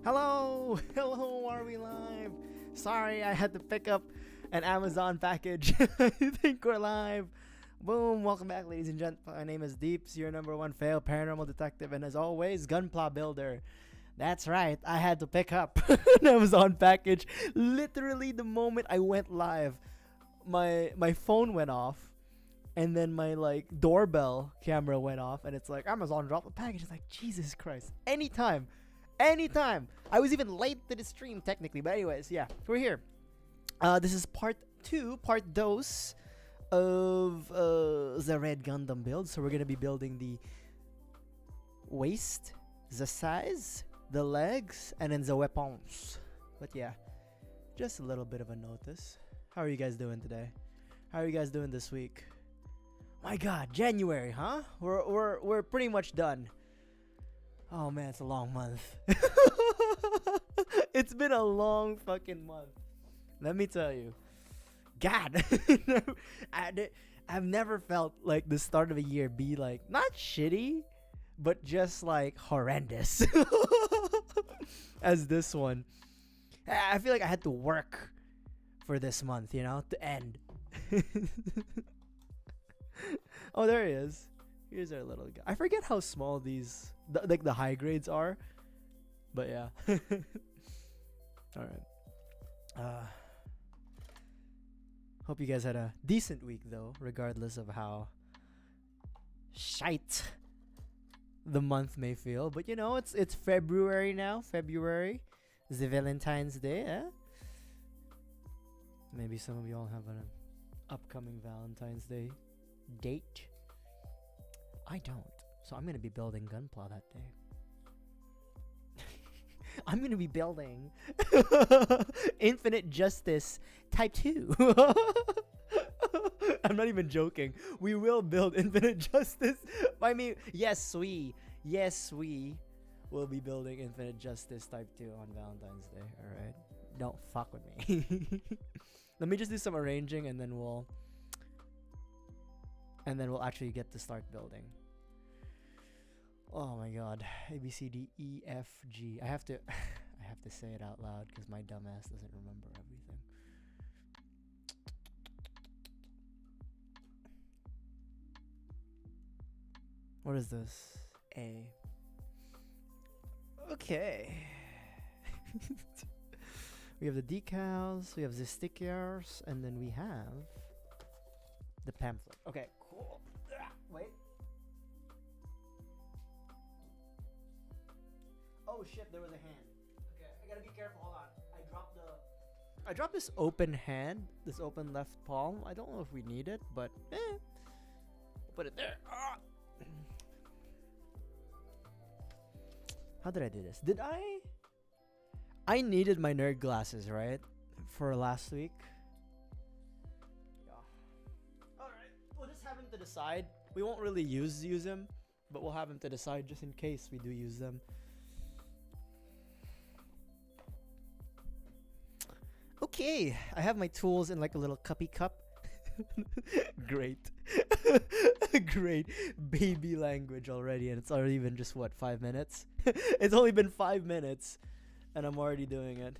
Hello! Hello, are we live? Sorry, I had to pick up an Amazon package. I think we're live. Boom! Welcome back, ladies and gents. My name is Deeps, your number one failed paranormal detective, and as always, gunpla builder. That's right, I had to pick up an Amazon package literally the moment I went live. My phone went off, and then my doorbell camera went off, and it's like Amazon dropped a package. It's like Jesus Christ! Anytime. I was even late to the stream technically, but anyways, yeah, we're here. This is part dos of the red Gundam build. So we're gonna be building the waist, the size, the legs, and then the weapons. But yeah, just a little bit of a notice. How are you guys doing today? How are you guys doing this week? My God, January, huh? We're pretty much done. Oh man, it's a long month. It's been a long fucking month. Let me tell you. God. I've never felt like the start of a year be like, not shitty, but just like horrendous. As this one. I feel like I had to work for this month, you know, to end. Oh, there he is. Here's our little guy. I forget how small these, the high grades are. But yeah. Alright. Hope you guys had a decent week though, regardless of how shite the month may feel. But you know, it's February now. February. The Valentine's Day, eh? Maybe some of y'all have an upcoming Valentine's Day date. I don't. So I'm going to be building Gunpla that day. I'm going to be building Infinite Justice Type 2. I'm not even joking. We will build Infinite Justice. I mean, yes, we will be building Infinite Justice Type 2 on Valentine's Day. Alright? Don't fuck with me. Let me just do some arranging and then we'll actually get to start building. Oh my God. A B C D E F G. I have to say it out loud because my dumbass doesn't remember everything. What is this? A. Okay. We have the decals, we have the stickers, and then we have the pamphlet. Okay, cool. Wait. Oh shit, there was a hand. Okay, I gotta be careful. Hold on. I dropped this open hand, this open left palm. I don't know if we need it, but we'll put it there. How did I do this? I needed my nerd glasses, right? For last week. Yeah. Alright, we'll just have him to the side. We won't really use them, but we'll have him to the side just in case we do use them. Okay, I have my tools in like a little cuppy cup. Great. Great baby language already, and it's already been just what, 5 minutes? It's only been 5 minutes and I'm already doing it.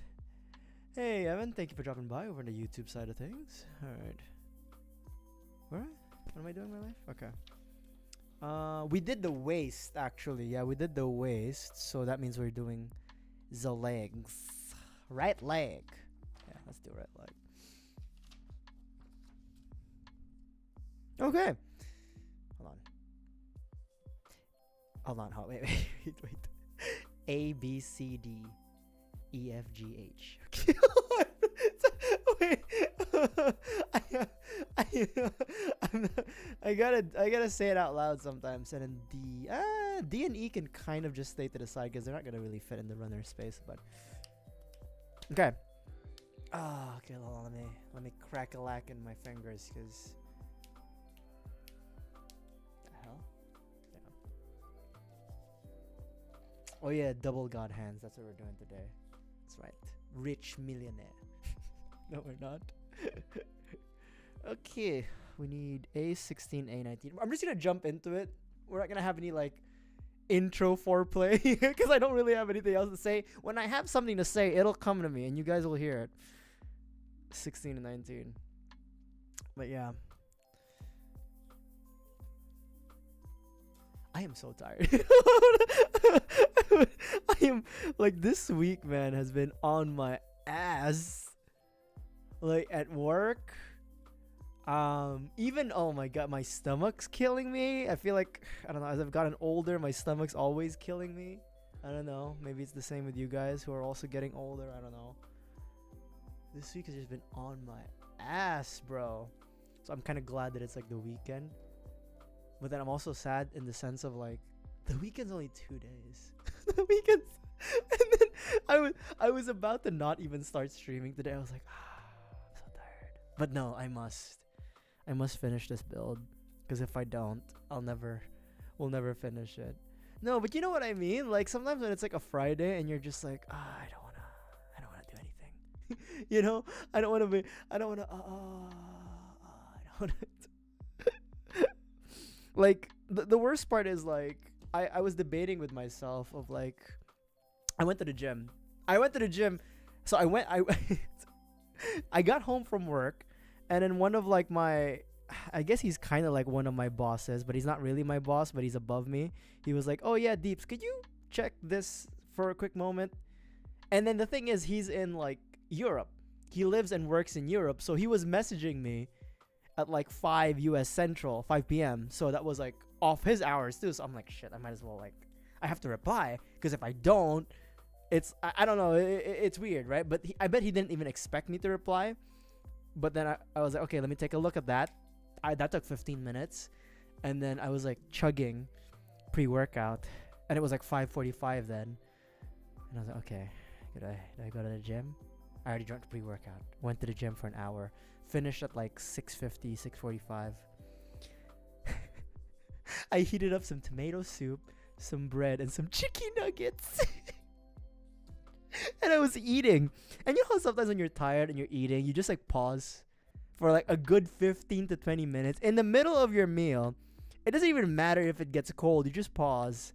Hey Evan, thank you for dropping by over on the YouTube side of things. Alright. What am I doing in my life? Okay. We did the waist actually. Yeah, we did the waist, so that means we're doing the legs. Right leg. Yeah, let's do right leg. Okay. Hold on. Wait. A, B, C, D, E, F, G, H. Wait. I gotta say it out loud sometimes. And then D and E can kind of just stay to the side because they're not gonna really fit in the runner space. But okay. Okay. Hold on, let me crack a lack in my fingers because. Oh yeah, double god hands. That's what we're doing today. That's right. Rich millionaire. No, we're not. Okay, we need A16, A19. I'm just gonna jump into it. We're not gonna have any like intro foreplay because I don't really have anything else to say. When I have something to say, it'll come to me and you guys will hear it. 16 and 19. But yeah. I am so tired. I am like, this week, man, has been on my ass. Like at work. Even, oh my god, my stomach's killing me. I feel like, I don't know, as I've gotten older, my stomach's always killing me. I don't know. Maybe it's the same with you guys who are also getting older. I don't know. This week has just been on my ass, bro. So I'm kind of glad that it's like the weekend. But then I'm also sad in the sense of like, the weekend's only 2 days. The weekend's, and then I was about to not even start streaming today. I was like, I'm so tired. But no, I must finish this build, because if I don't, we'll never finish it. No, but you know what I mean? Like sometimes when it's like a Friday and you're just like, I don't wanna do anything. You know? I don't wanna like the worst part is like I was debating with myself of like, I went to the gym. So I got home from work, and then one of like I guess he's kind of like one of my bosses, but he's not really my boss, but he's above me. He was like, oh yeah, Deeps, could you check this for a quick moment? And then the thing is, he's in like Europe. He lives and works in Europe. So he was messaging me at like 5 US Central, 5 p.m. So that was like off his hours too. So I'm like, shit, I might as well like, I have to reply, because if I don't, it's, I don't know, it's weird, right? But I bet he didn't even expect me to reply. But then I was like, okay, let me take a look at that. That took 15 minutes. And then I was like chugging pre-workout. And it was like 5:45 then. And I was like, okay, did I go to the gym? I already drank pre-workout. Went to the gym for an hour. Finished at like 6:50, 6:45. I heated up some tomato soup, some bread, and some chicken nuggets. And I was eating. And you know how sometimes when you're tired and you're eating, you just like pause for like a good 15 to 20 minutes in the middle of your meal. It doesn't even matter if it gets cold. You just pause.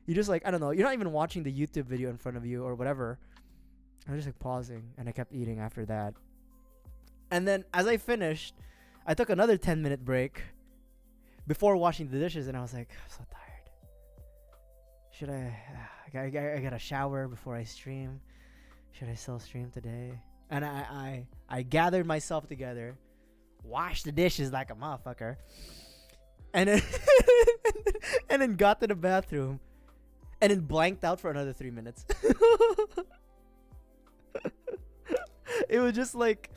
You just like, I don't know, you're not even watching the YouTube video in front of you or whatever. I was just like pausing, and I kept eating after that. And then as I finished, I took another 10-minute break before washing the dishes, and I was like, I'm so tired. Should I got a shower before I stream? Should I still stream today? And I gathered myself together, washed the dishes like a motherfucker, and then and then got to the bathroom, and then blanked out for another 3 minutes. It was just like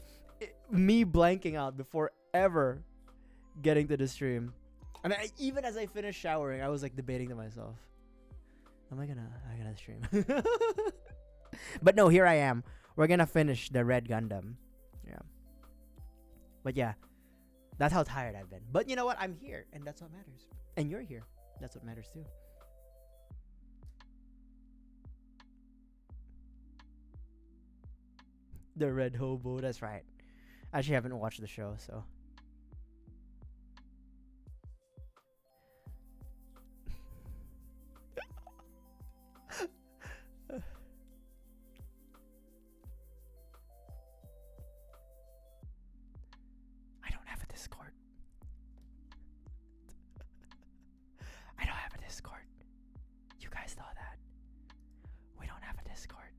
me blanking out before ever getting to the stream. And even as I finished showering, I was like debating to myself, am I gonna stream? But no, here I am. We're gonna finish the red Gundam. Yeah. But yeah, that's how tired I've been. But you know what? I'm here, and that's what matters. And you're here. That's what matters too. The red hobo. That's right. I actually haven't watched the show, so. I don't have a Discord. I don't have a Discord. You guys know that. We don't have a Discord.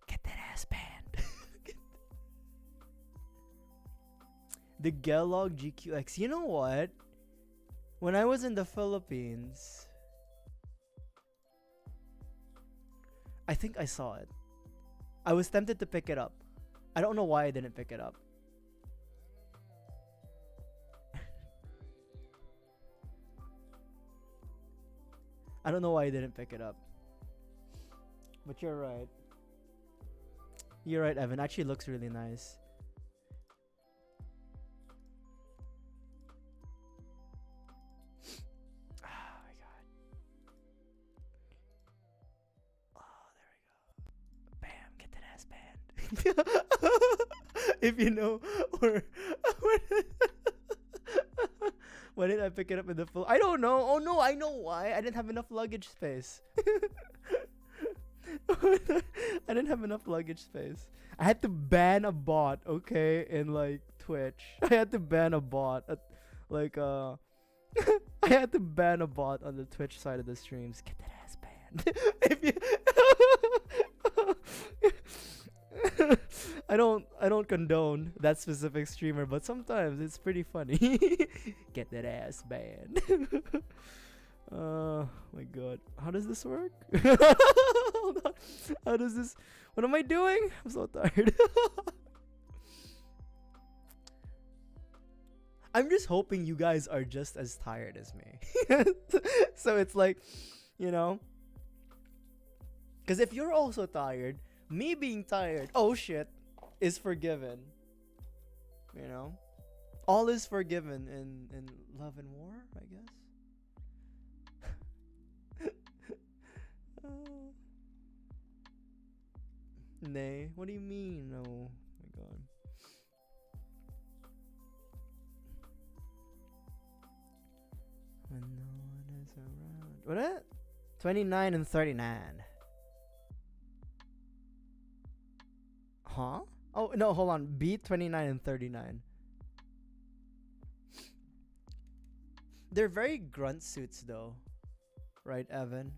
Get that ass banned. The Gelog GQuuuuux. You know what? When I was in the Philippines, I think I saw it. I was tempted to pick it up. I don't know why I didn't pick it up. I don't know why I didn't pick it up. But you're right. You're right, Evan. Actually looks really nice. Oh my god. Oh, there we go. Bam, get that ass banned. If you know, or Why didn't I pick it up in the full? I don't know. Oh no, I know why. I didn't have enough luggage space. I didn't have enough luggage space. I had to ban a bot, okay, in like Twitch. I had to ban a bot at, like I had to ban a bot on the Twitch side of the streams. Get that ass banned. If you I don't condone that specific streamer, but sometimes it's pretty funny. Get that ass banned. My god. How does this work? Hold on. How does this... What am I doing? I'm so tired. I'm just hoping you guys are just as tired as me. So it's like, you know... Because if you're also tired, me being tired, oh shit, is forgiven. You know? All is forgiven in love and war, I guess. Nay, what do you mean? No, oh my god. When no one is around. What at? 29 and 39. Huh? Oh no, hold on. Beat 29 and 39. They're very grunt suits though. Right, Evan?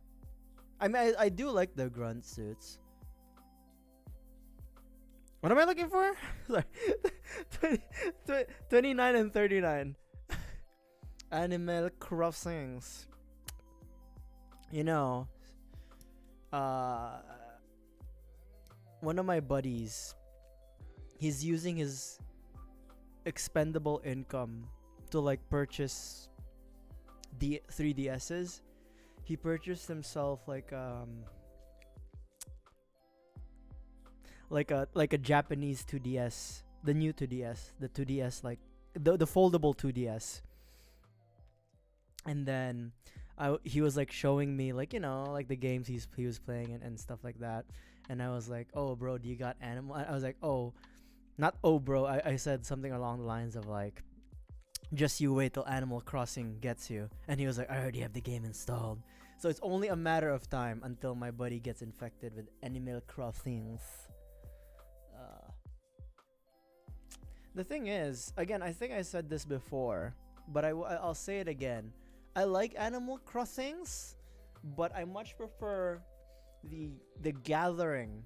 I mean, I do like the grunt suits. What am I looking for? Sorry. 29 and 39. Animal Crossings. You know, one of my buddies, he's using his expendable income to like purchase the 3DSs. He purchased himself like a Japanese 2DS, the new 2DS, the 2DS, like the foldable 2DS. And then he was like showing me like, you know, like the games he was playing and stuff like that. And I was like, oh bro, do you got Animal? I was like, oh, not oh bro. I said something along the lines of like, just you wait till Animal Crossing gets you. And he was like, I already have the game installed. So it's only a matter of time until my buddy gets infected with Animal Crossings. The thing is, again, I think I said this before, but I'll say it again. I like Animal Crossings, but I much prefer the gathering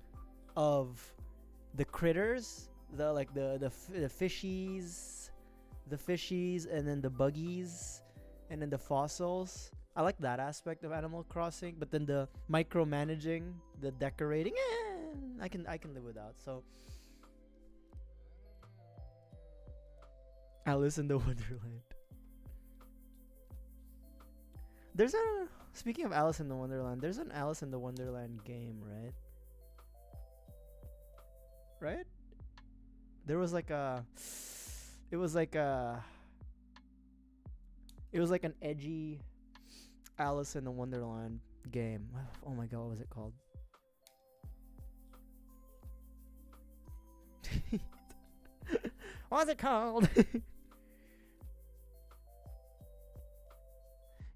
of the critters, the fishies, and then the buggies, and then the fossils. I like that aspect of Animal Crossing, but then the micromanaging, the decorating, I can live without. So Alice in the Wonderland. Speaking of Alice in the Wonderland, there's an Alice in the Wonderland game, right? Right? There was like it was like an edgy Alice in the Wonderland game. Oh my god, what was it called? What's it called?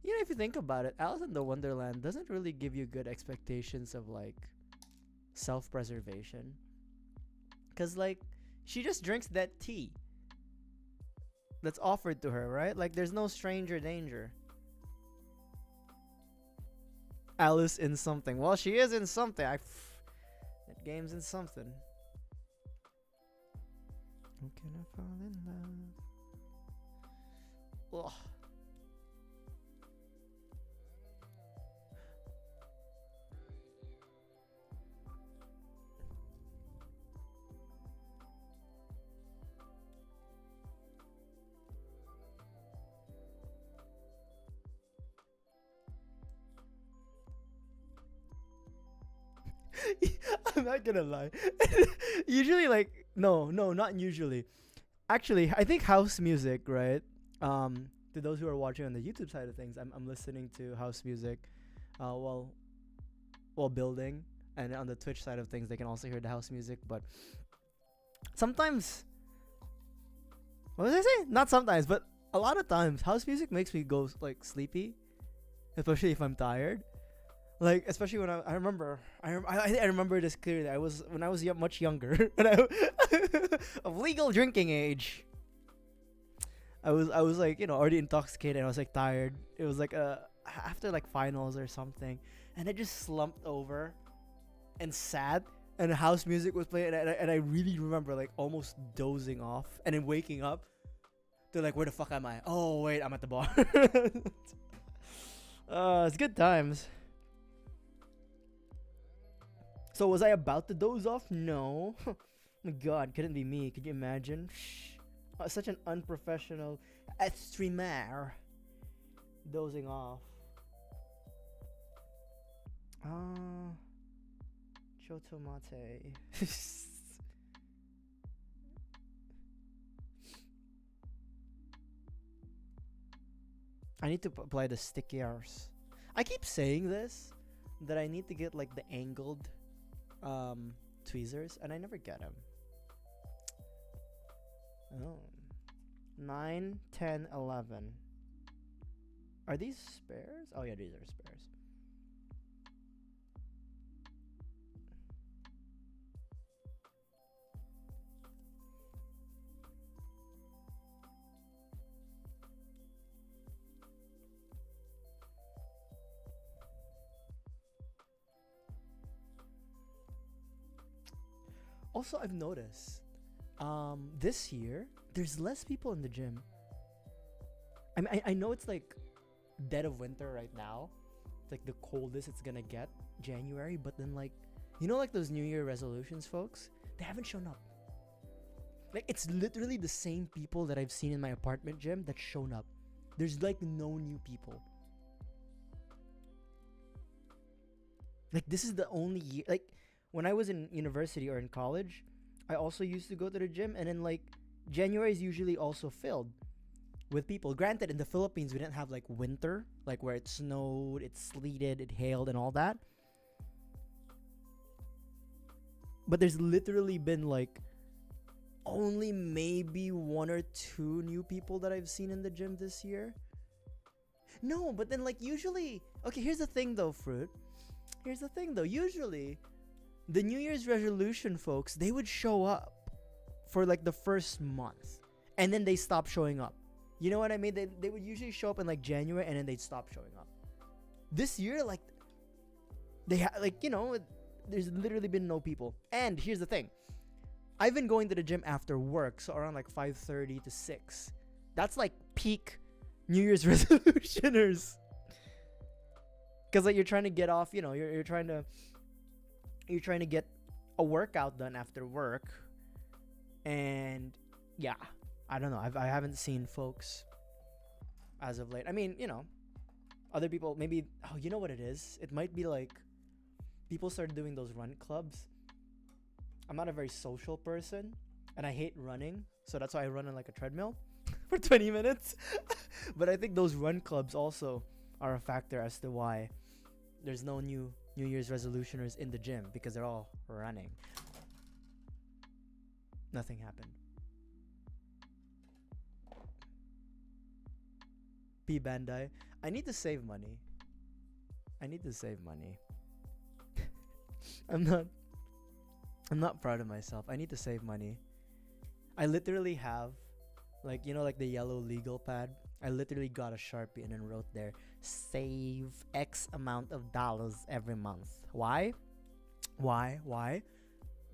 You know, if you think about it, Alice in the Wonderland doesn't really give you good expectations of like self-preservation. Cause like she just drinks that tea that's offered to her, right? Like there's no stranger danger. Alice in something. Well, she is in something. That game's in something. How can I fall in love? Ugh. I'm not gonna lie. Usually, like, no, not usually. Actually, I think house music, right? To those who are watching on the YouTube side of things, I'm listening to house music, while building, and on the Twitch side of things, they can also hear the house music. But sometimes, what did I say? Not sometimes, but a lot of times house music makes me go like sleepy, especially if I'm tired. Like especially when I remember I remember this clearly. I was when I was much younger, when of legal drinking age. I was like, already intoxicated. I was like tired. It was like after like finals or something, and I just slumped over and sat, and house music was playing, and I really remember like almost dozing off and then waking up to like, where the fuck am I? Oh wait, I'm at the bar. It's good times. So was I about to doze off? No. Oh my god, couldn't be me. Could you imagine? Such an unprofessional streamer dozing off. Chotomate. I need to apply the stickers. I keep saying this, that I need to get like the angled tweezers, and I never get them. Oh. 9, 10, 11. Are these spares? Oh yeah, these are spares. Also, I've noticed this year there's less people in the gym. I know it's like dead of winter right now. It's like the coldest it's gonna get, January, but then like, like those New Year resolutions, folks, they haven't shown up. Like it's literally the same people that I've seen in my apartment gym that's shown up. There's like no new people. Like this is the only year, like when I was in university or in college, I also used to go to the gym, and then like January is usually also filled with people. Granted, in the Philippines we didn't have like winter, like where it snowed, it sleeted, it hailed and all that. But there's literally been like only maybe 1 or 2 new people that I've seen in the gym this year. No, but then like usually, okay, here's the thing though, Fruit. Here's the thing though, usually the New Year's resolution folks, they would show up for like the first month, and then they stop showing up. You know what I mean? They would usually show up in like January, and then they'd stop showing up. This year, like they there's literally been no people. And here's the thing, I've been going to the gym after work, so around like 5:30 to 6. That's like peak New Year's resolutioners. Because like you're trying to get off, you're trying to get a workout done after work. And yeah, I don't know. I haven't seen folks as of late. I mean, other people maybe. Oh, you know what it is? It might be like people started doing those run clubs. I'm not a very social person, and I hate running, so that's why I run on like a treadmill for 20 minutes. But I think those run clubs also are a factor as to why there's no New Year's resolutioners in the gym, because they're all running. Nothing happened. P Bandai. I need to save money. I'm not proud of myself. I need to save money. I literally have like the yellow legal pad. I literally got a Sharpie and then wrote there, save X amount of dollars every month. Why?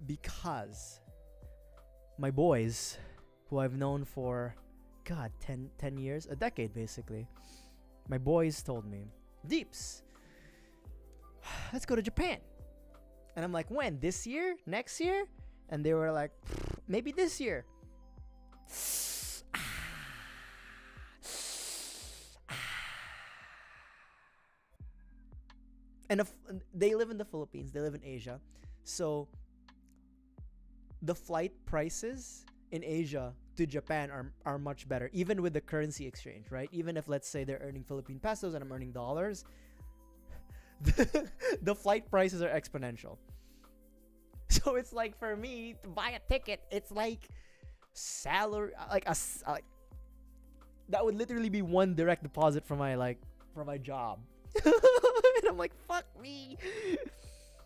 Because my boys, who I've known for, 10 years, a decade basically, my boys told me, Deeps, let's go to Japan. And I'm like, when? This year? Next year? And they were like, maybe this year. And they live in the Philippines. They live in Asia. So the flight prices in Asia to Japan are much better, even with the currency exchange, right? Even if, let's say, they're earning Philippine pesos and I'm earning dollars, the flight prices are exponential. So it's like, for me to buy a ticket, it's like salary, That would literally be one direct deposit from my job. And I'm like, fuck me.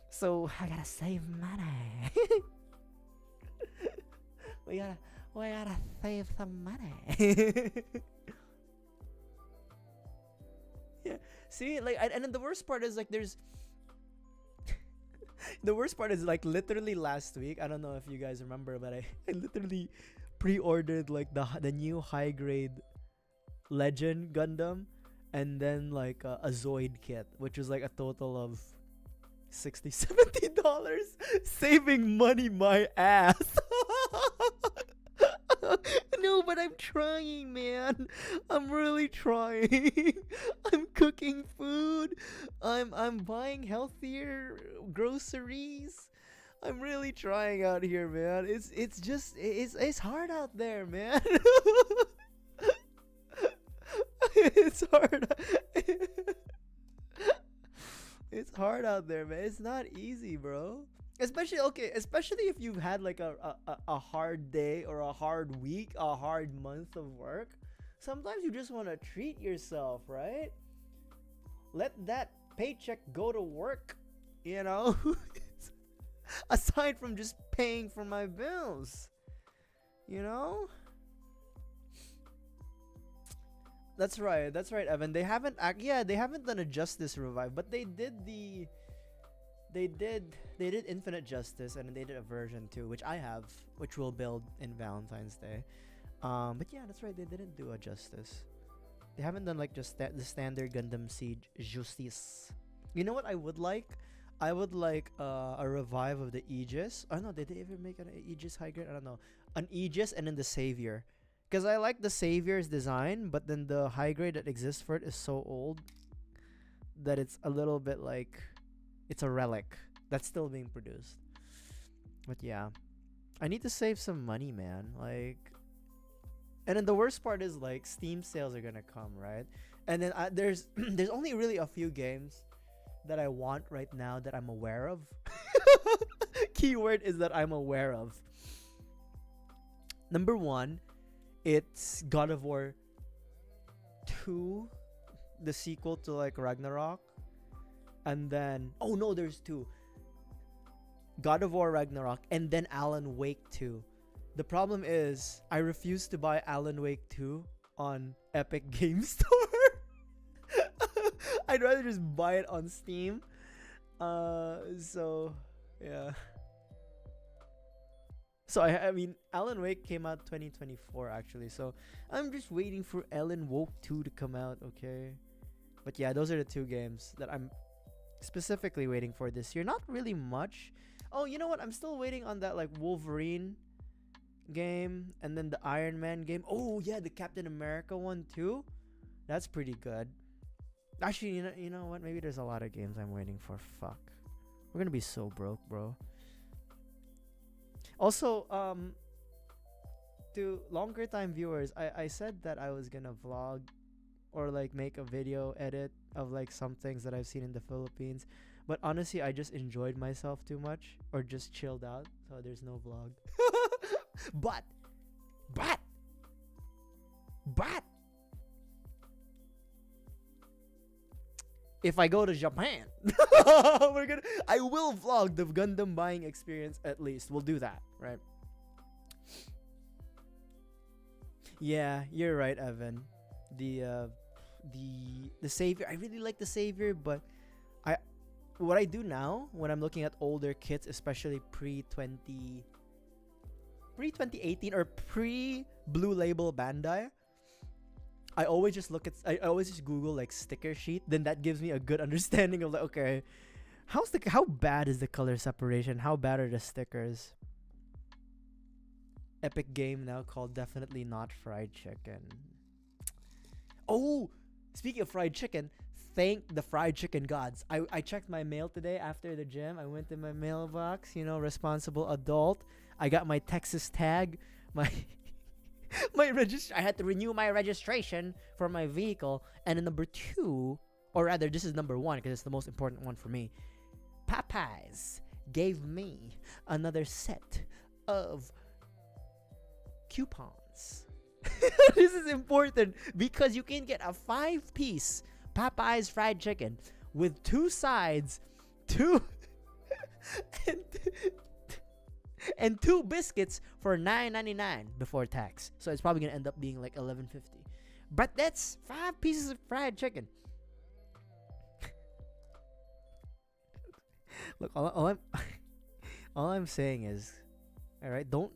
So I gotta save money. we gotta save some money. Yeah. See, like, and then the worst part is like there's the worst part is like literally last week. I don't know if you guys remember, but I literally pre-ordered like the new high grade Legend Gundam, and then like a Zoid kit, which was like a total of $60-$70, saving money my ass. No, but I'm trying, man. I'm really trying. I'm cooking food. I'm buying healthier groceries. I'm really trying out here, man. It's hard out there, man. It's hard. It's hard out there, man. It's not easy, bro. Especially if you've had like a hard day or a hard week, a hard month of work. Sometimes you just want to treat yourself, right? Let that paycheck go to work, you know? Aside from just paying for my bills, you know? That's right, Evan. They haven't done a Justice revive, but they did Infinite Justice, and they did a version 2, which I have, which we'll build in Valentine's Day. But yeah, that's right, they didn't do a Justice. They haven't done like just the standard Gundam Siege Justice. You know what I would like? I would like a revive of the Aegis. Oh no, did they ever make an Aegis high grade? I don't know. An Aegis and then the Savior. Because I like the Savior's design, but then the high grade that exists for it is so old that it's a little bit like it's a relic that's still being produced. But yeah, I need to save some money, man. Like, and then the worst part is like Steam sales are gonna come, right? And then there's there's only really a few games that I want right now that I'm aware of. Keyword is that I'm aware of. Number one, it's God of War 2, the sequel to like Ragnarok. And then, oh no, there's two. God of War Ragnarok and then Alan Wake 2. The problem is I refuse to buy Alan Wake 2 on Epic Game Store. I'd rather just buy it on Steam. So yeah. So I mean, Alan Wake came out 2024 actually. So I'm just waiting for Alan Wake 2 to come out, okay? But yeah, those are the two games that I'm specifically waiting for this year. Not really much. Oh, you know what? I'm still waiting on that like Wolverine game and then the Iron Man game. Oh yeah, the Captain America one too. That's pretty good. Actually, you know what? Maybe there's a lot of games I'm waiting for. Fuck. We're gonna be so broke, bro. Also, to longer time viewers, I said that I was gonna vlog or like make a video edit of like some things that I've seen in the Philippines. But honestly, I just enjoyed myself too much or just chilled out. So there's no vlog. But if I go to Japan, I will vlog the Gundam buying experience at least. We'll do that, right? Yeah, you're right, Evan. The Savior, I really like the Savior, but what I do now when I'm looking at older kits, especially pre-2018 or pre-Blue Label Bandai, I always just Google like sticker sheet. Then that gives me a good understanding of like, okay, how bad is the color separation? How bad are the stickers? Epic game now called Definitely Not Fried Chicken. Oh, speaking of fried chicken, thank the fried chicken gods. I checked my mail today after the gym. I went to my mailbox, responsible adult. I got my Texas tag, my I had to renew my registration for my vehicle. And then number 2, or rather this is number 1 because it's the most important one for me. Popeyes gave me another set of coupons This is important because you can get a 5-piece Popeyes fried chicken with 2 sides, 2 and, and 2 biscuits for $9.99 before tax. So it's probably gonna end up being like $11.50. But that's 5 pieces of fried chicken. Look, all I'm saying is, all right, don't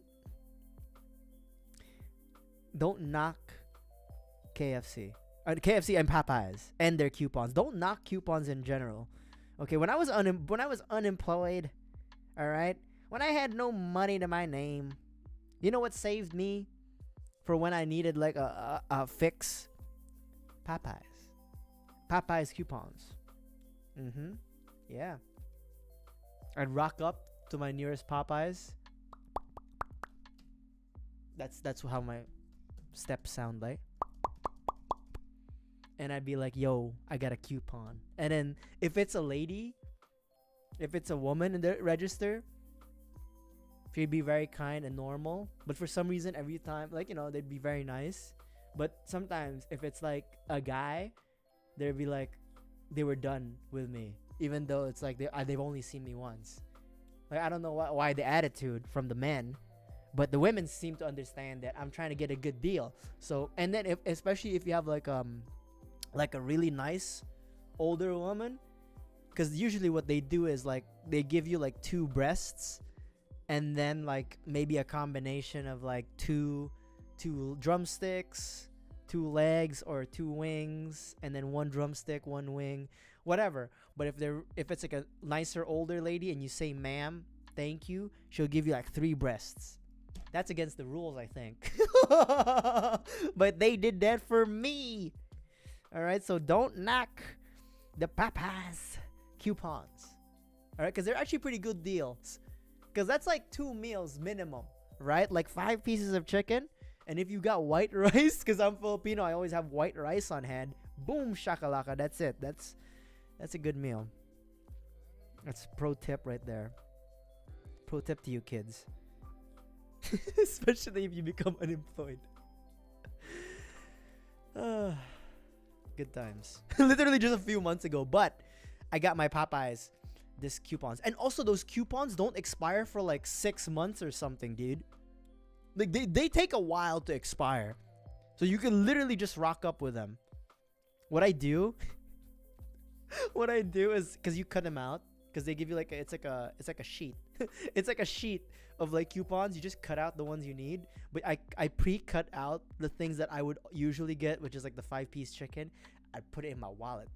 knock KFC. KFC and Popeyes and their coupons. Don't knock coupons in general. Okay, when I was unemployed, all right, when I had no money to my name, you know what saved me for when I needed like a fix? Popeyes coupons. Yeah. I'd rock up to my nearest Popeyes. That's how my steps sound like. And I'd be like, yo, I got a coupon. And then if it's a lady, if it's a woman in the register, she'd be very kind and normal. But for some reason, every time, like, you know, they'd be very nice. But sometimes if it's like a guy, they'd be like, they were done with me. Even though it's like they've only seen me once. Like, I don't know why the attitude from the men. But the women seem to understand that I'm trying to get a good deal. So, and then especially if you have like a really nice older woman, because usually what they do is like they give you like 2 breasts and then like maybe a combination of like two drumsticks, 2 legs, or 2 wings, and then 1 drumstick, 1 wing, whatever. But if it's like a nicer older lady and you say ma'am, thank you, she'll give you like 3 breasts. That's against the rules, I think. But they did that for me. All right, so don't knock the Popeyes coupons. All right, because they're actually pretty good deals. Because that's like 2 meals minimum, right? Like 5 pieces of chicken. And if you got white rice, because I'm Filipino, I always have white rice on hand. Boom, shakalaka. That's it. That's a good meal. That's pro tip right there. Pro tip to you kids. Especially if you become unemployed. Good times. Literally just a few months ago. But I got my Popeyes this coupons. And also those coupons don't expire for like 6 months or something, dude. Like they take a while to expire. So you can literally just rock up with them. What I do is, because you cut them out, because they give you like it's like a sheet. It's like a sheet of like coupons. You just cut out the ones you need. But I pre-cut out the things that I would usually get, which is like the 5-piece chicken. I put it in my wallet.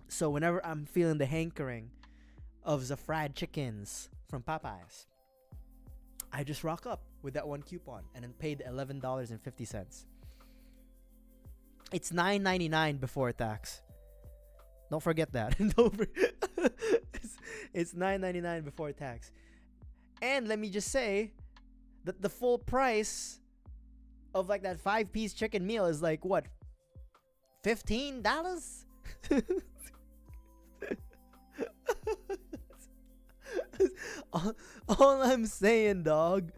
So whenever I'm feeling the hankering of the fried chickens from Popeyes, I just rock up with that 1 coupon and then pay the $11.50. It's $9.99 before tax. Don't forget that. It's $9.99 before tax. And let me just say that the full price of like that 5-piece chicken meal is like what? $15? all I'm saying, dog.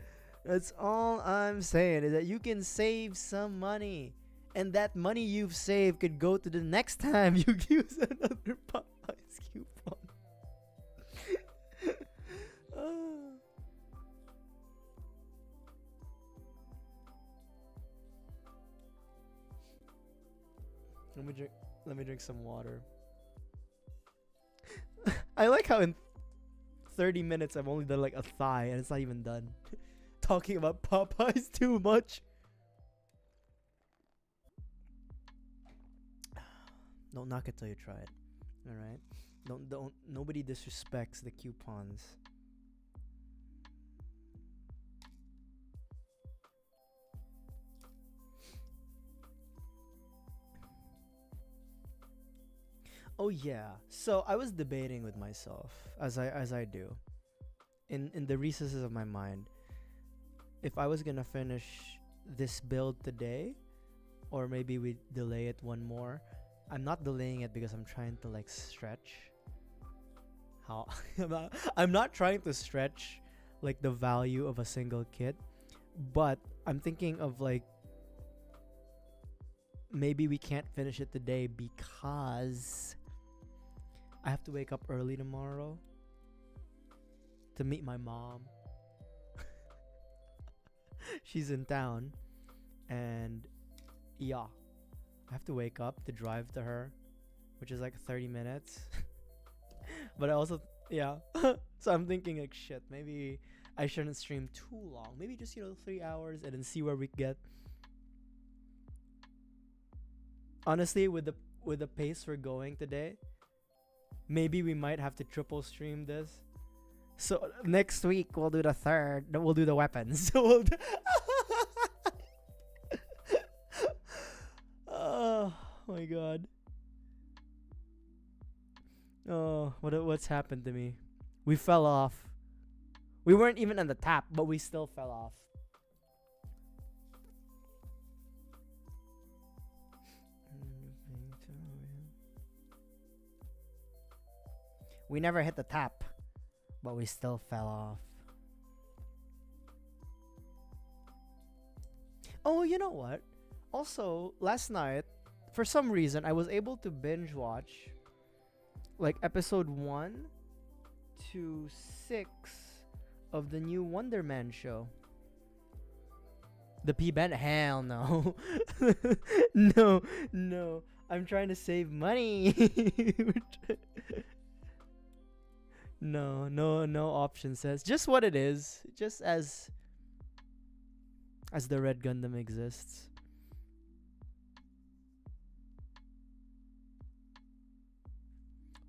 That's all I'm saying, is that you can save some money. And that money you've saved could go to the next time you use another Popeyes coupon. Let me drink some water. I like how in 30 minutes I've only done like a thigh and it's not even done. Talking about Popeyes too much. Don't knock it till you try it. All right. Don't. Nobody disrespects the coupons. Oh yeah. So I was debating with myself, as I do, in the recesses of my mind, if I was gonna finish this build today, or maybe we delay it one more. I'm not delaying it because I'm trying to like stretch. I'm not trying to stretch like the value of a single kit, but I'm thinking of like maybe we can't finish it today because I have to wake up early tomorrow to meet my mom. She's in town, and yeah, I have to wake up to drive to her, which is like 30 minutes. But I also, yeah. So I'm thinking like, shit, maybe I shouldn't stream too long. Maybe just 3 hours and then see where we get. Honestly, with the pace we're going today, maybe we might have to triple stream this. So next week we'll do the third. We'll do the weapons. So we'll oh my god. Oh, what's happened to me? We fell off. We weren't even on the tap, but we still fell off. We never hit the tap, but we still fell off. Oh, you know what? Also, last night, for some reason, I was able to binge watch like episode 1 to 6 of the new Wonder Man show. The P-Band? Hell no. No. I'm trying to save money. No option says. Just what it is. Just as the Red Gundam exists.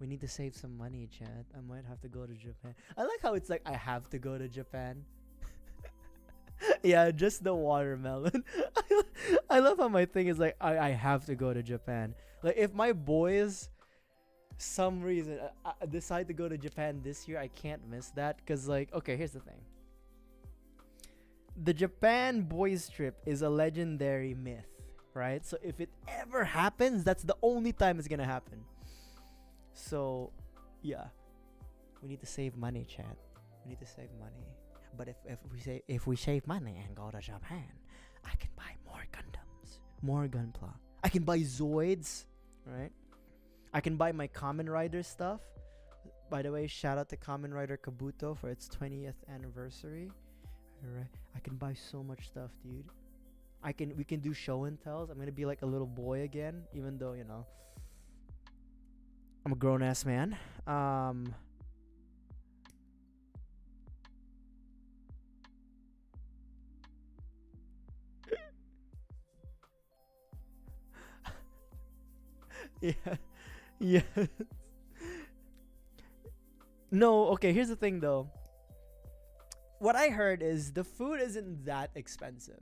We need to save some money, chat. I might have to go to Japan. I like how it's like I have to go to Japan. Yeah, just the watermelon. I love how my thing is like I have to go to Japan. Like if my boys some reason decide to go to Japan this year, I can't miss that, because like, okay, here's the thing. The Japan boys trip is a legendary myth, right? So if it ever happens, that's the only time it's gonna happen. So yeah, we need to save money, chat. We need to save money. But if we save money and go to Japan, I can buy more Gundams, more gunpla. I can buy Zoids, right? I can buy my Kamen Rider stuff. By the way, shout out to Kamen Rider Kabuto for its 20th anniversary. Alright, I can buy so much stuff, dude. We can do show and tells. I'm gonna be like a little boy again, even though I'm a grown ass man. Yeah. No, okay, here's the thing though. What I heard is the food isn't that expensive.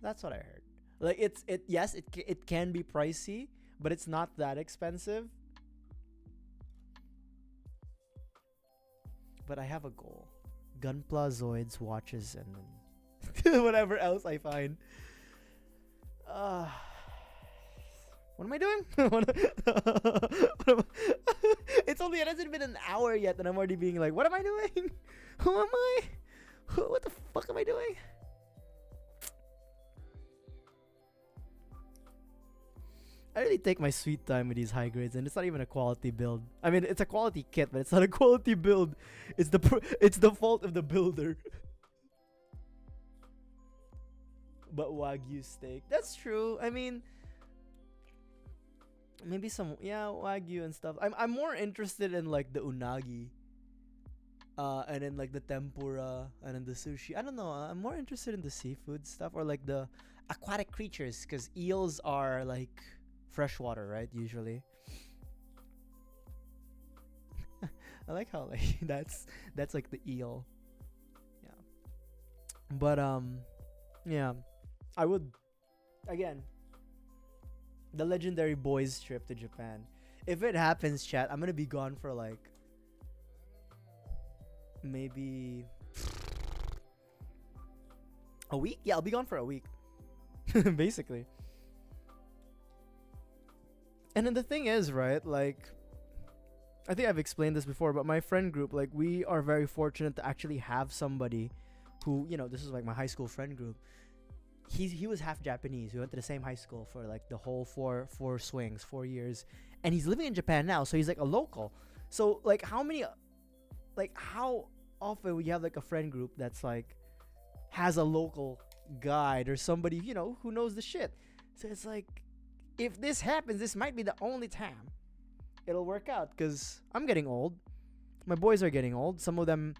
That's what I heard. Like it can be pricey, but it's not that expensive. But I have a goal. Gunpla, Zoids, watches, and then whatever else I find. What am I doing? It hasn't been an hour yet, and I'm already being like, what am I doing? Who am I? What the fuck am I doing? I really take my sweet time with these high grades, and it's not even a quality build. I mean, it's a quality kit, but it's not a quality build. It's the fault of the builder. But Wagyu steak. That's true. I mean, maybe some Wagyu and stuff. I'm more interested in like the unagi. And then like the tempura and then the sushi. I don't know. I'm more interested in the seafood stuff or like the aquatic creatures, because eels are like freshwater, right? Usually. I like how like that's like the eel. Yeah. But yeah. I would again the legendary boys trip to Japan. If it happens, chat, I'm gonna be gone for like maybe a week. Yeah, I'll be gone for a week. Basically. And then the thing is, right, like I think I've explained this before, but my friend group, like we are very fortunate to actually have somebody who, this is like my high school friend group. he was half Japanese. We went to the same high school for like the whole four swings, 4 years, and he's living in Japan now. So he's like a local. So like how often we have like a friend group that's like has a local guide or somebody who knows the shit. So it's like, if this happens, this might be the only time it'll work out, because I'm getting old. My boys are getting old. Some of them,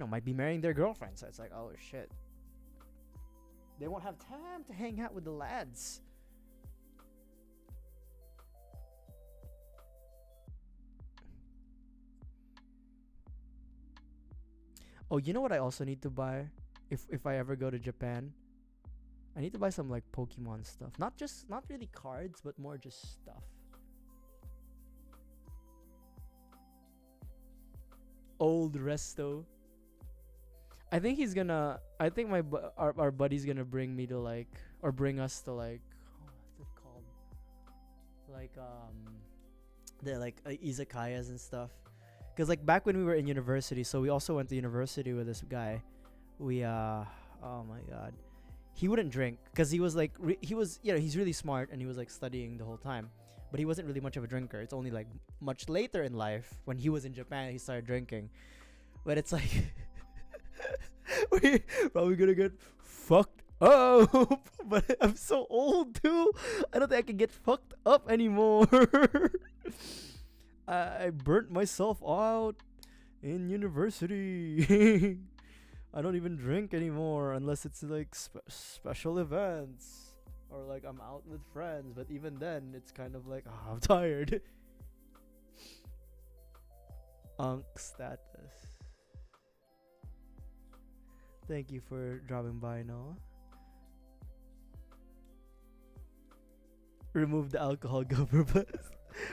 might be marrying their girlfriends. So it's like, oh shit, they won't have time to hang out with the lads. Oh, you know what I also need to buy if I ever go to Japan? I need to buy some like Pokemon stuff. Not really cards, but more just stuff. Old Resto. I think our buddy's gonna bring me to like, or bring us to like, what's it called? Like the like izakayas and stuff. Cause like back when we were in university, so we also went to university with this guy. We oh my god, he wouldn't drink because he was like he's really smart and he was like studying the whole time, but he wasn't really much of a drinker. It's only like much later in life when he was in Japan he started drinking. But it's like we're probably gonna get fucked up. But I'm so old too. I don't think I can get fucked up anymore. I burnt myself out in university. I don't even drink anymore unless it's like special events or like I'm out with friends. But even then, it's kind of like, I'm tired. Unk status. Thank you for dropping by, Noah. Remove the alcohol, go for bus.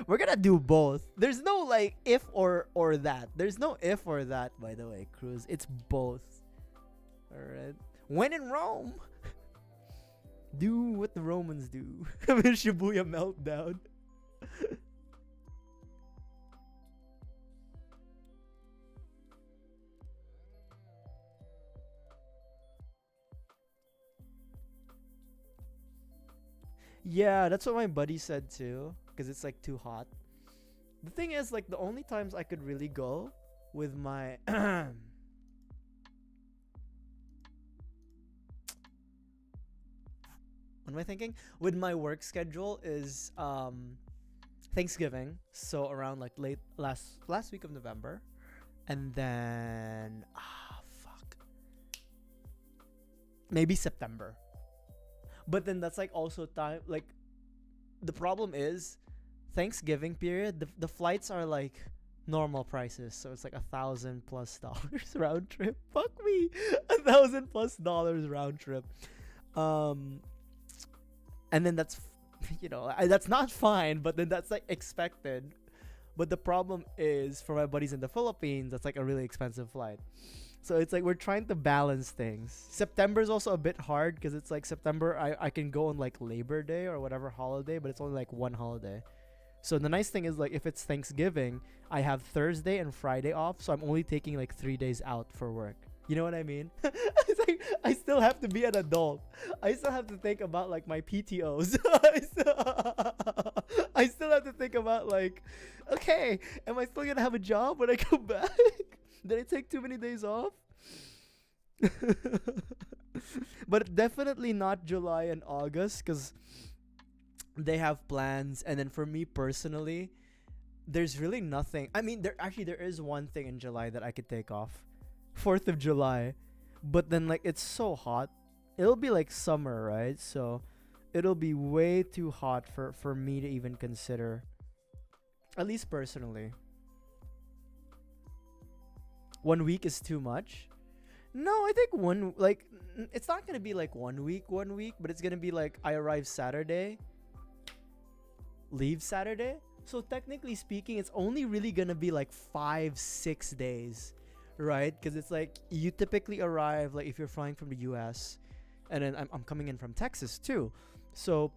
We're gonna do both. There's no like if or that. There's no if or that, by the way, Cruz. It's both. Alright. When in Rome, do what the Romans do. I mean, Shibuya meltdown. Yeah, that's what my buddy said too. Because it's like too hot. The thing is, like, the only times I could really go with my what am I thinking? With my work schedule is Thanksgiving, so around like late last week of November, and then maybe September. But then that's like also time, like, the problem is Thanksgiving period, the flights are like normal prices, so it's like $1,000+ round trip. Fuck me, $1,000+ round trip. And then that's that's not fine, but then that's like expected. But the problem is, for my buddies in the Philippines, that's like a really expensive flight. So it's like we're trying to balance things. September is also a bit hard because it's like September I can go on like Labor Day or whatever holiday, but it's only like one holiday. So the nice thing is, like, if it's Thanksgiving, I have Thursday and Friday off, so I'm only taking like 3 days out for work. You know what I mean? It's like I still have to be an adult. I still have to think about like my PTOs. I still have to think about like, okay, am I still gonna have a job when I come back? Did I take too many days off? But definitely not July and August, because they have plans. And then for me personally, there's really nothing. I mean, there is one thing in July that I could take off. 4th of July. But then like it's so hot. It'll be like summer, right? So it'll be way too hot for me to even consider. At least personally. 1 week is too much. No, I think it's not gonna be like 1 week, but it's gonna be like I arrive Saturday, leave Saturday. So technically speaking, it's only really gonna be like 5-6 days, right? Because it's like you typically arrive, like if you're flying from the US, and then I'm coming in from Texas too, so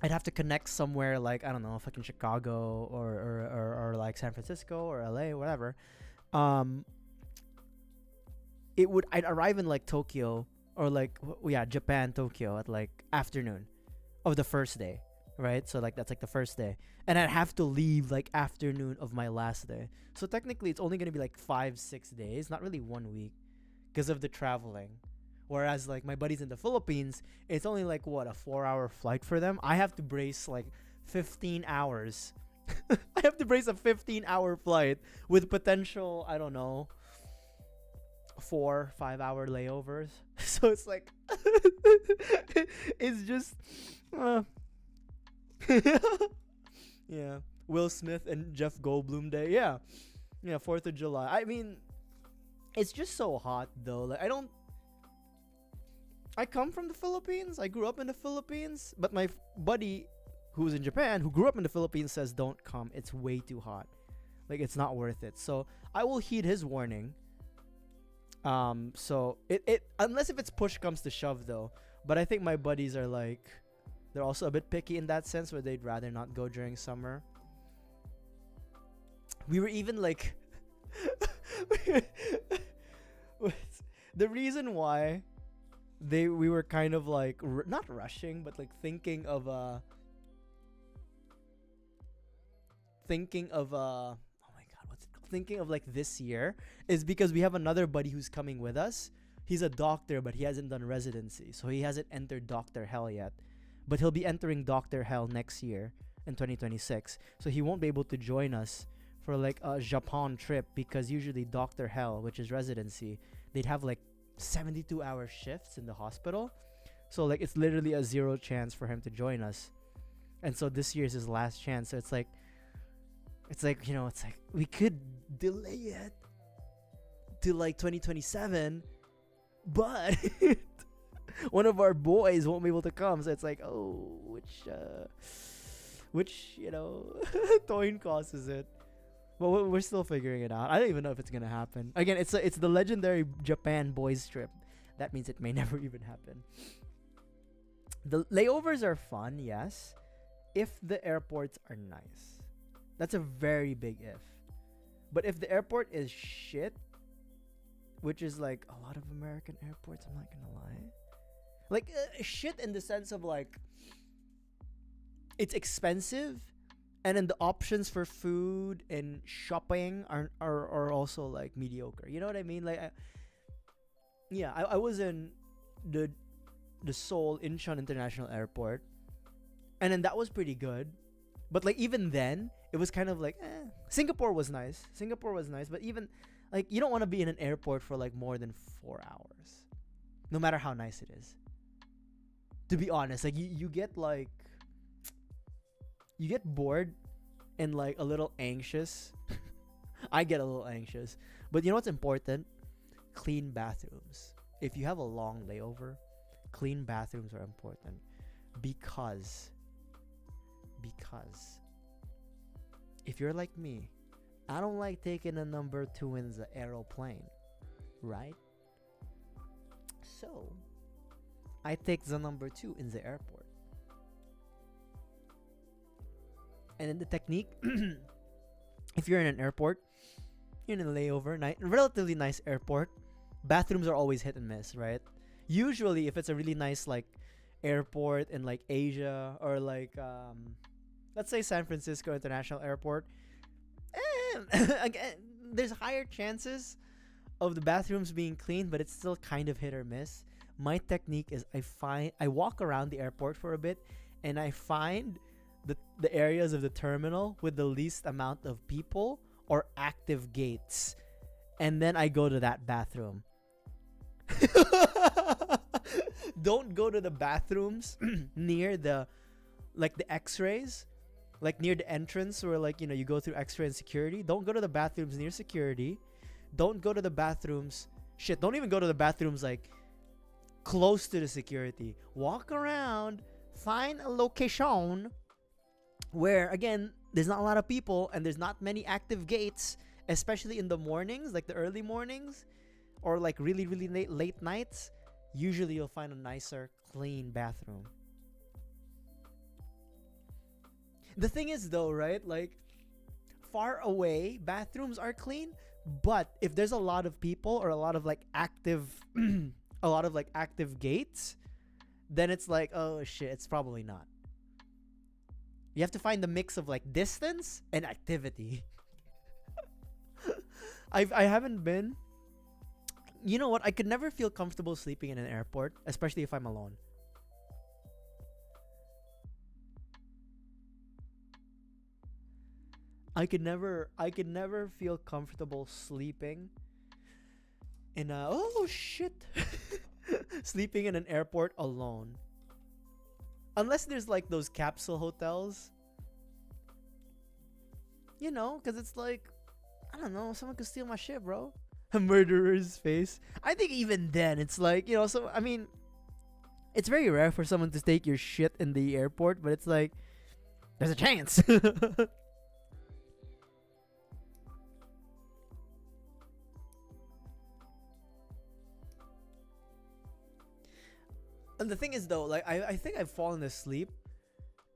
I'd have to connect somewhere like, I don't know, fucking Chicago or like San Francisco or LA, whatever. I'd arrive in like Tokyo or like yeah, Japan, Tokyo at like afternoon of the first day, right? So like that's like the first day, and I'd have to leave like afternoon of my last day. So technically, it's only gonna be like 5-6 days, not really 1 week, because of the traveling. Whereas like my buddies in the Philippines, it's only like what, a 4-hour flight for them. I have to brace like 15 hours. I have to brace a 15-hour flight with potential, I don't know, 4-5 hour layovers. So it's like it's just yeah, Will Smith and Jeff Goldblum day. Yeah, 4th of July. I mean, it's just so hot though. Like I come from the Philippines. I grew up in the Philippines, but my buddy who's in Japan, who grew up in the Philippines, says don't come. It's way too hot. Like it's not worth it. So I will heed his warning. So it unless if it's push comes to shove though. But I think my buddies are like, they're also a bit picky in that sense, where they'd rather not go during summer. We were even like the reason why we were kind of like not rushing, but like thinking of oh my god, what's it called? Thinking of like this year, is because we have another buddy who's coming with us. He's a doctor, but he hasn't done residency, so he hasn't entered Doctor Hell yet. But he'll be entering Doctor Hell next year in 2026, so he won't be able to join us for like a Japan trip, because usually Doctor Hell, which is residency, they'd have like 72-hour shifts in the hospital. So like it's literally a zero chance for him to join us. And so this year's his last chance. So it's like it's like we could delay it to like 2027, but one of our boys won't be able to come. So it's like, oh, which coin cost is it? But we're still figuring it out. I don't even know if it's gonna happen. Again, it's the legendary Japan boys trip. That means it may never even happen. The layovers are fun, yes, if the airports are nice. That's a very big if. But if the airport is shit, which is like a lot of American airports, I'm not gonna lie. Like shit in the sense of like it's expensive. And then the options for food and shopping are also like mediocre. You know what I mean? Like, I was in the Seoul Incheon International Airport, and then that was pretty good. But like even then, it was kind of like, Singapore was nice, but even like you don't want to be in an airport for like more than 4 hours, no matter how nice it is. To be honest, like you get bored and like a little anxious. I get a little anxious. But you know what's important? Clean bathrooms. If you have a long layover, clean bathrooms are important. Because if you're like me, I don't like taking a number 2 in the aeroplane, right? So I take the number 2 in the airport. And then the technique, if you're in an airport, you're in a layover, relatively nice airport, bathrooms are always hit and miss, right? Usually, if it's a really nice like airport in like Asia, or like let's say San Francisco International Airport, again, there's higher chances of the bathrooms being clean, but it's still kind of hit or miss. My technique is I walk around the airport for a bit, and I find the areas of the terminal with the least amount of people or active gates, and then I go to that bathroom. Don't go to the bathrooms near the x-rays, like near the entrance, where like you go through x-ray and security. Don't go to the bathrooms near security. Don't go to the bathrooms, don't even go to the bathrooms like close to the security. Walk around, find a location where again there's not a lot of people and there's not many active gates, especially in the mornings, like the early mornings, or like really late nights. Usually you'll find a nicer, clean bathroom. The thing is though, right, like far away bathrooms are clean, but if there's a lot of people or a lot of like active a lot of like active gates, then it's like, oh shit, it's probably not. You have to find the mix of like distance and activity. I haven't been. You know what? I could never feel comfortable sleeping in an airport, especially if I'm alone. I could never feel comfortable sleeping in a oh shit. Sleeping in an airport alone. Unless there's like those capsule hotels. You know, cuz it's like I don't know, someone could steal my shit, bro. A murderer's face. I think even then it's like, you know, so I mean it's very rare for someone to take your shit in the airport, but it's like there's a chance. And the thing is though, like I think I've fallen asleep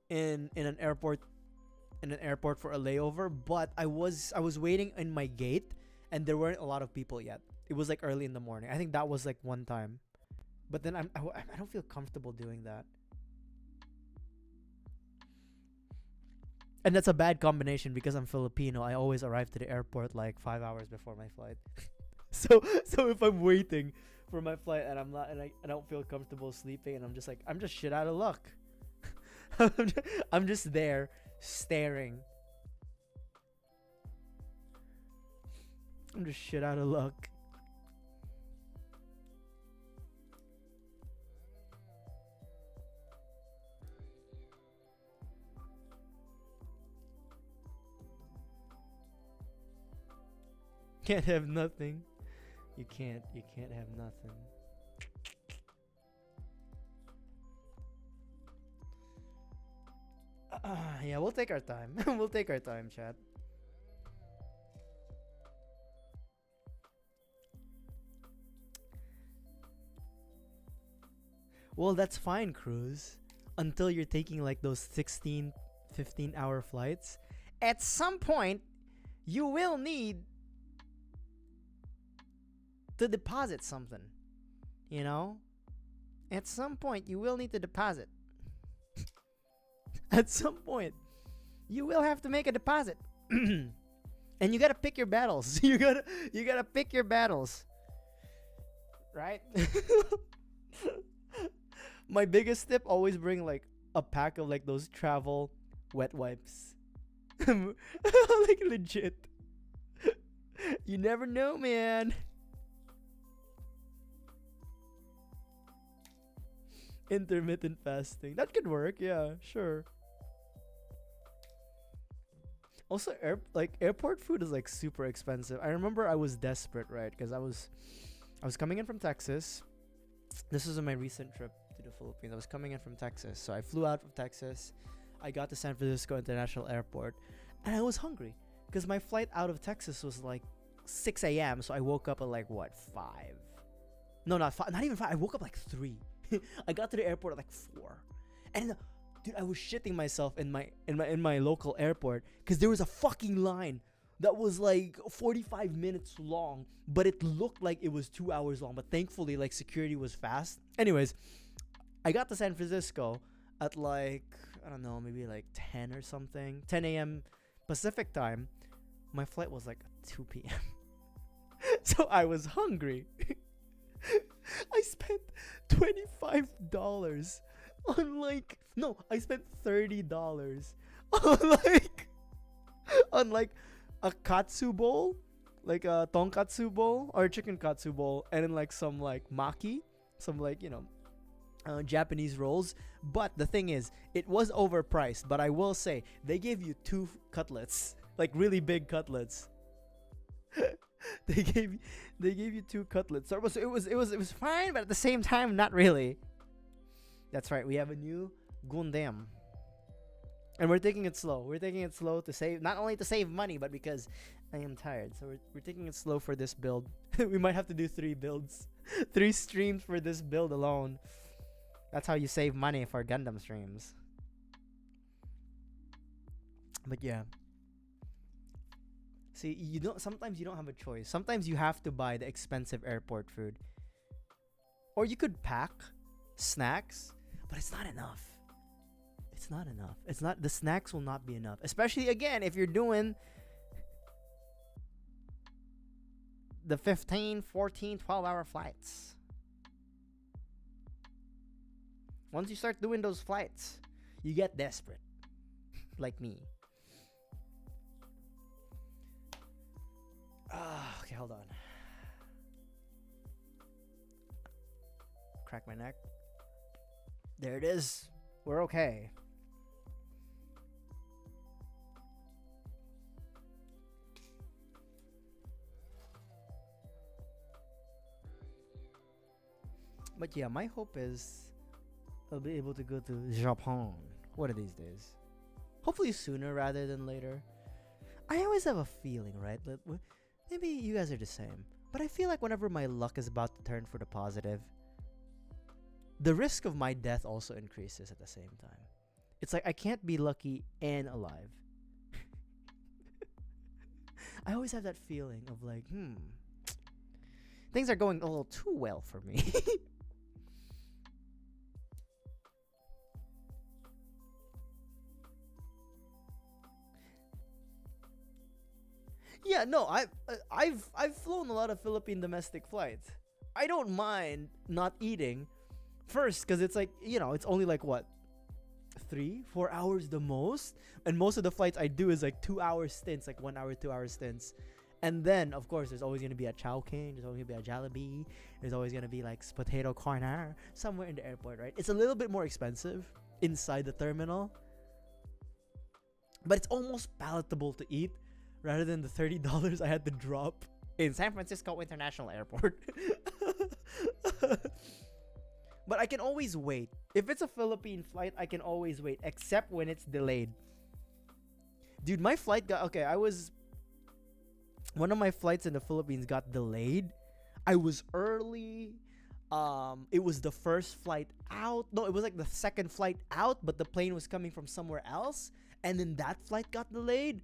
in an airport for a layover, but I was waiting in my gate and there weren't a lot of people yet. It was like early in the morning. I think that was like one time. But then I don't feel comfortable doing that. And that's a bad combination because I'm Filipino. I always arrive to the airport like 5 hours before my flight. So if I'm waiting for my flight and I don't feel comfortable sleeping and I'm just shit out of luck. I'm just there staring. I'm just shit out of luck. Can't have nothing. You can't have nothing. Yeah, we'll take our time. We'll take our time, chat. Well, that's fine, Cruz. Until you're taking like those 16, 15-hour flights. At some point, you will need to deposit something. You know? At some point, you will need to deposit. At some point, you will have to make a deposit. And you gotta pick your battles. You gotta pick your battles. Right? My biggest tip, always bring like a pack of like those travel wet wipes. Like legit. You never know, man. Intermittent fasting. That could work, yeah, sure. Also, airport food is like super expensive. I remember I was desperate, right? Because I was coming in from Texas. This was on my recent trip to the Philippines. I was coming in from Texas, so I flew out from Texas. I got to San Francisco International Airport, and I was hungry because my flight out of Texas was like 6 a.m. So I woke up at like what 5? No, not 5. Not even 5. I woke up like 3. I got to the airport at like 4, and dude, I was shitting myself in my local airport because there was a fucking line that was like 45 minutes long, but it looked like it was 2 hours long. But thankfully, like security was fast. Anyways, I got to San Francisco at like I don't know, maybe like 10 or something, 10 a.m. Pacific time. My flight was like 2 p.m. So I was hungry. I spent $25 on like I spent $30 on like a katsu bowl, like a tonkatsu bowl or a chicken katsu bowl, and then like some like maki, some like Japanese rolls. But the thing is, it was overpriced. But I will say they gave you 2 cutlets, like really big cutlets. They gave you 2 cutlets. So it was fine, but at the same time, not really. That's right. We have a new Gundam, and we're taking it slow. We're taking it slow to save, not only to save money, but because I am tired. So we're taking it slow for this build. We might have to do 3 builds, 3 streams for this build alone. That's how you save money for Gundam streams. But yeah. See, sometimes you don't have a choice. Sometimes you have to buy the expensive airport food. Or you could pack snacks, but it's not enough. It's not enough. It's not, the snacks will not be enough. Especially again if you're doing the 15, 14, 12-hour flights. Once you start doing those flights, you get desperate. Like me. Okay, hold on. Crack my neck. There it is. We're okay. But yeah, my hope is I'll be able to go to Japan one of these days. Hopefully sooner rather than later. I always have a feeling, right? That maybe you guys are the same. But I feel like whenever my luck is about to turn for the positive, the risk of my death also increases at the same time. It's like I can't be lucky and alive. I always have that feeling of like, things are going a little too well for me. Yeah, no, I've flown a lot of Philippine domestic flights. I don't mind not eating. First, because it's like, it's only like what, 3-4 hours the most, and most of the flights I do is like 2-hour stints, like 1 hour, 2 hour stints. And then of course there's always gonna be a Chowking, there's always gonna be a Jollibee, there's always gonna be like potato corner somewhere in the airport, right? It's a little bit more expensive inside the terminal, but it's almost palatable to eat rather than the $30 I had to drop in San Francisco International Airport. But I can always wait. If it's a Philippine flight, I can always wait, except when it's delayed. Dude, my flight got... Okay, one of my flights in the Philippines got delayed. I was early. It was the first flight out. No, it was like the second flight out, but the plane was coming from somewhere else. And then that flight got delayed.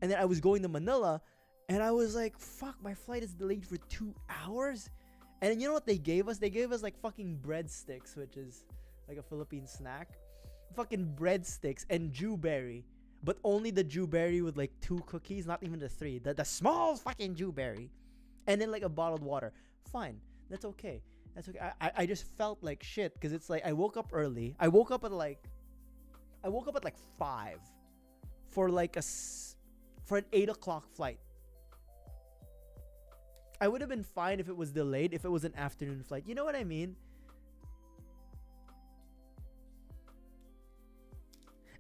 And then I was going to Manila, and I was like, fuck, my flight is delayed for 2 hours? And then you know what they gave us? They gave us like fucking breadsticks, which is like a Philippine snack. Fucking breadsticks and Jewberry. But only the Jewberry with like 2 cookies, not even the 3. The small fucking Jewberry. And then like a bottled water. Fine. That's okay. That's okay. I just felt like shit, because it's like I woke up early. I woke up at like 5 for like for an 8 o'clock flight. I would have been fine if it was delayed, if it was an afternoon flight. You know what I mean?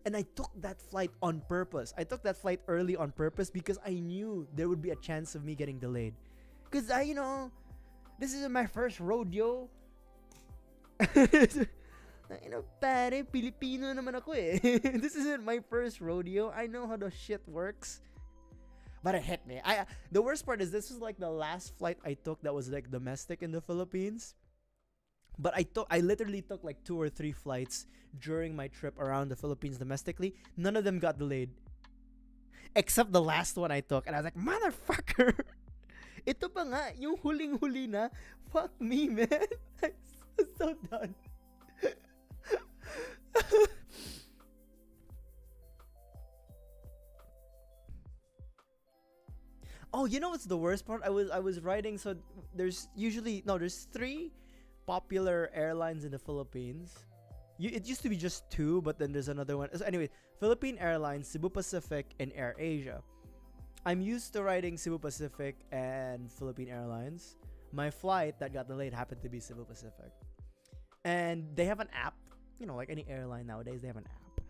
And I took that flight on purpose. I took that flight early on purpose because I knew there would be a chance of me getting delayed. Because this isn't my first rodeo. Pare, Pilipino naman ako eh. This isn't my first rodeo. I know how the shit works. But it hit me. The worst part is this was like the last flight I took that was like domestic in the Philippines. But I literally took like 2 or 3 flights during my trip around the Philippines domestically. None of them got delayed. Except the last one I took. And I was like, motherfucker! Ito pa nga, yung huling-huli na. Fuck me, man. I'm so done. Oh, you know what's the worst part? I was writing, so there's 3 popular airlines in the Philippines. It used to be just 2, but then there's another one. So anyway, Philippine Airlines, Cebu Pacific, and Air Asia. I'm used to riding Cebu Pacific and Philippine Airlines. My flight that got delayed happened to be Cebu Pacific. And they have an app. Like any airline nowadays, they have an app.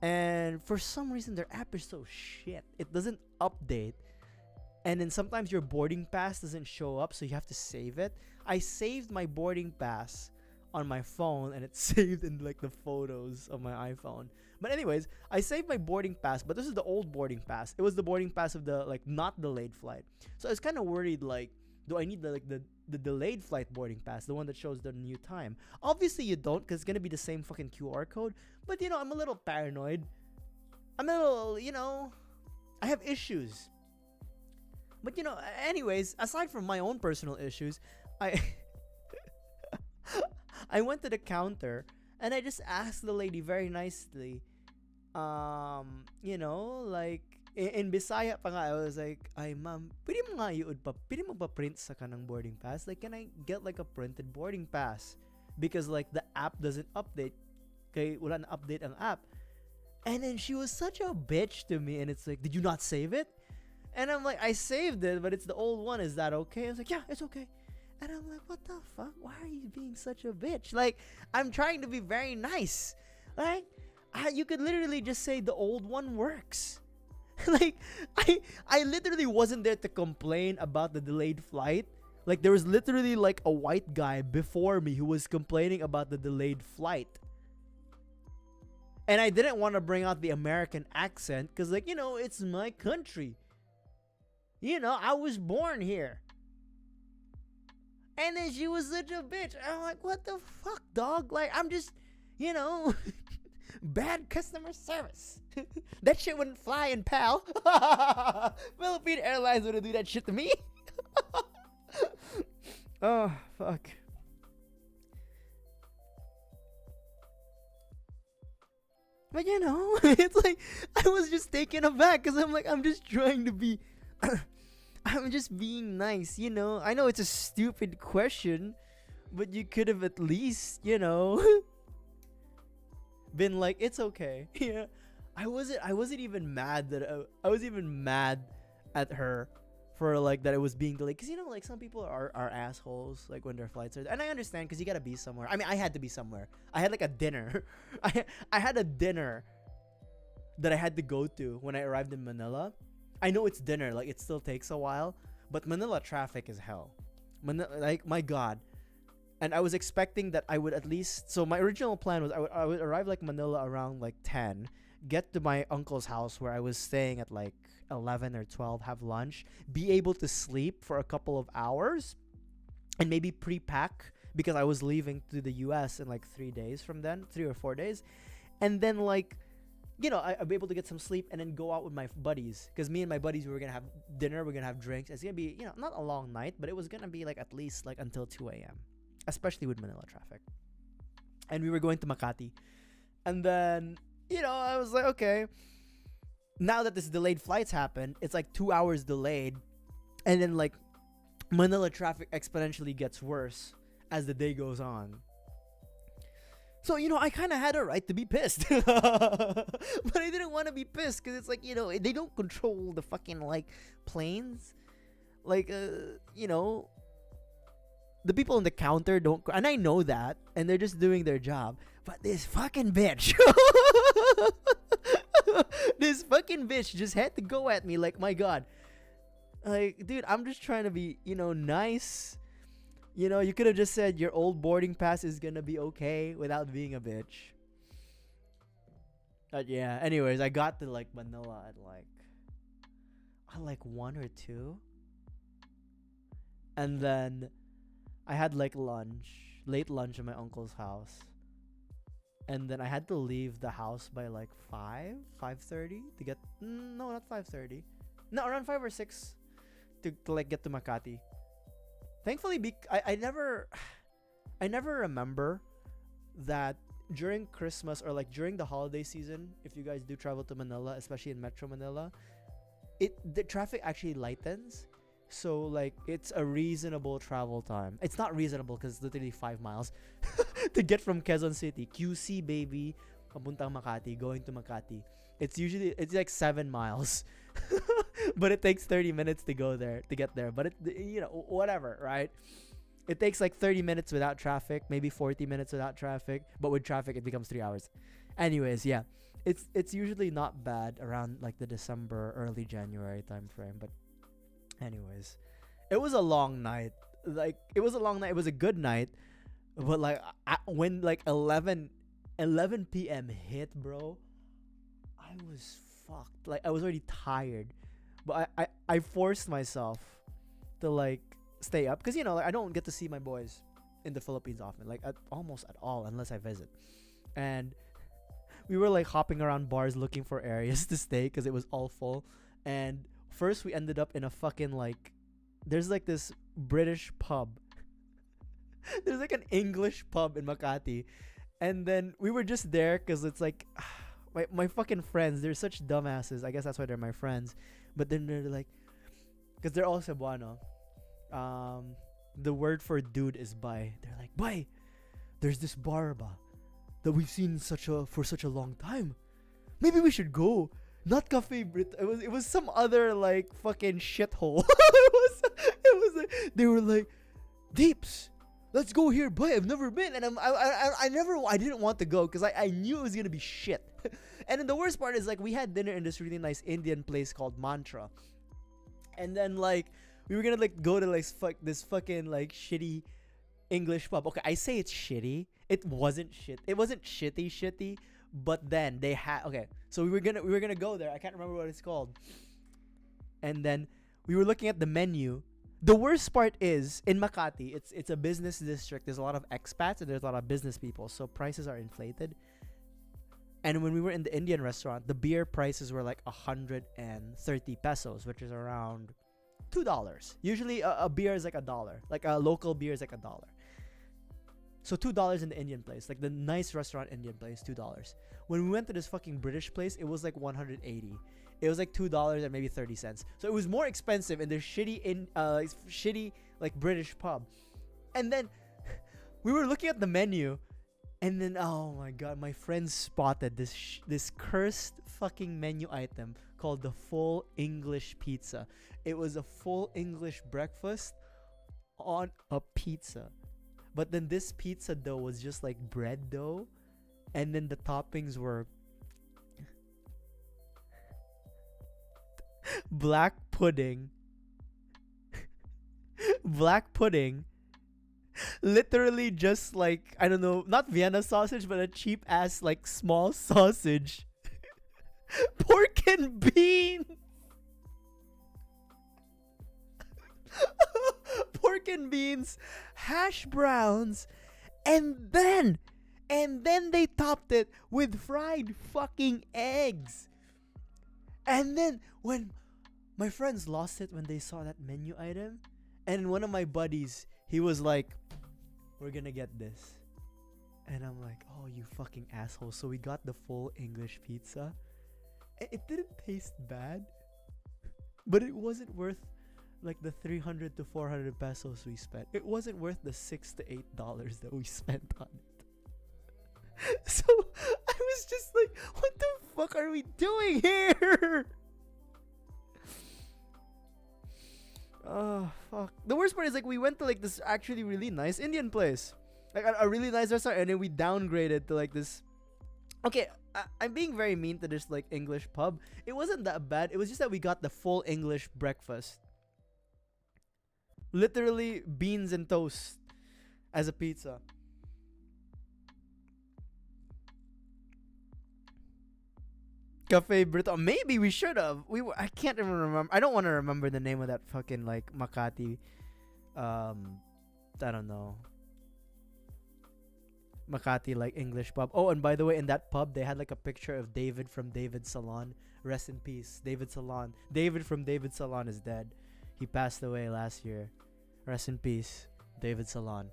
And for some reason, their app is so shit. It doesn't update. And then sometimes your boarding pass doesn't show up, so you have to save it. I saved my boarding pass on my phone, and it's saved in like the photos of my iPhone. But anyways, I saved my boarding pass, but this is the old boarding pass. It was the boarding pass of the like not delayed flight. So I was kind of worried, like, do I need the delayed flight boarding pass, the one that shows the new time? Obviously you don't, because it's gonna be the same fucking QR code. But I'm a little paranoid. I'm a little, I have issues. But anyways, aside from my own personal issues, I went to the counter and I just asked the lady very nicely, like, in Bisaya pa nga, I was like, ay ma'am, pwede mo ba print sa kanang boarding pass? Like, can I get like a printed boarding pass? Because like the app doesn't update. Kaya wala na update ang app. And then she was such a bitch to me, and it's like, did you not save it? And I'm like, I saved it, but it's the old one. Is that okay? I was like, yeah, it's okay. And I'm like, what the fuck? Why are you being such a bitch? Like, I'm trying to be very nice. Like, you could literally just say the old one works. Like, I literally wasn't there to complain about the delayed flight. Like, there was literally like a white guy before me who was complaining about the delayed flight. And I didn't want to bring out the American accent because, like, it's my country. I was born here. And then she was such a bitch. I'm like, what the fuck, dog? Like, I'm just, bad customer service. That shit wouldn't fly in PAL. Philippine Airlines wouldn't do that shit to me. Oh, fuck. But it's like, I was just taken aback because I'm like, I'm just trying to be, I'm just being nice, I know it's a stupid question, but you could have at least, been like, it's okay. Yeah. I wasn't even mad that I was even mad at her for like that it was being delayed, because like some people are assholes like when their flights are, and I understand because you gotta be somewhere. I mean, I had to be somewhere. I had like a dinner. I had a dinner that I had to go to when I arrived in Manila. I know it's dinner, like it still takes a while, but Manila traffic is hell. Like, my god. And I was expecting that I would at least, so my original plan was I would arrive like Manila around like 10, get to my uncle's house where I was staying at like 11 or 12, have lunch, be able to sleep for a couple of hours, and maybe pre-pack because I was leaving to the US in like 3 days from then, 3 or 4 days. And then like, I'd be able to get some sleep and then go out with my buddies, because me and my buddies, we were gonna have dinner, we're gonna have drinks. It's gonna be, not a long night, but it was gonna be like at least like until 2 a.m, especially with Manila traffic. And we were going to Makati. And then, I was like, okay, now that this delayed flights happened, it's like 2 hours delayed. And then like Manila traffic exponentially gets worse as the day goes on. So, I kind of had a right to be pissed. But I didn't want to be pissed because it's like, they don't control the fucking like planes. Like, the people on the counter don't, and I know that, and they're just doing their job. But this fucking bitch, this fucking bitch just had to go at me like, my god. Like, dude, I'm just trying to be, nice. You could have just said your old boarding pass is gonna be okay without being a bitch. But yeah, anyways, I got to like Manila at like 1 or 2. And then I had like late lunch at my uncle's house. And then I had to leave the house by like 5:30 to get, no, not 5:30. No, around 5 or 6 to like get to Makati. Thankfully, I never remember that during Christmas or like during the holiday season, if you guys do travel to Manila, especially in Metro Manila, the traffic actually lightens. So like it's a reasonable travel time. It's not reasonable because it's literally 5 miles to get from Quezon City, QC baby, papuntang Makati, going to Makati. It's like 7 miles. But it takes 30 minutes to get there. But whatever, right? It takes like 30 minutes without traffic, maybe 40 minutes without traffic, but with traffic it becomes 3 hours. Anyways, yeah. It's usually not bad around like the December, early January time frame, but anyways, it was a long night. Like, it was a long night. It was a good night, but like when like 11 p.m. hit, bro, I was fucked. Like, I was already tired, but I forced myself to like stay up because like, I don't get to see my boys in the Philippines often, like almost at all, unless I visit. And we were like hopping around bars looking for areas to stay because it was all full. And first we ended up in a fucking like, there's like this British pub There's like an English pub in Makati, and then we were just there because it's like my fucking friends. They're such dumbasses. I guess that's why they're my friends. But then they're like, because they're all Cebuano. The word for dude is bay. They're like, bay, there's this bar ba that we've seen for such a long time. Maybe we should go. Not Cafe Brit. It was some other like fucking shithole. it was they were like, Deeps, let's go here, boy. I've never been, and I didn't want to go because I knew it was gonna be shit. And then the worst part is like we had dinner in this really nice Indian place called Mantra, and then like we were gonna like go to like this fucking like shitty English pub. Okay, I say it's shitty. It wasn't shit. It wasn't shitty. But then they had so we were gonna go there. I can't remember what it's called. And then we were looking at the menu. The worst part is in Makati, it's a business district. There's a lot of expats and there's a lot of business people, so prices are inflated. And when we were in the Indian restaurant, the beer prices were like 130 pesos, which is around $2. Usually a beer is like $1. Like a local beer is like $1. So $2 in the Indian place, like the nice restaurant Indian place, $2. When we went to this fucking British place, it was like 180. It was like $2 and maybe 30 cents. So it was more expensive in this shitty like British pub. And then we were looking at the menu, and then oh my god, my friends spotted this cursed fucking menu item called the full English pizza. It was a full English breakfast on a pizza. But then this pizza dough was just like bread dough, and then the toppings were black pudding, literally just like, I don't know, not Vienna sausage, but a cheap ass like small sausage, pork and beans. Pork and beans, hash browns, and then they topped it with fried fucking eggs. And then when my friends lost it when they saw that menu item, and one of my buddies, he was like, we're gonna get this. And I'm like, oh, you fucking asshole. So we got the full English pizza. It didn't taste bad, but it wasn't worth like the 300 to 400 pesos we spent. It wasn't worth the $6 to $8 that we spent on it. So I was just like, what the fuck are we doing here? Oh fuck. The worst part is like we went to like this actually really nice Indian place, like a really nice restaurant, and then we downgraded to like this. Okay, I'm being very mean to this like English pub. It wasn't that bad. It was just that we got the full English breakfast. Literally beans and toast as a pizza. Cafe Brito. Maybe we should have. I can't even remember. I don't want to remember the name of that fucking like Makati. I don't know. Makati like English pub. Oh, and by the way, in that pub they had like a picture of David from David's Salon. Rest in peace, David Salon. David from David's Salon is dead. He passed away last year. Rest in peace, David Salon.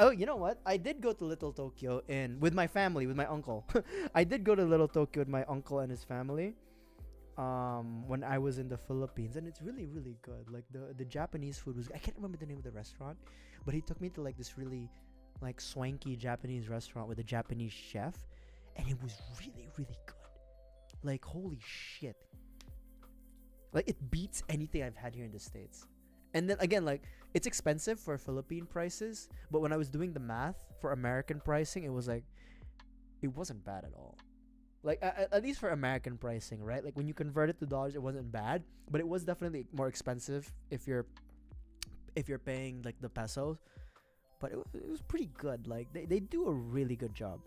You know what? I did go to Little Tokyo with my family, with my uncle. I did go to Little Tokyo with my uncle and his family. When I was in the Philippines, and it's really, really good. Like the Japanese food was. I can't remember the name of the restaurant, but he took me to like this really, like swanky Japanese restaurant with a Japanese chef, and it was really, really good. Like holy shit. Like it beats anything I've had here in the States. And then again, like it's expensive for Philippine prices, but when I was doing the math for American pricing, it was like it wasn't bad at all. Like at least for American pricing, right? Like when you convert it to dollars, it wasn't bad, but it was definitely more expensive if you're paying like the pesos. But it was pretty good. Like they do a really good job.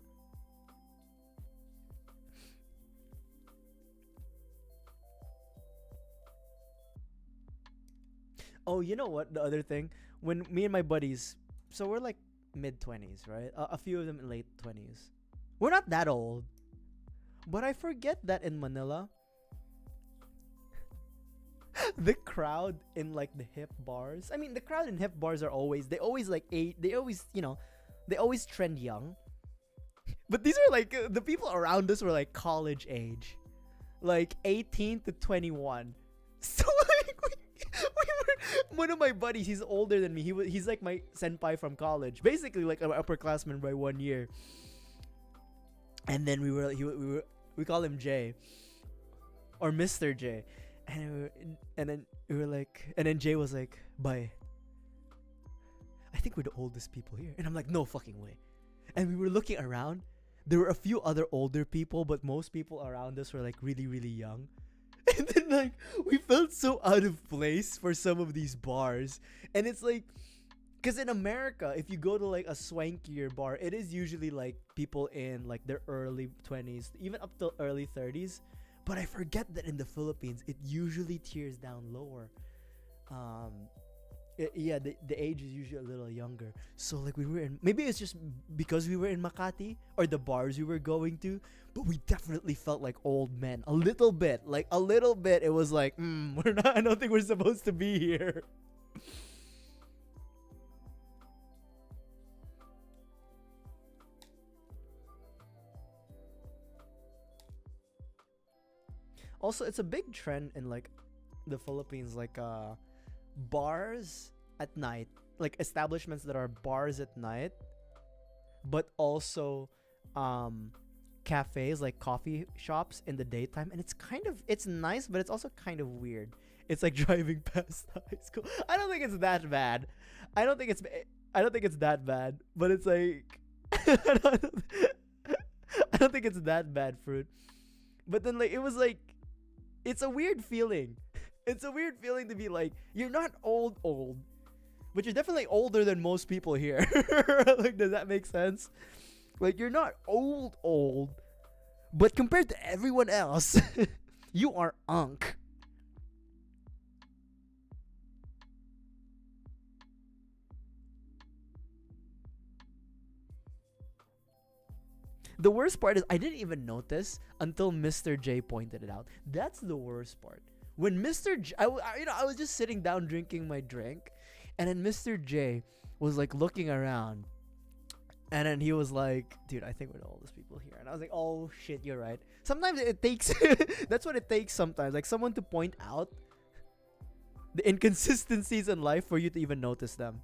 Oh, you know what? The other thing, when me and my buddies, so we're like mid-20s, right? A few of them in late 20s. We're not that old. But I forget that in Manila, the crowd in like the hip bars. I mean, the crowd in hip bars are always they always like they always they always trend young. But these are like the people around us were like college age, like 18 to 21. So like we were, one of my buddies, he's older than me. He's like my senpai from college, basically like an upperclassman by 1 year. And then we call him Jay or Mr. J. And then Jay was like, "Bye. I think we're the oldest people here." And I'm like, "No fucking way." And we were looking around. There were a few other older people, but most people around us were like really, really young. And then like we felt so out of place for some of these bars. And it's like, because in America, if you go to like a swankier bar, it is usually like people in like their early 20s, even up to early 30s. But I forget that in the Philippines, it usually tears down lower. The age is usually a little younger. So like we were in, maybe it's just because we were in Makati or the bars we were going to, but we definitely felt like old men. A little bit. It was like, we're not, I don't think we're supposed to be here. Also, it's a big trend in like the Philippines, like bars at night, like establishments that are bars at night, but also cafes, like coffee shops in the daytime. And it's nice, but it's also kind of weird. It's like driving past the high school. I don't think it's that bad. I don't think it's that bad, but it's like I don't think it's that bad, fruit. But then like it was like, it's a weird feeling. It's a weird feeling to be like, you're not old, but you're definitely older than most people here. Like, does that make sense? Like, you're not old, but compared to everyone else, you are unk. The worst part is I didn't even notice until Mr. J pointed it out. That's the worst part. When Mr. J, I was just sitting down drinking my drink, and then Mr. J was like looking around, and then he was like, "Dude, I think we're the oldest people here." And I was like, "Oh shit, you're right." Sometimes it takes that's what it takes sometimes, like someone to point out the inconsistencies in life for you to even notice them.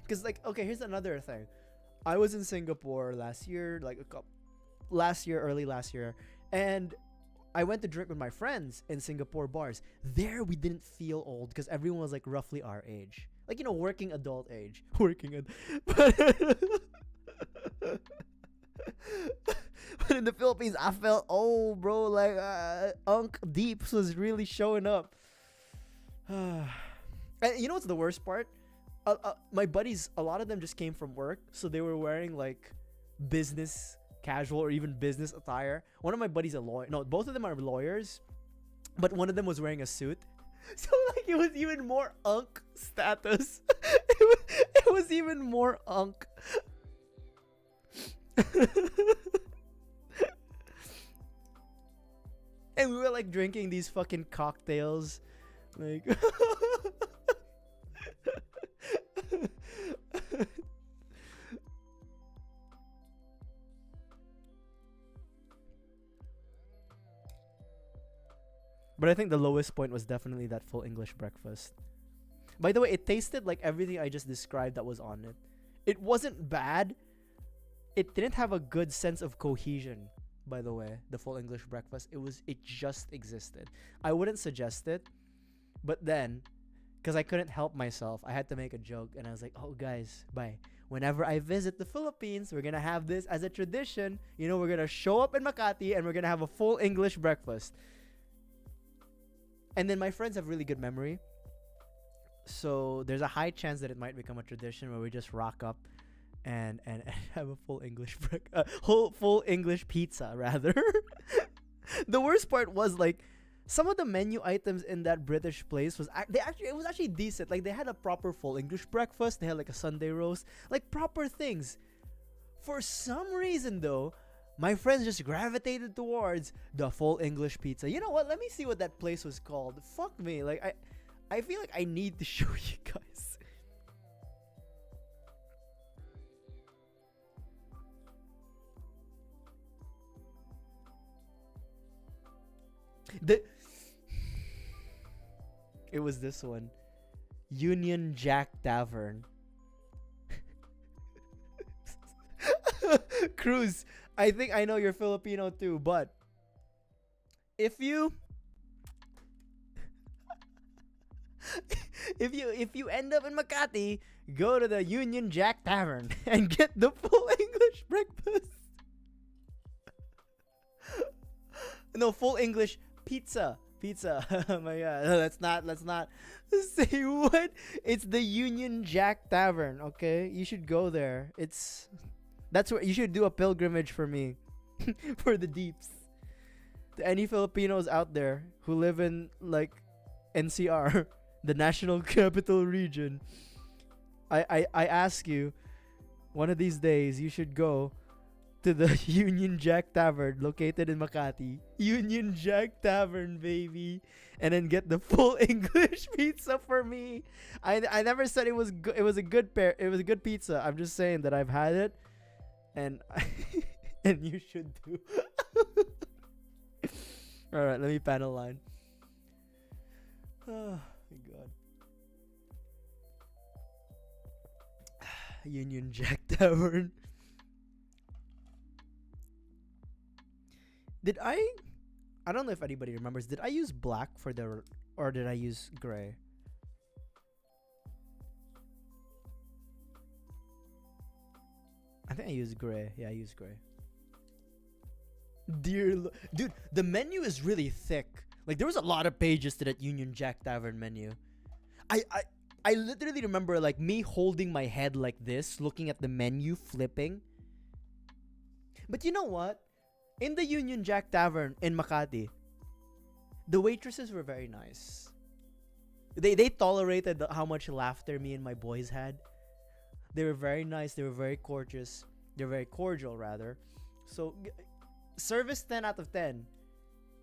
Because like, okay, here's another thing. I was in Singapore last year, early last year, and I went to drink with my friends in Singapore bars. There we didn't feel old because everyone was like roughly our age, like working adult age, but but in the Philippines, I felt old, bro. Like Unk Deeps was really showing up. And you know what's the worst part? My buddies, a lot of them just came from work, so they were wearing like business casual or even business attire. One of my buddies a lawyer. No, both of them are lawyers, but one of them was wearing a suit. So like it was even more unk status. it was even more unk. And we were like drinking these fucking cocktails, like. But I think the lowest point was definitely that full English breakfast. By the way, it tasted like everything I just described that was on it. It wasn't bad. It didn't have a good sense of cohesion, by the way, the full English breakfast. It just existed. I wouldn't suggest it. But then, because I couldn't help myself, I had to make a joke, and I was like, "Oh guys, bye. Whenever I visit the Philippines, we're gonna have this as a tradition. We're gonna show up in Makati and we're gonna have a full English breakfast." And then my friends have really good memory, so there's a high chance that it might become a tradition where we just rock up and have a full English full English pizza rather. The worst part was like some of the menu items in that British place was it was actually decent. Like they had a proper full English breakfast, they had like a Sunday roast, like proper things. For some reason though, my friends just gravitated towards the full English pizza. You know what? Let me see what that place was called. Fuck me. Like I feel like I need to show you guys. It was this one. Union Jack Tavern. Cruz, I think I know you're Filipino too, but if you if you end up in Makati, go to the Union Jack Tavern and get the full English breakfast. No, full English pizza. Oh my god. Let's not say what. It's the Union Jack Tavern, okay? You should go there. That's where you should do a pilgrimage for me. For the deeps. To any Filipinos out there who live in like NCR, the National Capital Region. I ask you, one of these days you should go to the Union Jack Tavern located in Makati. Union Jack Tavern, baby. And then get the full English pizza for me. I never said it was good. It was a good pizza. I'm just saying that I've had it, and and you should too. All right, let me panel line. Oh my god. Union Jack Tavern. Did I don't know if anybody remembers. Did I use black for or did I use gray? I think I used gray. Yeah, I used gray. Dude, the menu is really thick. Like there was a lot of pages to that Union Jack Tavern menu. I literally remember like me holding my head like this, looking at the menu, flipping. But you know what? In the Union Jack Tavern in Makati, the waitresses were very nice. They tolerated how much laughter me and my boys had. They were very nice. They were very courteous. They're very cordial, rather. So, service 10 out of 10.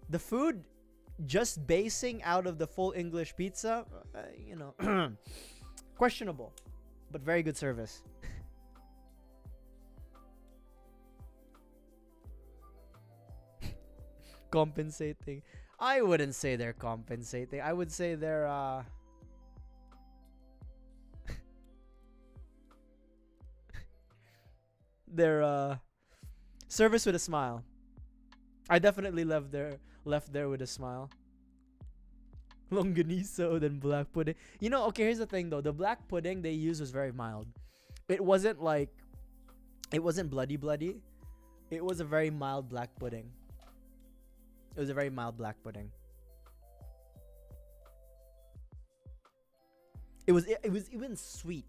The food, just basing out of the full English pizza, questionable, but very good service. Compensating. I wouldn't say they're compensating. I would say they're they're service with a smile. I definitely left there with a smile. Longaniso, then black pudding. You know, okay, here's the thing though. The black pudding they used was very mild. It wasn't bloody. It was a very mild black pudding. It was a very mild black pudding. It was even sweet.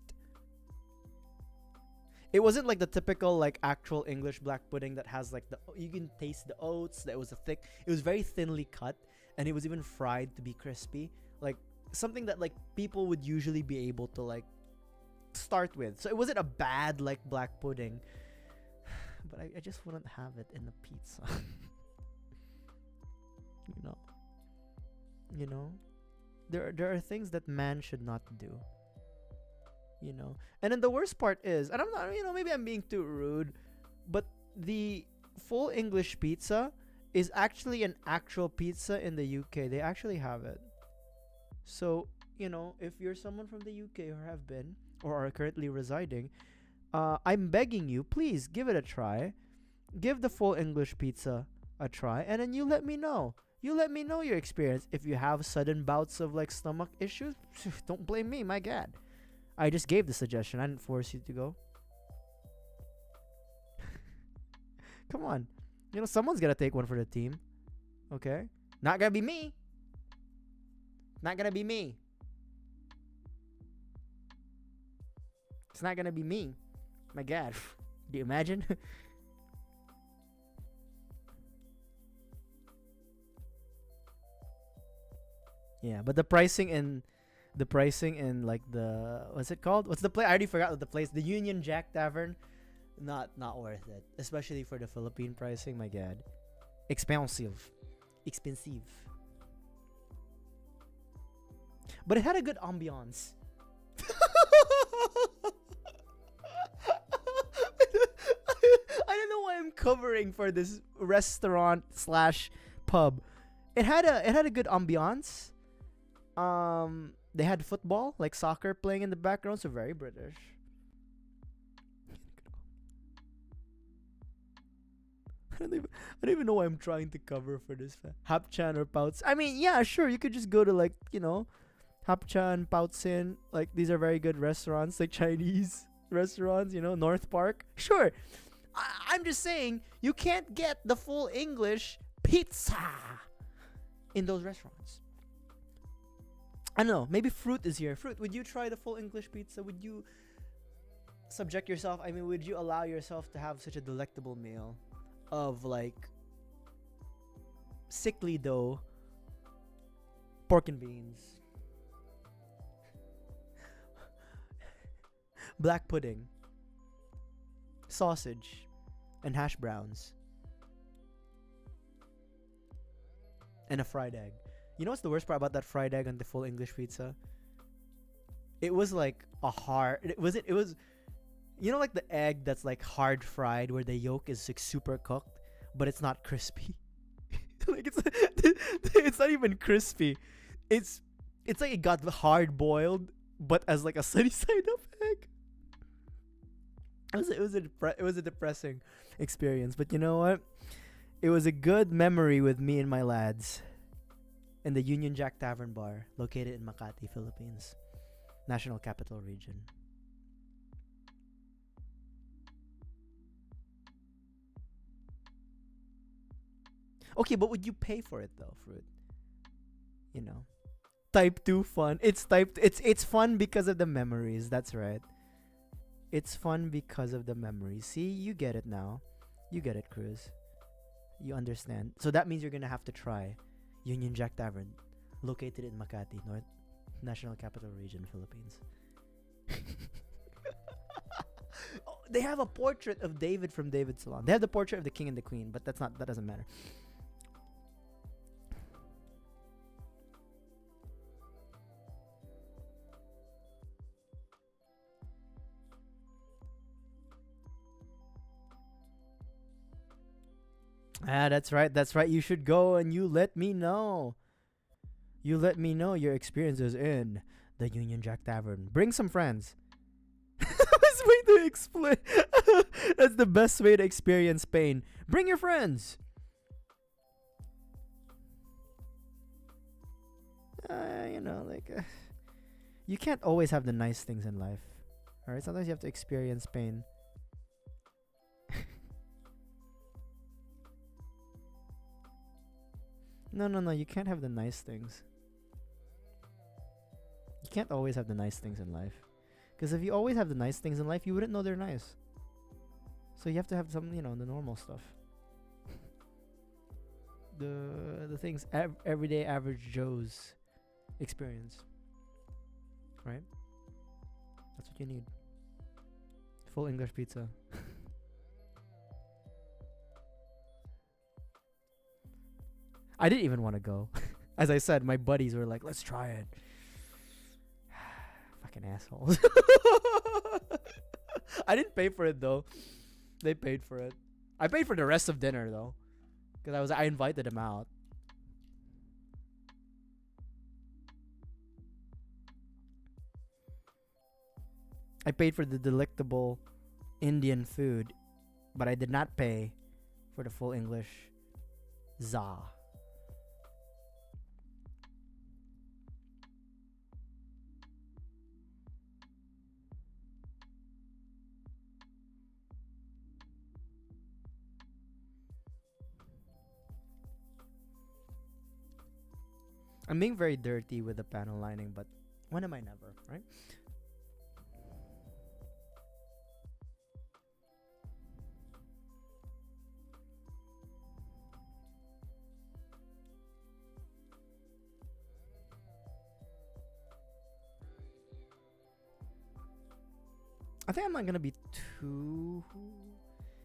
It wasn't like the typical like actual English black pudding that has like you can taste the oats. That was it was very thinly cut, and it was even fried to be crispy. Like something that like people would usually be able to like start with. So it wasn't a bad like black pudding. But I just wouldn't have it in the pizza. You know, there are things that man should not do. And then the worst part is, and I'm not, maybe I'm being too rude, but the full English pizza is actually an actual pizza in the UK. They actually have it. So, if you're someone from the UK or have been or are currently residing, I'm begging you, please give it a try. Give the full English pizza a try, and then you let me know. You let me know your experience. If you have sudden bouts of like stomach issues, don't blame me, my god. I just gave the suggestion. I didn't force you to go. Come on. Someone's gonna take one for the team. Okay? Not gonna be me. Not gonna be me. It's not gonna be me. My god. Do you imagine? Yeah, but the pricing in like what's it called? What's the place? I already forgot what the place. The Union Jack Tavern. Not worth it, especially for the Philippine pricing. My God, expensive. But it had a good ambiance. I don't know why I'm covering for this restaurant slash pub. It had a good ambiance. They had football, like soccer playing in the background, so very British. I don't even know why I'm trying to cover for this. Hapchan or Pouts. I mean, yeah, sure, you could just go to like, Hapchan, Poutsin. Like, these are very good restaurants, like Chinese restaurants, North Park. Sure. I'm just saying, you can't get the full English pizza in those restaurants. I don't know. Maybe Fruit is here. Fruit, would you try the full English pizza? Would you subject yourself? I mean, would you allow yourself to have such a delectable meal of like sickly dough, pork and beans, black pudding, sausage, and hash browns, and a fried egg? You know what's the worst part about that fried egg on the full English pizza? It was like it was like the egg that's like hard fried where the yolk is like super cooked, but it's not crispy. Like it's not even crispy. It's like it got hard boiled, but as like a sunny side up egg. It was a depressing experience, but you know what? It was a good memory with me and my lads in the Union Jack Tavern Bar, located in Makati, Philippines, National Capital Region. Okay, but would you pay for it though, Fruit? Type 2 fun. It's fun because of the memories. That's right. It's fun because of the memories. See, you get it now. You get it, Cruz. You understand. So that means you're gonna have to try Union Jack Tavern, located in Makati, North National Capital Region, Philippines. Oh, they have a portrait of David from David's Salon. They have the portrait of the king and the queen, but that doesn't matter. That's right. That's right. You should go and you let me know. You let me know your experiences in the Union Jack Tavern. Bring some friends. Best way to explain. That's the best way to experience pain. Bring your friends. You can't always have the nice things in life. All right. Sometimes you have to experience pain. No. You can't have the nice things. You can't always have the nice things in life. Because if you always have the nice things in life, you wouldn't know they're nice. So you have to have some, the normal stuff. The things everyday average Joe's experience. Right? That's what you need. Full English pizza. I didn't even want to go. As I said, my buddies were like, let's try it. Fucking assholes. I didn't pay for it though. They paid for it. I paid for the rest of dinner though. Because I invited them out. I paid for the delectable Indian food, but I did not pay for the full English za. I'm being very dirty with the panel lining, but when am I never, right? I think I'm not gonna be too.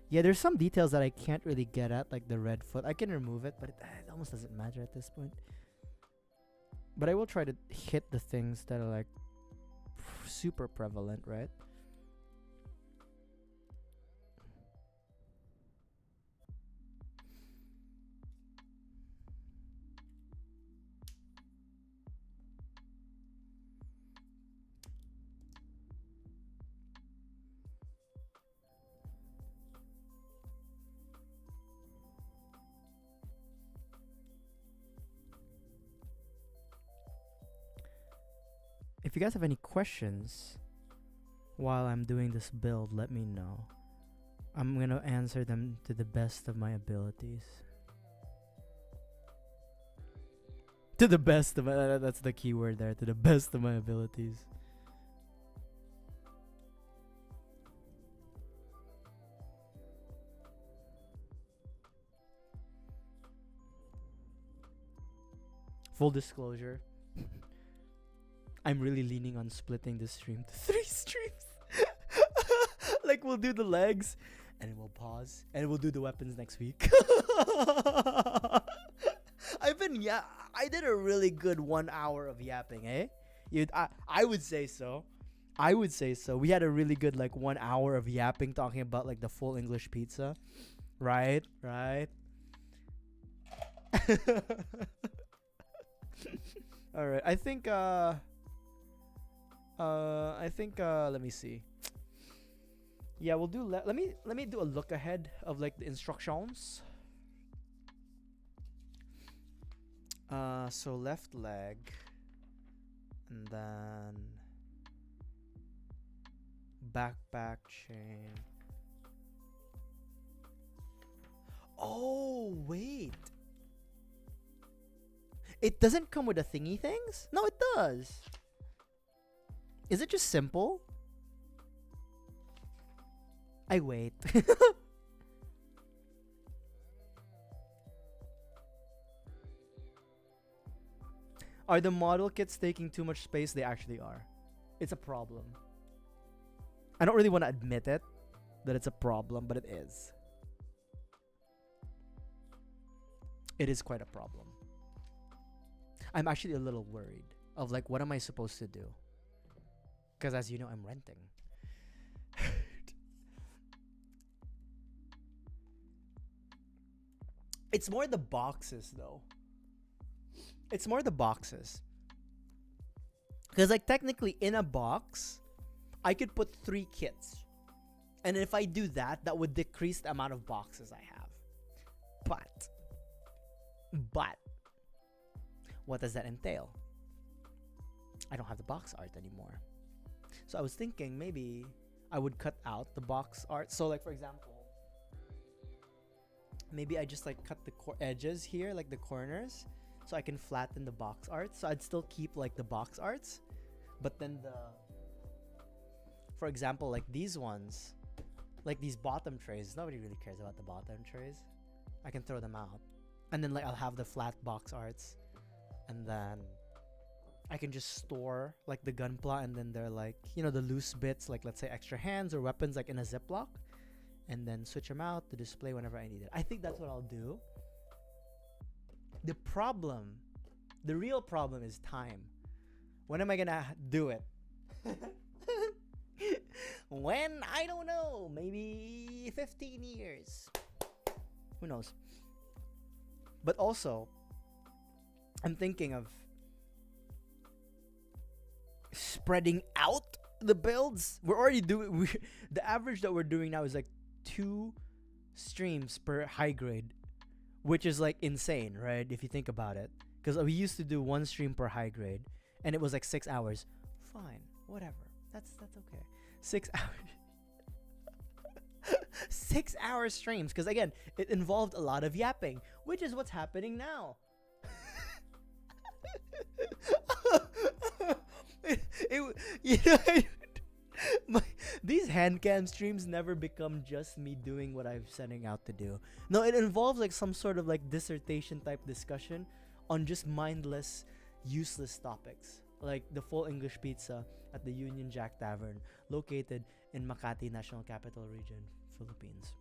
Yeah, there's some details that I can't really get at, like the red foot. I can remove it, but it almost doesn't matter at this point. But I will try to hit the things that are like super prevalent, right? If you guys have any questions while I'm doing this build, let me know. I'm gonna answer them to the best of my abilities. To the best of my, that's the key word there. To the best of my abilities. Full disclosure. I'm really leaning on splitting this stream to 3 streams. Like, we'll do the legs, and we'll pause, and we'll do the weapons next week. I did a really good 1 hour of yapping, eh? I would say so. I would say so. We had a really good, like, 1 hour of yapping, talking about, like, the full English pizza. Right? Alright, I think, let me see. Yeah, we'll do. Let me do a look ahead of like the instructions. So left leg, and then backpack chain. Oh wait, it doesn't come with the thingy things? No, it does. Is it just simple? I wait. Are the model kits taking too much space? They actually are. It's a problem. I don't really want to admit it, that it's a problem, but it is. It is quite a problem. I'm actually a little worried of like, what am I supposed to do? Because as you know, I'm renting. It's more the boxes though. It's more the boxes. Because like technically in a box, I could put 3 kits. And if I do that, that would decrease the amount of boxes I have. But, what does that entail? I don't have the box art anymore. So I was thinking maybe I would cut out the box art. So like for example, maybe I just like cut the edges here, like the corners, so I can flatten the box art. So I'd still keep like the box arts, but then for example, like these ones, like these bottom trays, nobody really cares about the bottom trays. I can throw them out. And then like I'll have the flat box arts, and then I can just store like the gunpla, and then they're like, you know, the loose bits, like let's say extra hands or weapons, like in a Ziploc, and then switch them out to display whenever I need it. I think that's what I'll do. The real problem is time. When am I gonna do it? When? I don't know. Maybe 15 years. Who knows? But also, I'm thinking of spreading out the builds. We're already doing the average that we're doing now is like 2 streams per high grade, which is like insane, right? If you think about it, because we used to do 1 stream per high grade, and it was like 6 hours. Fine, whatever. That's okay. 6 hours. 6-hour streams, because again, it involved a lot of yapping, which is what's happening now. These hand cam streams never become just me doing what I'm setting out to do. No, it involves like some sort of like dissertation type discussion on just mindless, useless topics. like the full English pizza at the Union Jack Tavern, located in Makati, National Capital Region, Philippines.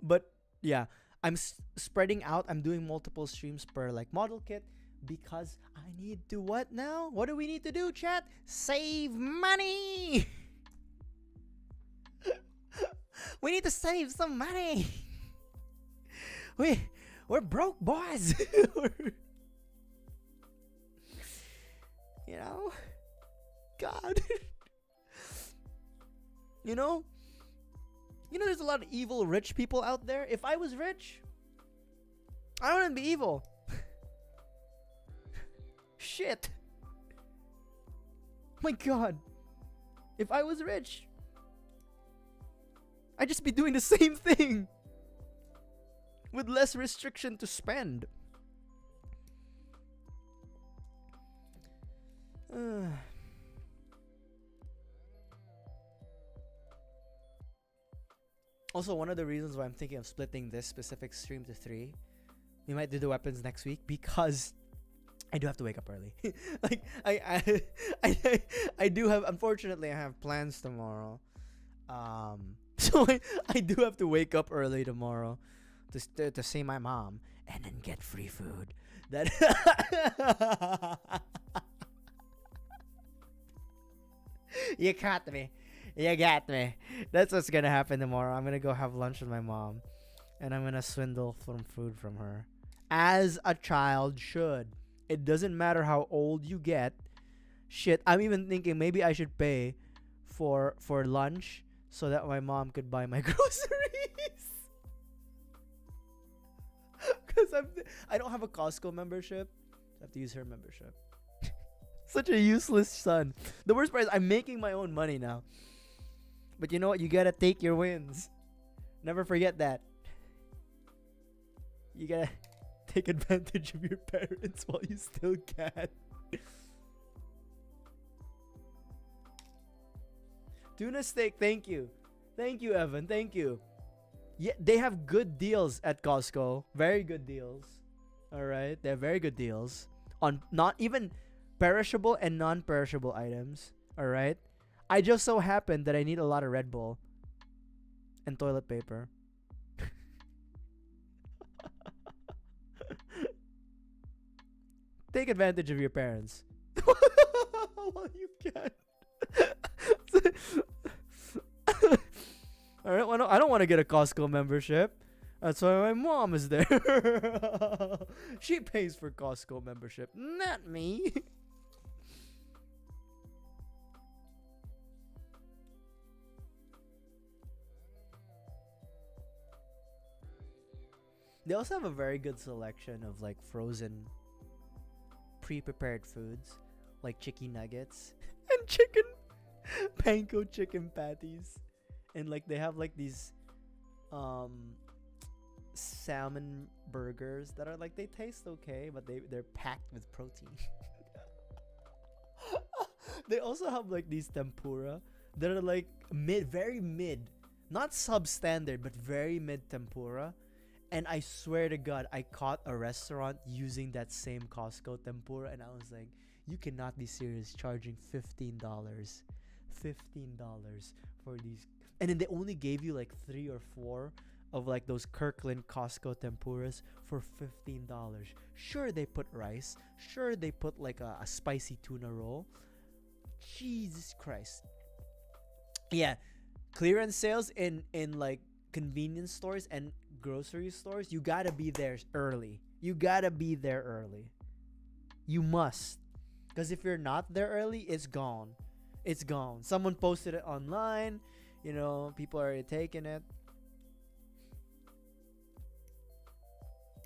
But yeah, I'm spreading out. I'm doing multiple streams per like model kit because I need to what now? What do we need to do, chat? Save money. We need to save some money. We're broke, boys. You know, God. You know, there's a lot of evil rich people out there. If I was rich, I wouldn't be evil. Shit. My God. If I was rich, I'd just be doing the same thing with less restriction to spend. Also, one of the reasons why I'm thinking of splitting this specific stream to 3, we might do the weapons next week because I do have to wake up early. Like I do have, unfortunately, I have plans tomorrow. So I do have to wake up early tomorrow to see my mom and then get free food. That you caught me. You got me. That's what's gonna happen tomorrow. I'm gonna go have lunch with my mom, and I'm gonna swindle some food from her, as a child should. It doesn't matter how old you get. Shit, I'm even thinking maybe I should pay for lunch so that my mom could buy my groceries. Cause I don't have a Costco membership. I have to use her membership. Such a useless son. The worst part is I'm making my own money now. But you know what? You gotta take your wins. Never forget that. You gotta take advantage of your parents while you still can. Tuna steak, thank you. Thank you, Evan. Thank you. Yeah, they have good deals at Costco. Very good deals. Alright? They have very good deals on not even perishable and non-perishable items. Alright? I just so happen that I need a lot of Red Bull and toilet paper. Take advantage of your parents. Well, you can. Alright, well, I don't want to get a Costco membership. That's why my mom is there. She pays for Costco membership, not me. They also have a very good selection of like frozen pre-prepared foods like chicken nuggets and chicken panko chicken patties, and like they have like these salmon burgers that are like, they taste okay, but they're packed with protein. They also have like these tempura that are like very mid, not substandard, but very mid tempura. And I swear to God, I caught a restaurant using that same Costco tempura, and I was like, you cannot be serious charging $15 for these. And then they only gave you like 3 or 4 of like those Kirkland Costco tempuras for $15. Sure, they put rice. Sure, they put like a spicy tuna roll. Jesus Christ. Yeah, clearance sales in like convenience stores and grocery stores, you gotta be there early. You gotta be there early. You must. Because if you're not there early, it's gone. It's gone. Someone posted it online. You know, people are already taking it.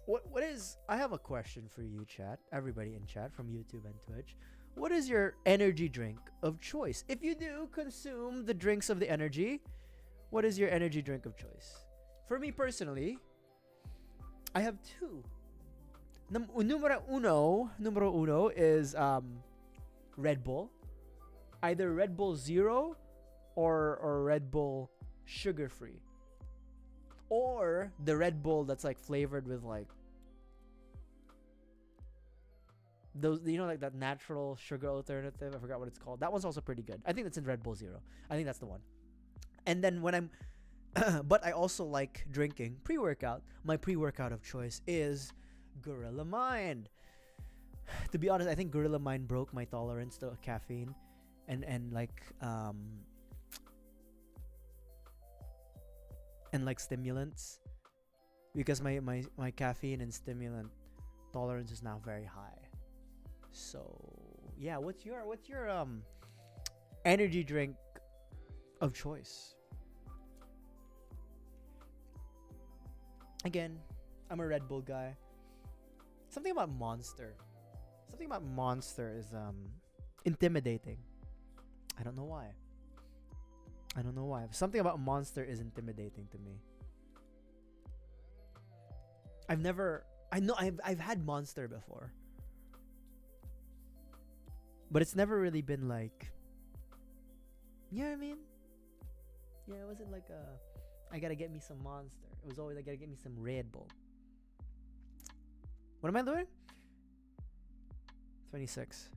What is... I have a question for you, chat. Everybody in chat from YouTube and Twitch. What is your energy drink of choice? If you do consume the drinks of the energy, what is your energy drink of choice? For me personally, I have 2. Numero uno is Red Bull. Either Red Bull Zero or Red Bull sugar free. Or the Red Bull that's like flavored with like Those, like that natural sugar alternative. I forgot what it's called. That one's also pretty good. I think that's in Red Bull Zero. I think that's the one. And then when I'm, but I also like drinking pre-workout. My pre-workout of choice is Gorilla Mind. To be honest, I think Gorilla Mind broke my tolerance to caffeine, and stimulants, because my caffeine and stimulant tolerance is now very high. So yeah, what's your energy drink of choice? Again, I'm a Red Bull guy. Something about Monster is intimidating. I don't know why. Something about Monster is intimidating to me. I've had Monster before, but it's never really been like, you know what I mean? Yeah, it wasn't like I gotta get me some Monster. It was always I gotta get me some Red Bull. What am I doing? 26.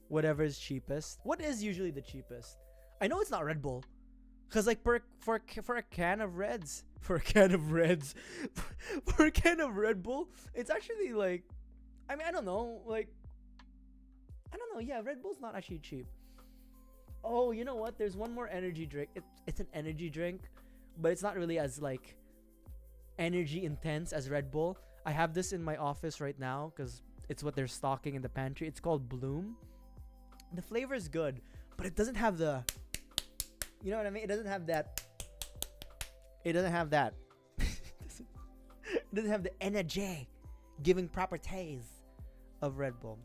Whatever is cheapest. What is usually the cheapest? I know it's not Red Bull, cause like for a can of Reds, for a can of Red Bull, it's actually like, I mean, I don't know. Yeah, Red Bull's not actually cheap. Oh, you know what? There's one more energy drink. It's an energy drink, but it's not really as like energy intense as Red Bull. I have this in my office right now because it's what they're stocking in the pantry. It's called Bloom. The flavor is good, but it doesn't have the, you know what I mean? It doesn't have that. It doesn't have the energy giving properties of Red Bull.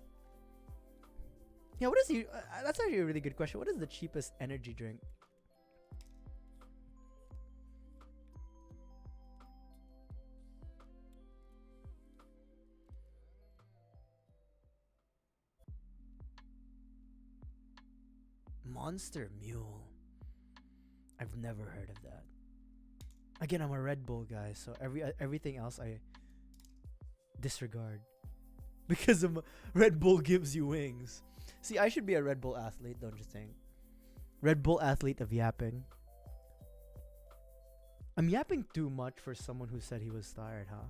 Yeah, what is you? That's actually a really good question. What is the cheapest energy drink? Monster Mule. I've never heard of that. Again, I'm a Red Bull guy, so everything else I disregard because Red Bull gives you wings. See, I should be a Red Bull athlete, don't you think? Red Bull athlete of yapping. I'm yapping too much for someone who said he was tired, huh?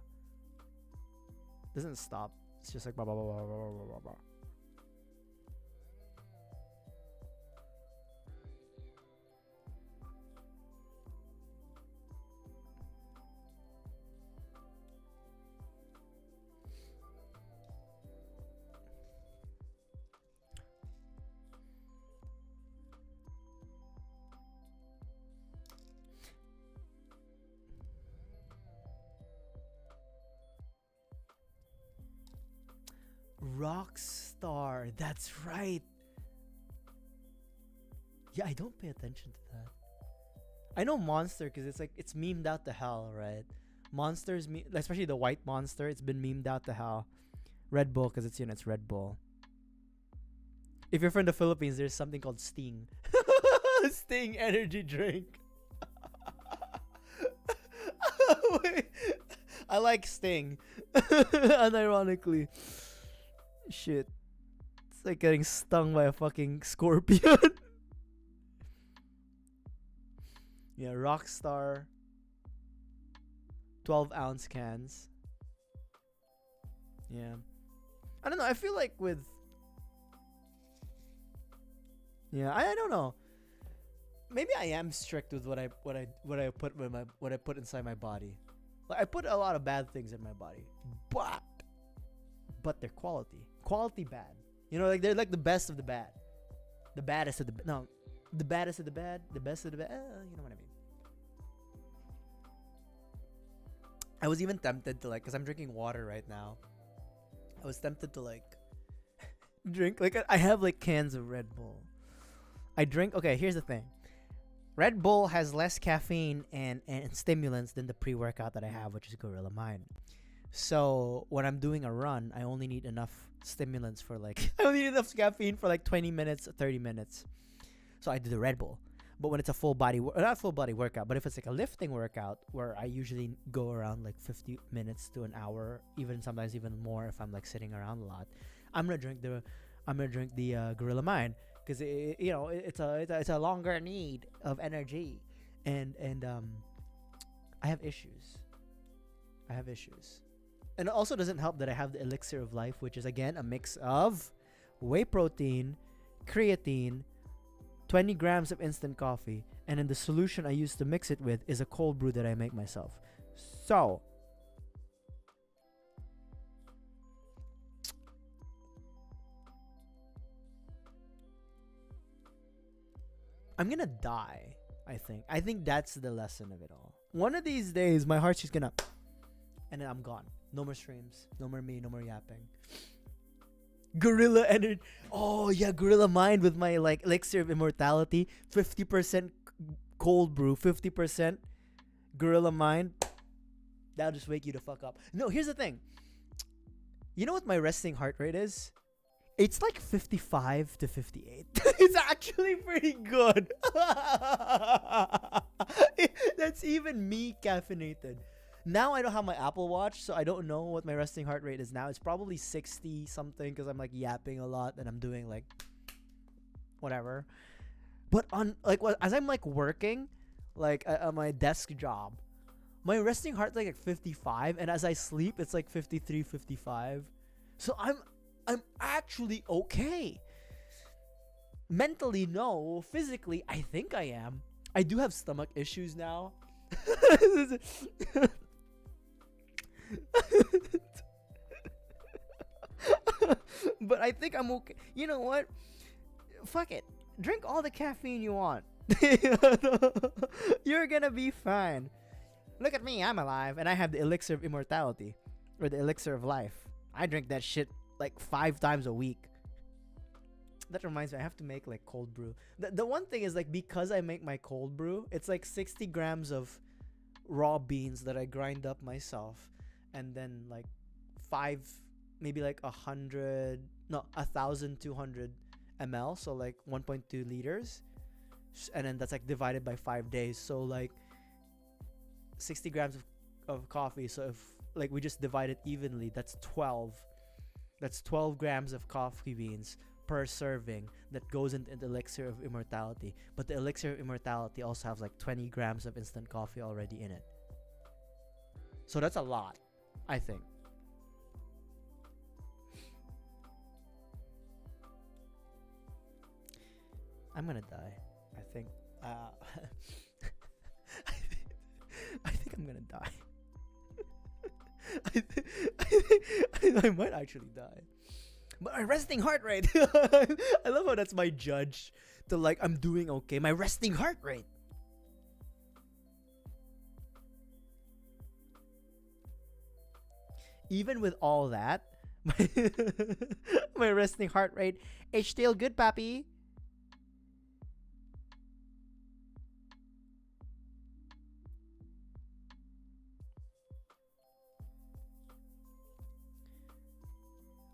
Doesn't stop. It's just like blah blah blah blah blah blah blah blah. Rockstar, that's right. Yeah, I don't pay attention to that. I know Monster because it's memed out to hell, right? Monsters, especially the white Monster, it's been memed out to hell. Red Bull because it's Red Bull. If you're from the Philippines, there's something called Sting. Sting energy drink. Wait, I like Sting. Unironically. Shit. It's like getting stung by a fucking scorpion. Yeah, Rockstar. 12-ounce cans. Yeah. I don't know. I feel like with... Yeah, I don't know. Maybe I am strict with what I put inside my body. Like I put a lot of bad things in my body, but they're quality bad. You know, like they're like the best of the bad, the baddest of the the baddest of the bad, the best of the bad. You know what I mean? I was even tempted to cause I'm drinking water right now. I was tempted to drink I have cans of Red Bull. I drink. Okay, here's the thing. Red Bull has less caffeine and stimulants than the pre-workout that I have, which is Gorilla Mind. So when I'm doing a run, I only need enough stimulants for I only need enough caffeine for 20 minutes, 30 minutes. So I do the Red Bull. But when it's a full body, not full body workout, but if it's like a lifting workout where I usually go around like 50 minutes to an hour, even sometimes even more if I'm like sitting around a lot, I'm gonna drink the Gorilla Mind, because it's a longer need of energy, and I have issues. And it also doesn't help that I have the Elixir of Life, which is again a mix of whey protein, creatine, 20 grams of instant coffee, and then the solution I use to mix it with is a cold brew that I make myself. So I'm gonna die. I think that's the lesson of it all. One of these days my heart's just gonna, and then I'm gone. No more streams, no more me, no more yapping. Gorilla Energy. Oh yeah, Gorilla Mind with my like Elixir of Immortality. 50% cold brew, 50% Gorilla Mind. That'll just wake you the fuck up. No, here's the thing. You know what my resting heart rate is? It's like 55 to 58. It's actually pretty good. That's even me caffeinated. Now I don't have my Apple Watch, so I don't know what my resting heart rate is now. It's probably 60 something because I'm like yapping a lot and I'm doing like whatever. But on like as I'm like working like at my desk job, my resting heart rate like 55, and as I sleep it's like 53, 55. So I'm actually okay. Mentally, no. Physically, I think I am. I do have stomach issues now. But I think I'm okay. You know what? Fuck it. Drink all the caffeine you want. You're gonna be fine. Look at me, I'm alive, and I have the Elixir of Immortality, or the Elixir of Life. I drink that shit like 5 times a week. That reminds me, I have to make like cold brew. The one thing is like, because I make my cold brew, it's like 60 grams of raw beans that I grind up myself, and then like 1,200 ml, so like 1.2 liters, and then that's like divided by 5 days, so like 60 grams of coffee. So if like we just divide it evenly, that's 12 grams of coffee beans per serving that goes into the Elixir of Immortality. But the Elixir of Immortality also has like 20 grams of instant coffee already in it, so that's a lot, I think. I'm gonna die, I think. I think I'm gonna die. I might actually die. But my resting heart rate. I love how that's my judge to like I'm doing okay. My resting heart rate. Even with all that, my resting heart rate is still good, papi.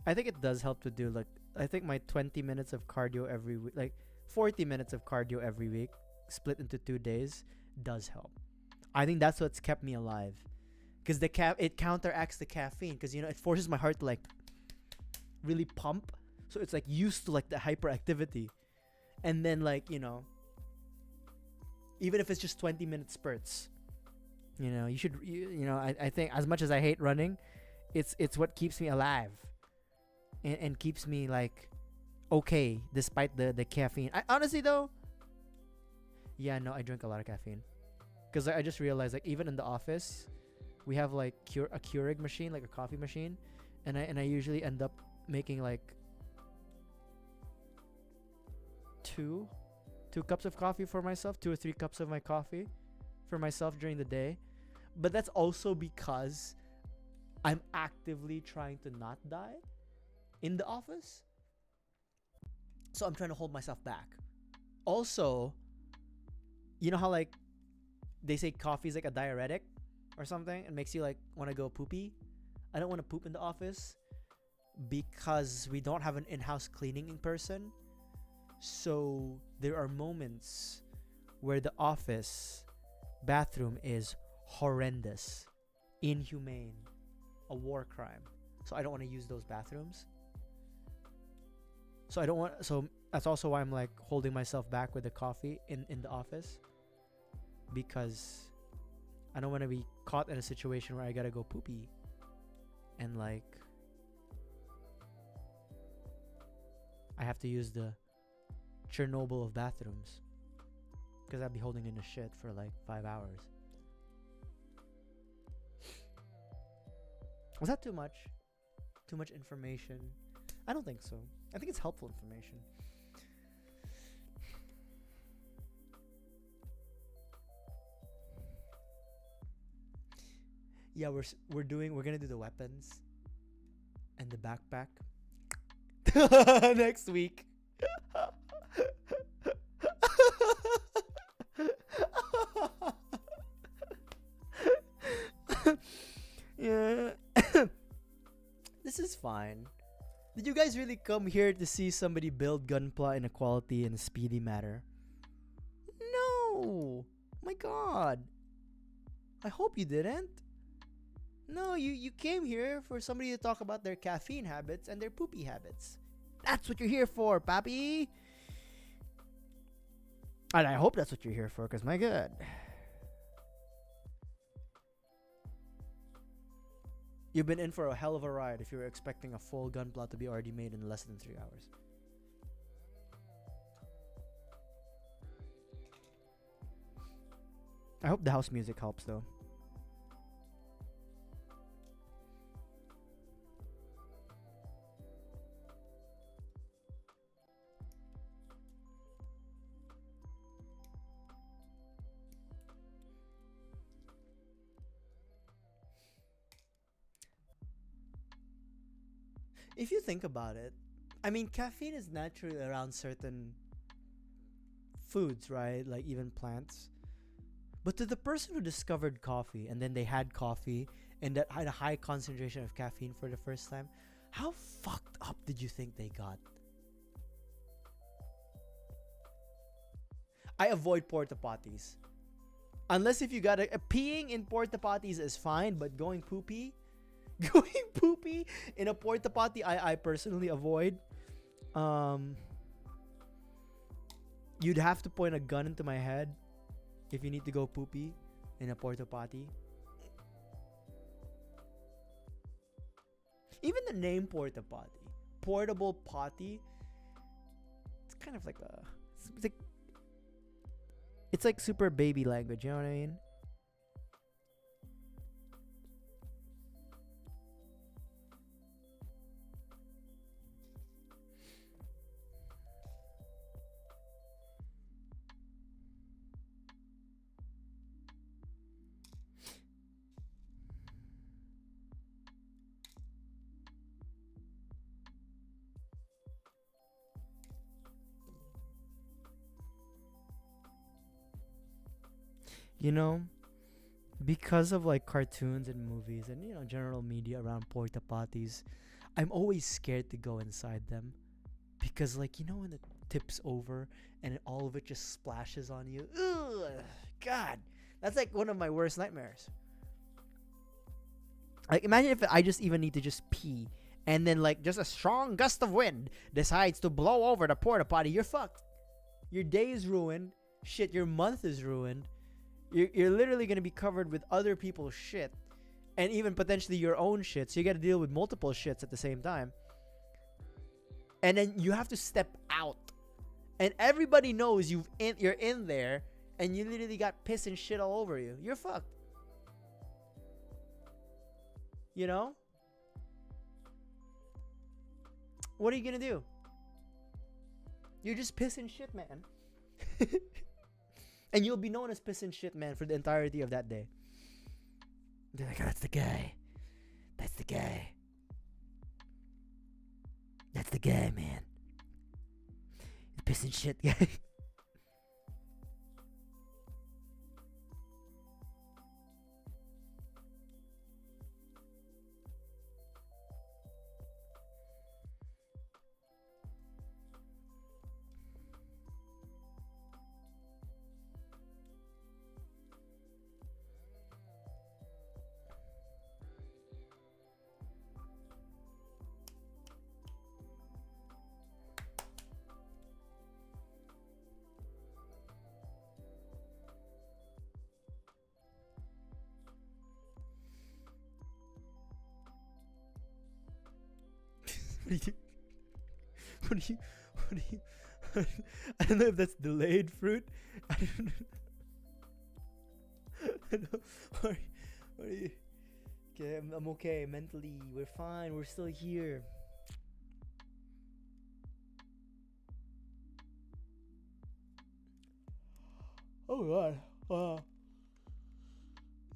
I think it does help to do like, I think my 20 minutes of cardio every week, like 40 minutes of cardio every week, split into 2 days, does help. I think that's what's kept me alive, because it counteracts the caffeine, because it forces my heart to like really pump, so it's like used to like the hyperactivity, and then like even if it's just 20-minute spurts, you should I think, as much as I hate running, it's what keeps me alive. And keeps me like okay despite the caffeine. I honestly though, yeah, no, I drink a lot of caffeine, because I just realized like even in the office we have like a Keurig machine, like a coffee machine, and I usually end up making like two cups of coffee for myself, 2 or 3 cups of my coffee for myself during the day. But that's also because I'm actively trying to not die in the office, so I'm trying to hold myself back. Also, you know how like they say coffee is like a diuretic or something, it makes you like want to go poopy. I don't want to poop in the office because we don't have an in-house cleaning in person, So there are moments where the office bathroom is horrendous, inhumane, a war crime. So I don't want to use those bathrooms. So that's also why I'm like holding myself back with the coffee in the office, because I don't want to be caught in a situation where I gotta go poopy and like I have to use the Chernobyl of bathrooms, because I'd be holding in a shit for like 5 hours. Was that too much? Too much information? I don't think so. I think it's helpful information. Yeah, we're gonna do the weapons and the backpack next week. Yeah. This is fine. Did you guys really come here to see somebody build gunpla in a quality and a speedy manner? No! My god. I hope you didn't. No, you came here for somebody to talk about their caffeine habits and their poopy habits. That's what you're here for, papi. And I hope that's what you're here for, because my god. You've been in for a hell of a ride if you were expecting a full gunpla to be already made in less than 3 hours. I hope the house music helps though. If you think about it, I mean, caffeine is naturally around certain foods, right? Like even plants. But to the person who discovered coffee and then they had coffee and that had a high concentration of caffeine for the first time, how fucked up did you think they got? I avoid porta potties. Unless if you got peeing in porta potties is fine, but going poopy in a porta potty, I personally avoid. You'd have to point a gun into my head if you need to go poopy in a porta potty. Even the name porta potty, portable potty, it's kind of like it's like super baby language, you know what I mean? You know, because of like cartoons and movies and general media around porta potties, I'm always scared to go inside them, because like when it tips over and all of it just splashes on you. Ugh, God, that's like one of my worst nightmares. Like imagine if I just even need to just pee and then like just a strong gust of wind decides to blow over the porta potty. You're fucked. Your day is ruined. Shit, your month is ruined. You're literally going to be covered with other people's shit and even potentially your own shit. So you got to deal with multiple shits at the same time. And then you have to step out. And everybody knows you're in there and you literally got piss and shit all over you. You're fucked. You know? What are you going to do? You're just piss and shit, man. And you'll be known as piss and shit man for the entirety of that day. They're like, oh, that's the guy. That's the guy. That's the guy, man. The piss and shit guy. What do you? What do you? What do you? I don't know if that's delayed fruit. I don't know. I don't know. What are you? Okay, I'm okay mentally. We're fine. We're still here. Oh god. Oh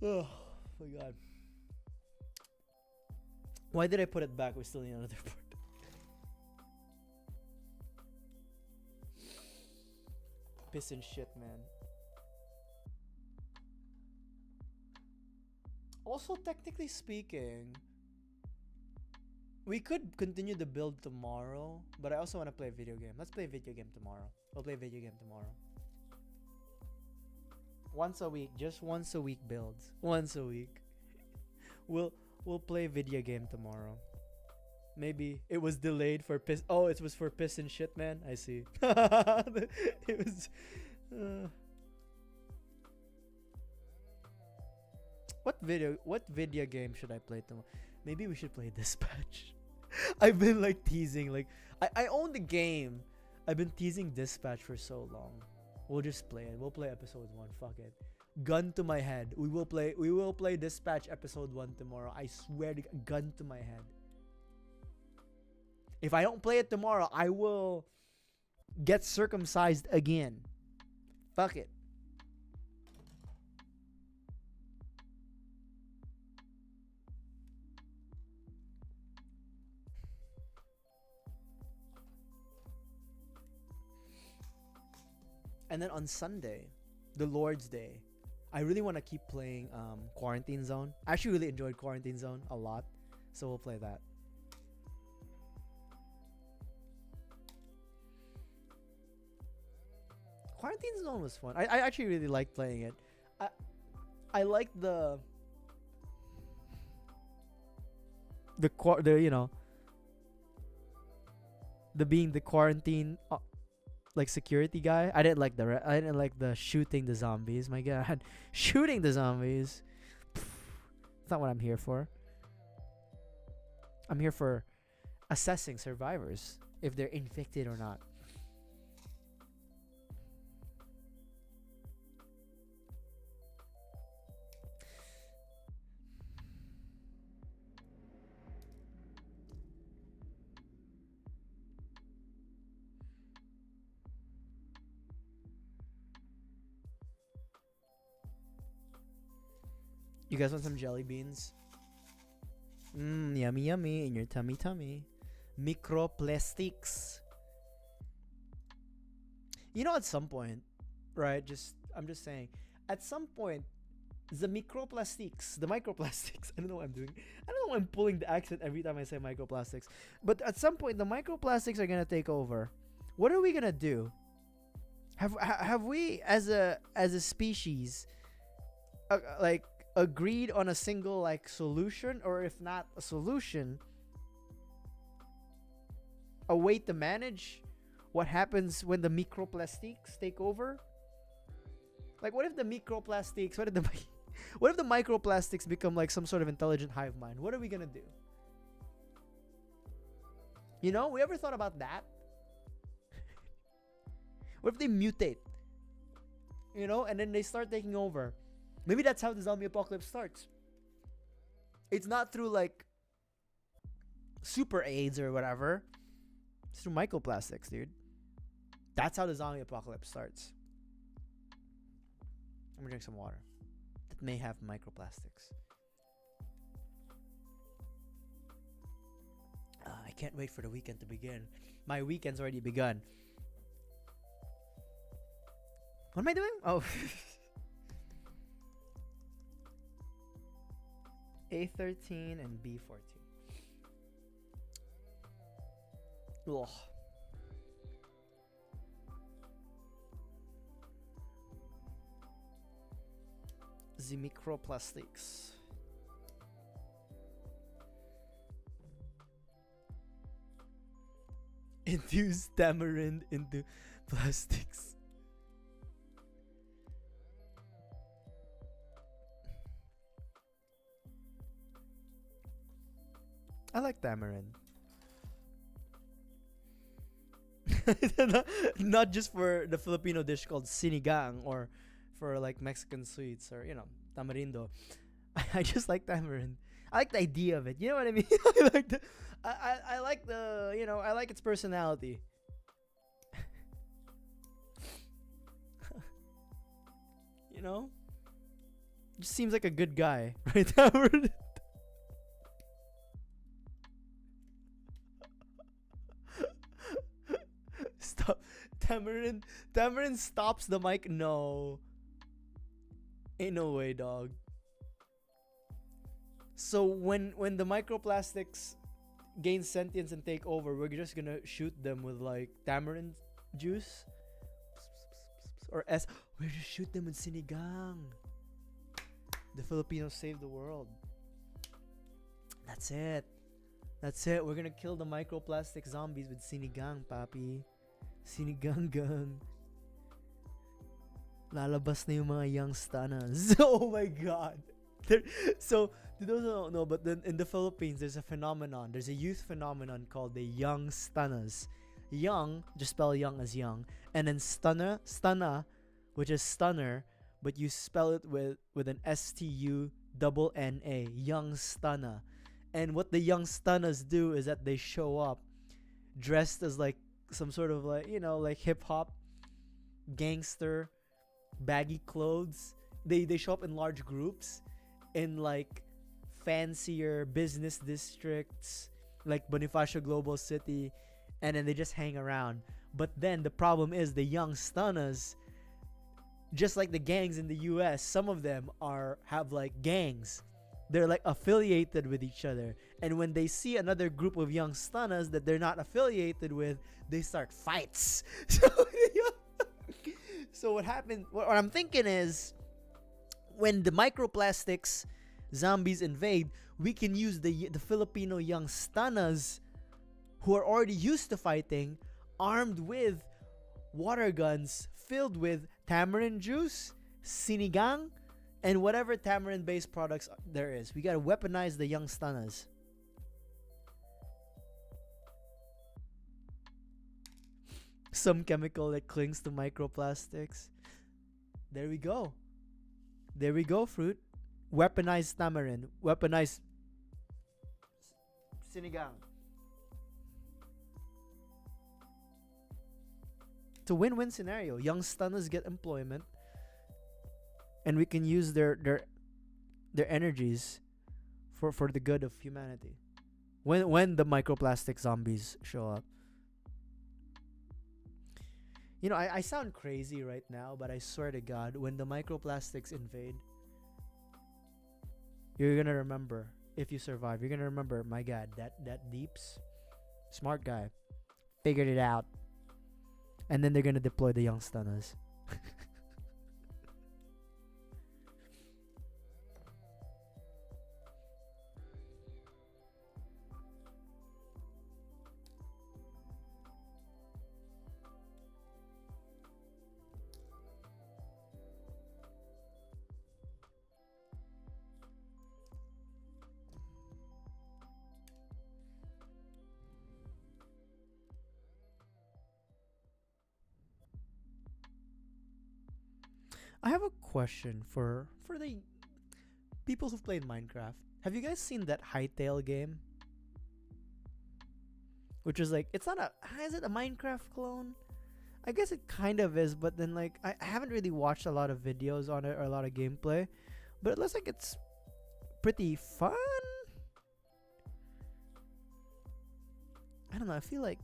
my god. Why did I put it back? We still need another part. Piss and shit, man. Also, technically speaking, we could continue the build tomorrow, but I also want to play a video game. Let's play a video game tomorrow. We'll play a video game tomorrow. Once a week, just once a week builds. Once a week. We'll play a video game tomorrow. Maybe it was delayed for piss. Oh, it was for piss and shit, man. I see. It was. What video game should I play tomorrow? Maybe we should play Dispatch. I've been like teasing, like I own the game. I've been teasing Dispatch for so long. We'll just play it. We'll play episode 1. Fuck it. Gun to my head. We will play Dispatch episode 1 tomorrow. I swear to God, gun to my head. If I don't play it tomorrow, I will get circumcised again. Fuck it. And then on Sunday, the Lord's Day, I really want to keep playing Quarantine Zone. I actually really enjoyed Quarantine Zone a lot, so we'll play that. Quarantine Zone was fun. I actually really liked playing it. I like the you know, the being the quarantine like security guy. I didn't like the shooting the zombies. My god. Shooting the zombies. That's not what I'm here for. I'm here for assessing survivors if they're infected or not. You guys want some jelly beans? Yummy yummy in your tummy. Microplastics. You know, at some point, right? I'm just saying, at some point, the microplastics, I don't know what I'm doing. I don't know why I'm pulling the accent every time I say microplastics. But at some point, the microplastics are gonna take over. What are we gonna do? Have we, as a species, like, agreed on a single like solution, or if not a solution, a way to manage what happens when the microplastics take over? Like, what if the microplastics, what if the microplastics become like some sort of intelligent hive mind? What are we gonna do? You know, we ever thought about that? What if they mutate? You know, and then they start taking over? Maybe that's how the zombie apocalypse starts. It's not through like super AIDS or whatever. It's through microplastics, dude. That's how the zombie apocalypse starts. I'm gonna drink some water that may have microplastics. I can't wait for the weekend to begin. My weekend's already begun. What am I doing? Oh. A13 and B14. Ugh. The microplastics. Infuse tamarind into plastics. I like tamarind. Not just for the Filipino dish called sinigang, or for like Mexican sweets, or tamarindo. I just like tamarind. I like the idea of it. You know what I mean? I like I like the I like its personality. you know, just seems like a good guy, right? Tamarind. Stop. Tamarind stops the mic. No. Ain't no way, dog. So when the microplastics gain sentience and take over, we're just gonna shoot them with like tamarind juice, or we're just shoot them with sinigang. The Filipinos saved the world. That's it. That's it. We're gonna kill the microplastic zombies with sinigang, papi. Sinigang gang. Lalabas na yung mga young stunners. Oh my god. So, to those who don't know, but then in the Philippines, there's a phenomenon. There's a youth phenomenon called the young stunners. Young, just spell young as young. And then stunna, which is stunner, but you spell it with an STUNNA. Young stunner. And what the young stunners do is that they show up dressed as like some sort of like, like hip hop, gangster, baggy clothes. They show up in large groups in like fancier business districts like Bonifacio Global City, and then they just hang around. But then the problem is the young stunners, just like the gangs in the US, some of them have like gangs. They're like affiliated with each other, and when they see another group of young stunners that they're not affiliated with, they start fights. So what happened, what I'm thinking is, when the microplastics zombies invade, we can use the Filipino young stunners who are already used to fighting, armed with water guns filled with tamarind juice, sinigang, and whatever tamarind-based products there is. We gotta weaponize the young stunners. Some chemical that clings to microplastics. There we go. There we go, fruit. Weaponized tamarind. Weaponized sinigang. It's a win-win scenario. Young stunners get employment, and we can use their energies for the good of humanity. When the microplastic zombies show up. I sound crazy right now, but I swear to God, when the microplastics invade, you're gonna remember, if you survive, you're gonna remember, my God, that Deeps, smart guy, figured it out. And then they're gonna deploy the young stunners. I have a question for the people who've played Minecraft. Have you guys seen that Hytale game? Which is like, it's not is it a Minecraft clone? I guess it kind of is, but then like I haven't really watched a lot of videos on it or a lot of gameplay, but it looks like it's pretty fun. I don't know, I feel like,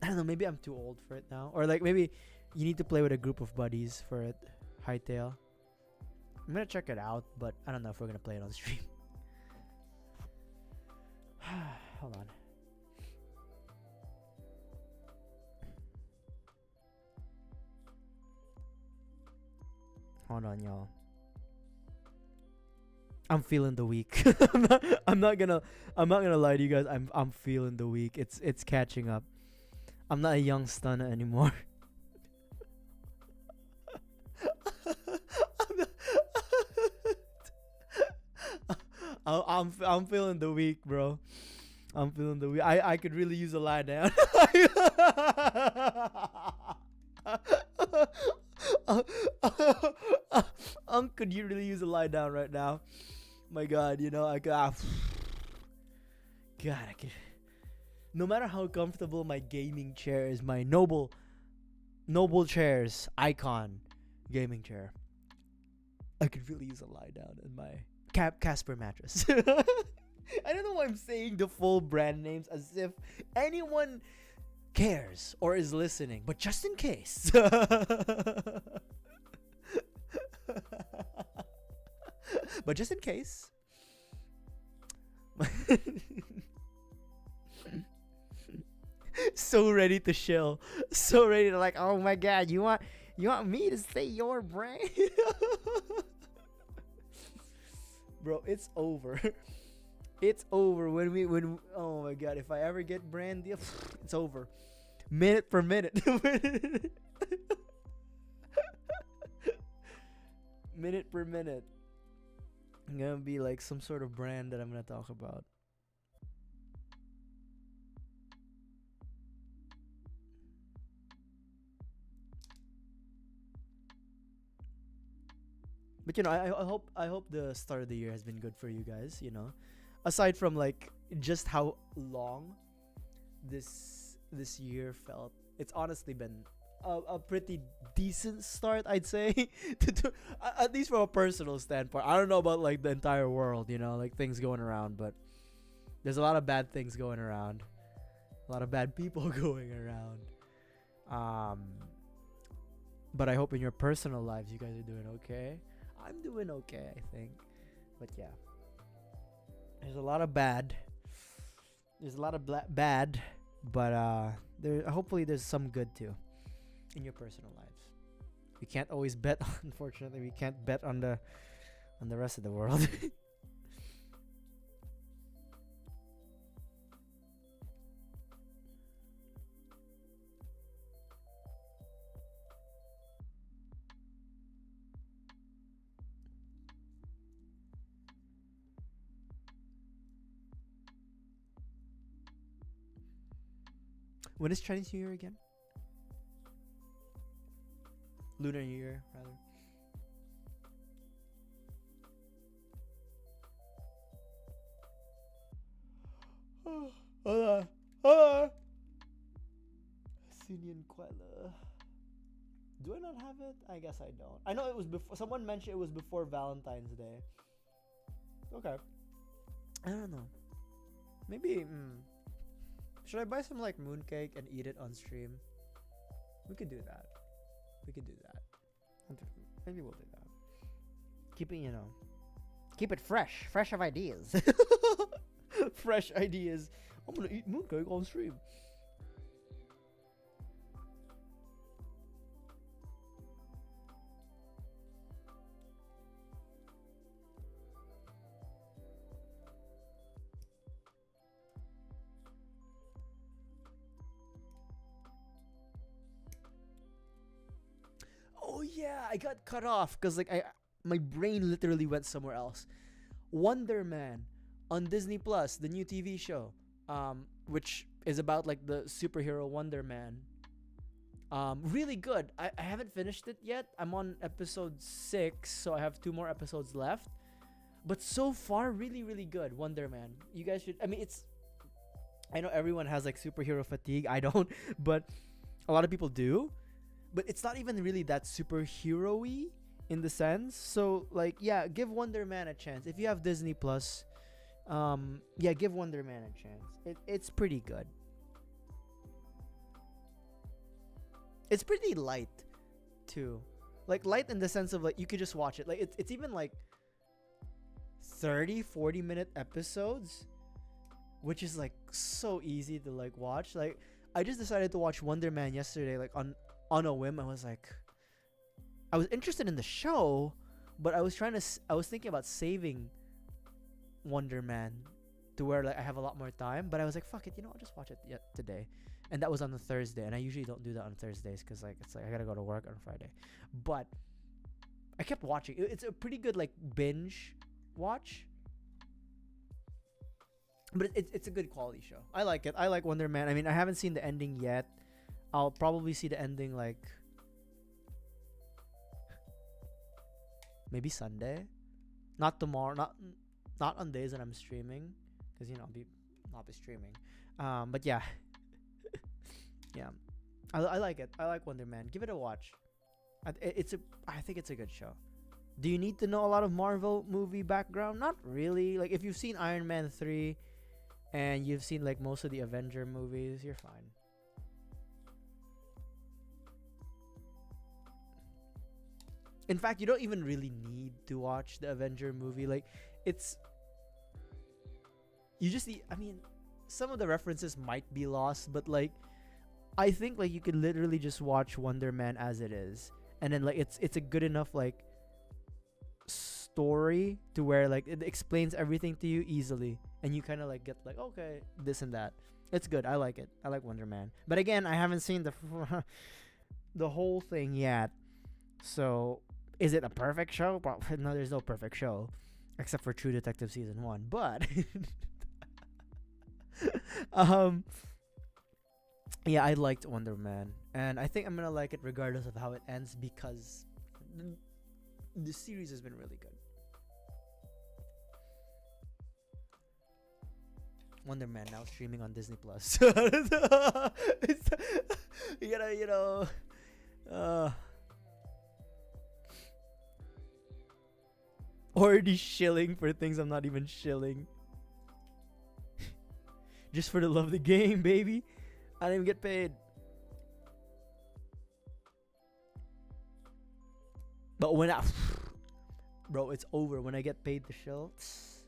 I don't know, maybe I'm too old for it now, or like maybe you need to play with a group of buddies for it. Hytale. I'm gonna check it out, but I don't know if we're gonna play it on stream. Hold on. Hold on, y'all. I'm feeling the week. I'm not gonna lie to you guys. I'm feeling the week. It's catching up. I'm not a young stunner anymore. I'm feeling the week, bro. I'm feeling the I could really use a lie down. Could you really use a lie down right now? My God, you know I could. God, I could. No matter how comfortable my gaming chair is, my noble chairs icon gaming chair, I could really use a lie down in my Casper mattress. I don't know why I'm saying the full brand names as if anyone cares or is listening, but just in case. But just in case. So ready to shill. So ready to like, oh my God, you want me to say your brand? Bro, it's over. It's over when oh my God, if I ever get brand deal, it's over. Minute per minute. Minute per minute. I'm gonna be like some sort of brand that I'm gonna talk about. But you know, I hope the start of the year has been good for you guys, you know. Aside from like just how long this year felt, it's honestly been a pretty decent start, I'd say. At least from a personal standpoint. I don't know about like the entire world, you know, like things going around, but there's a lot of bad things going around. A lot of bad people going around. But I hope in your personal lives you guys are doing okay. I'm doing okay, I think. But yeah. There's a lot of bad. There's a lot of bad, but there hopefully there's some good too in your personal lives. We can't always bet, unfortunately. We can't bet on the rest of the world. When is Chinese New Year again? Lunar New Year, rather. Hola. Hola. Sinian Quella. Do I not have it? I guess I don't. I know it was before. Someone mentioned it was before Valentine's Day. Okay. I don't know. Maybe. Should I buy some like mooncake and eat it on stream? We could do that. Maybe we'll do that. Keep it, you know. Keep it fresh. Fresh of ideas. Fresh ideas. I'm gonna eat mooncake on stream. Oh yeah, I got cut off because like my brain literally went somewhere else. Wonder Man on Disney Plus, the new TV show, which is about like the superhero Wonder Man. Really good. I haven't finished it yet. I'm on episode 6, so I have 2 more episodes left. But so far, really, really good. Wonder Man. You guys should. I mean, I know everyone has like superhero fatigue. I don't, but a lot of people do. But it's not even really that superhero-y in the sense. So like, yeah, give Wonder Man a chance. If you have Disney Plus, yeah, give Wonder Man a chance. It's pretty good. It's pretty light too. Like light in the sense of like you could just watch it. Like it's even like 30-40 minute episodes, which is like so easy to like watch. Like I just decided to watch Wonder Man yesterday, like on a whim. I was interested in the show, but I was thinking about saving Wonder Man to where like I have a lot more time. But I was like, fuck it, you know, I'll just watch it today. And that was on a Thursday, and I usually don't do that on Thursdays because like it's like I gotta go to work on Friday. But I kept watching. It's a pretty good like binge watch. but it's a good quality show. I like it. I like Wonder Man. I mean, I haven't seen the ending yet. I'll probably see the ending like maybe Sunday, not tomorrow, not on days that I'm streaming, because you know I'll be streaming. But yeah, yeah, I like it. I like Wonder Man. Give it a watch. I think it's a good show. Do you need to know a lot of Marvel movie background? Not really. Like if you've seen Iron Man 3 and you've seen like most of the Avenger movies, you're fine. In fact, you don't even really need to watch the Avenger movie. Like it's you just need, I mean, some of the references might be lost, but like I think like you could literally just watch Wonder Man as it is. And then like it's a good enough like story to where like it explains everything to you easily, and you kind of like get like, okay, this and that. It's good. I like it. I like Wonder Man. But again, I haven't seen the whole thing yet. So, is it a perfect show? No, there's no perfect show except for True Detective season 1. But yeah, I liked Wonder Man, and I think I'm gonna like it regardless of how it ends, because the series has been really good. Wonder Man now streaming on Disney Plus. You gotta, already shilling for things I'm not even shilling. Just for the love of the game, baby. I didn't even get paid. But when bro, it's over. When I get paid to shill, it's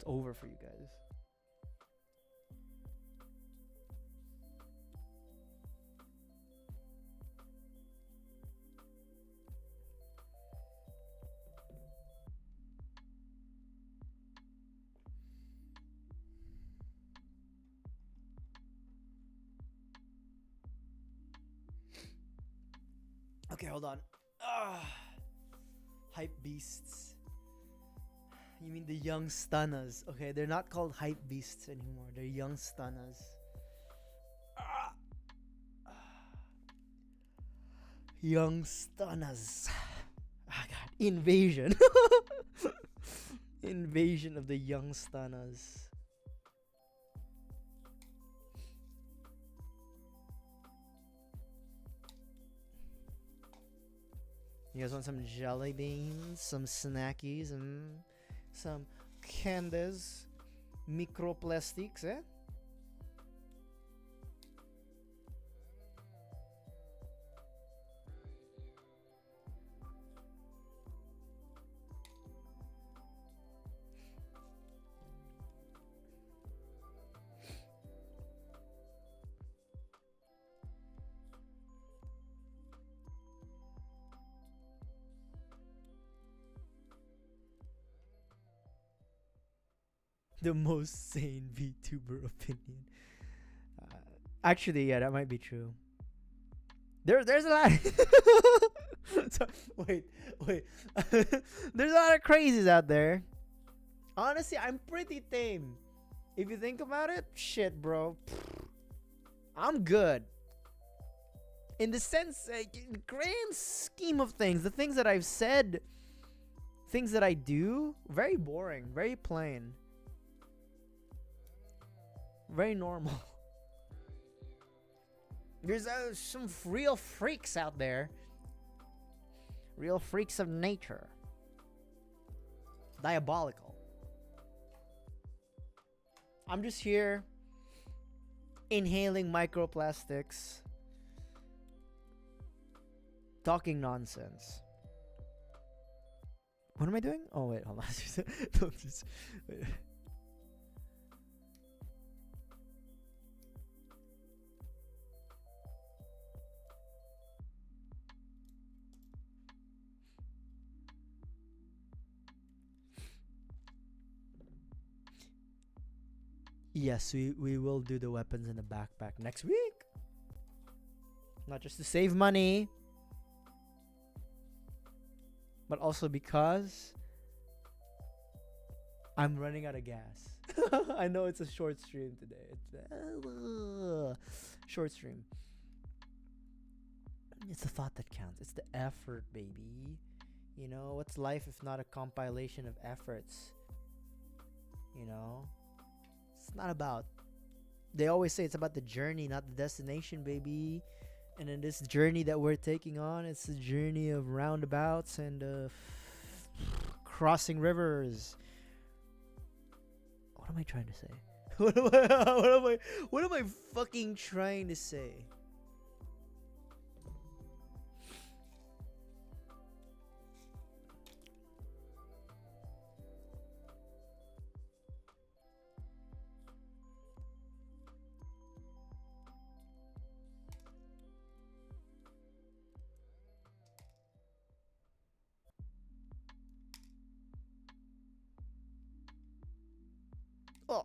over for you guys. Okay, hold on. Hype beasts. You mean the young stunners? Okay, they're not called hype beasts anymore. They're young stunners. Young stunners. Ah, God. Invasion. Invasion of the young stunners. You guys want some jelly beans, some snackies, and some candies, microplastics, eh? The most sane VTuber opinion. Actually, yeah, that might be true. There's a lot. So, wait. There's a lot of crazies out there. Honestly, I'm pretty tame. If you think about it, shit, bro. I'm good. In the sense, in the grand scheme of things, the things that I've said, things that I do, very boring, very plain. Very normal. There's some real freaks out there. Real freaks of nature. Diabolical. I'm just here inhaling microplastics, talking nonsense. What am I doing? Oh wait, hold on. Don't just wait. Yes, we will do the weapons in the backpack next week. Not just to save money, but also because I'm running out of gas. I know it's a short stream today. It's short stream. It's the thought that counts. It's the effort, baby. You know, what's life if not a compilation of efforts? You know? It's not about... They always say it's about the journey, not the destination, baby. And in this journey that we're taking on, it's a journey of roundabouts and crossing rivers. What am I trying to say? What am I fucking trying to say? Oh.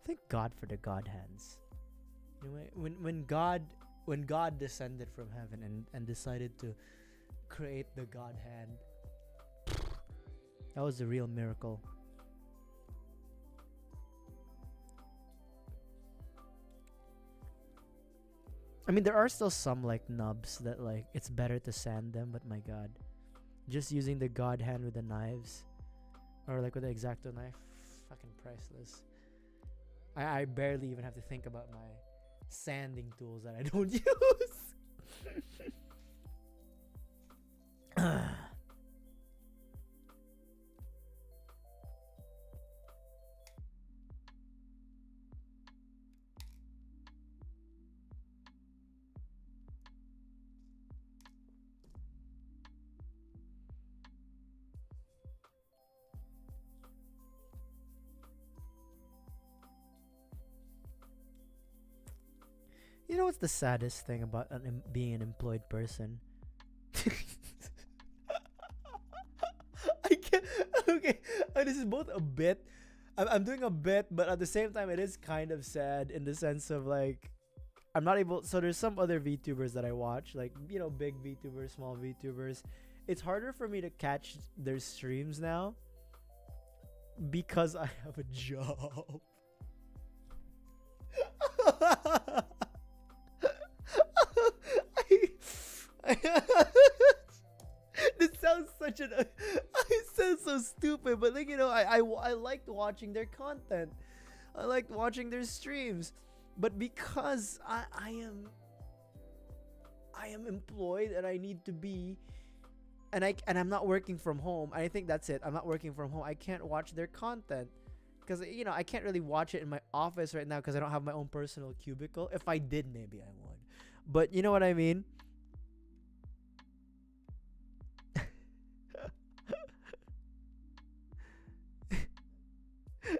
Thank God for the God hands. You know, when God descended from heaven and decided to create the God hand, that was a real miracle. I mean, there are still some like nubs that like it's better to sand them, but my God, just using the God hand with the knives, or like with the X-Acto knife, fucking priceless. I barely even have to think about my sanding tools that I don't use. You know what's the saddest thing about being an employed person? I can't. Okay, this is both a bit. I'm doing a bit, but at the same time, it is kind of sad in the sense of like, I'm not able. So there's some other VTubers that I watch, like, you know, big VTubers, small VTubers. It's harder for me to catch their streams now because I have a job. This sounds such an it sounds so stupid, but like, you know, I liked watching their content. I liked watching their streams, but because I am employed and I need to be, and I'm not working from home. I think that's it. I'm not working from home. I can't watch their content because, you know, I can't really watch it in my office right now because I don't have my own personal cubicle. If I did, maybe I would, but you know what I mean.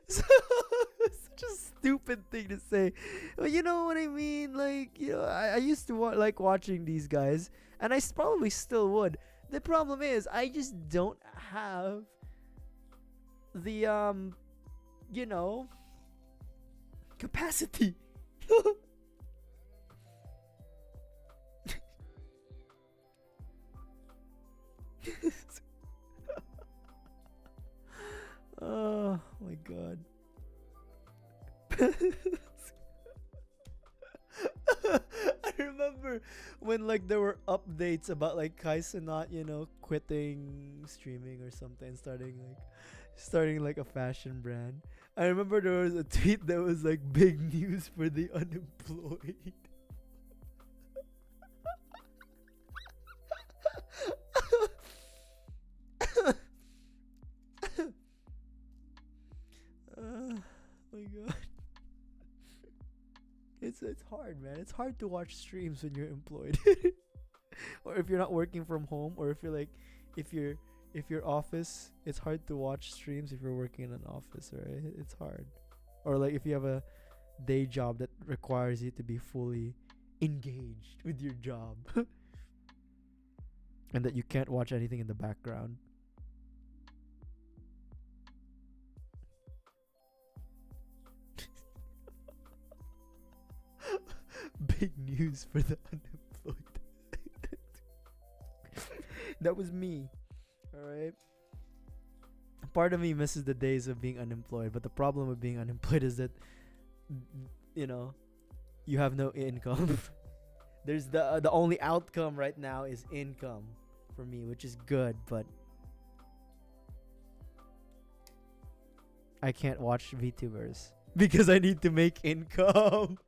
Such a stupid thing to say, but you know what I mean. Like, you know, I used to like watching these guys, and I probably still would. The problem is I just don't have the you know, capacity. Oh my God. I remember when like there were updates about like Kaisa not, you know, quitting streaming or something, starting like a fashion brand. I remember there was a tweet that was like big news for the unemployed. My God. It's hard, man. It's hard to watch streams when you're employed. Or if you're not working from home, or if you're like if your office, it's hard to watch streams if you're working in an office, right? It's hard. Or like if you have a day job that requires you to be fully engaged with your job. And that you can't watch anything in the background. use for the unemployed. That was me. Alright. Part of me misses the days of being unemployed, but the problem with being unemployed is that, you know, you have no income. There's the only outcome right now is income for me, which is good, but I can't watch VTubers because I need to make income.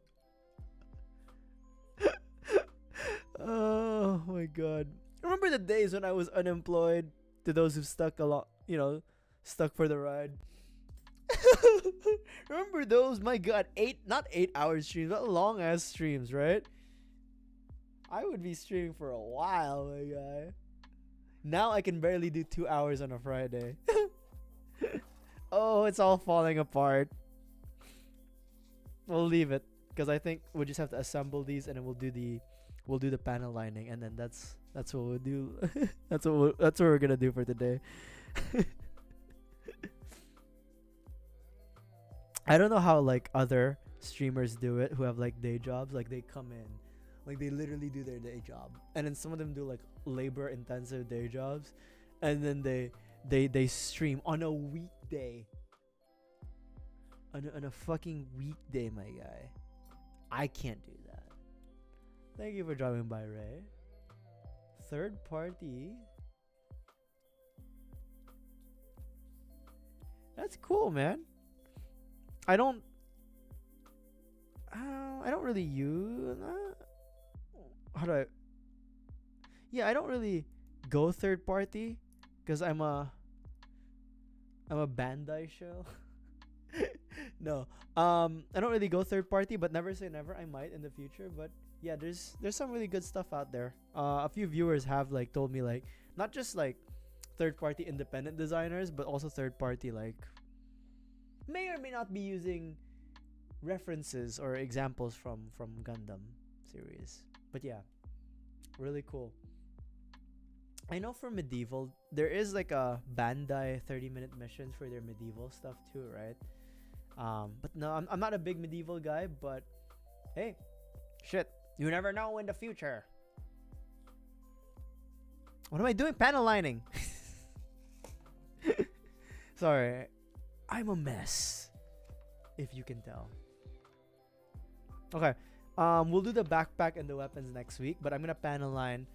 Oh my god. Remember the days when I was unemployed? To those who stuck a lot, stuck for the ride. Remember those? My god, not 8 hour streams, but long ass streams, right? I would be streaming for a while, my guy. Now I can barely do 2 hours on a Friday. Oh, it's all falling apart. We'll leave it because I think we just have to assemble these and then we'll do the panel lining, and then that's what we'll do. that's what we're gonna do for today. I don't know how like other streamers do it who have like day jobs. Like they come in, like they literally do their day job, and then some of them do like labor intensive day jobs, and then they stream on a weekday. On a fucking weekday, my guy. I can't do that. Thank you for dropping by, Ray. Third party. That's cool, man. I don't really use I don't really go third party because I'm a Bandai shell. No, I don't really go third party, but never say never. I might in the future, but yeah, there's some really good stuff out there. A few viewers have like told me like not just like third party independent designers, but also third party like may or may not be using references or examples from Gundam series. But yeah, really cool. I know for medieval there is like a Bandai 30-minute missions for their medieval stuff too, right? But no, I'm not a big medieval guy, but hey, shit, you never know in the future. What am I doing? Panel lining. Sorry, I'm a mess, if you can tell. Okay, we'll do the backpack and the weapons next week, but I'm gonna panel line.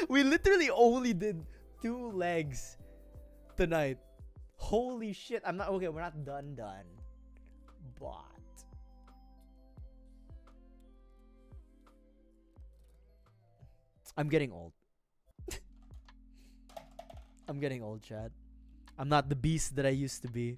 we literally only did 2 legs tonight. Holy shit! I'm not okay. We're not done, but I'm getting old. I'm getting old, Chad. I'm not the beast that I used to be.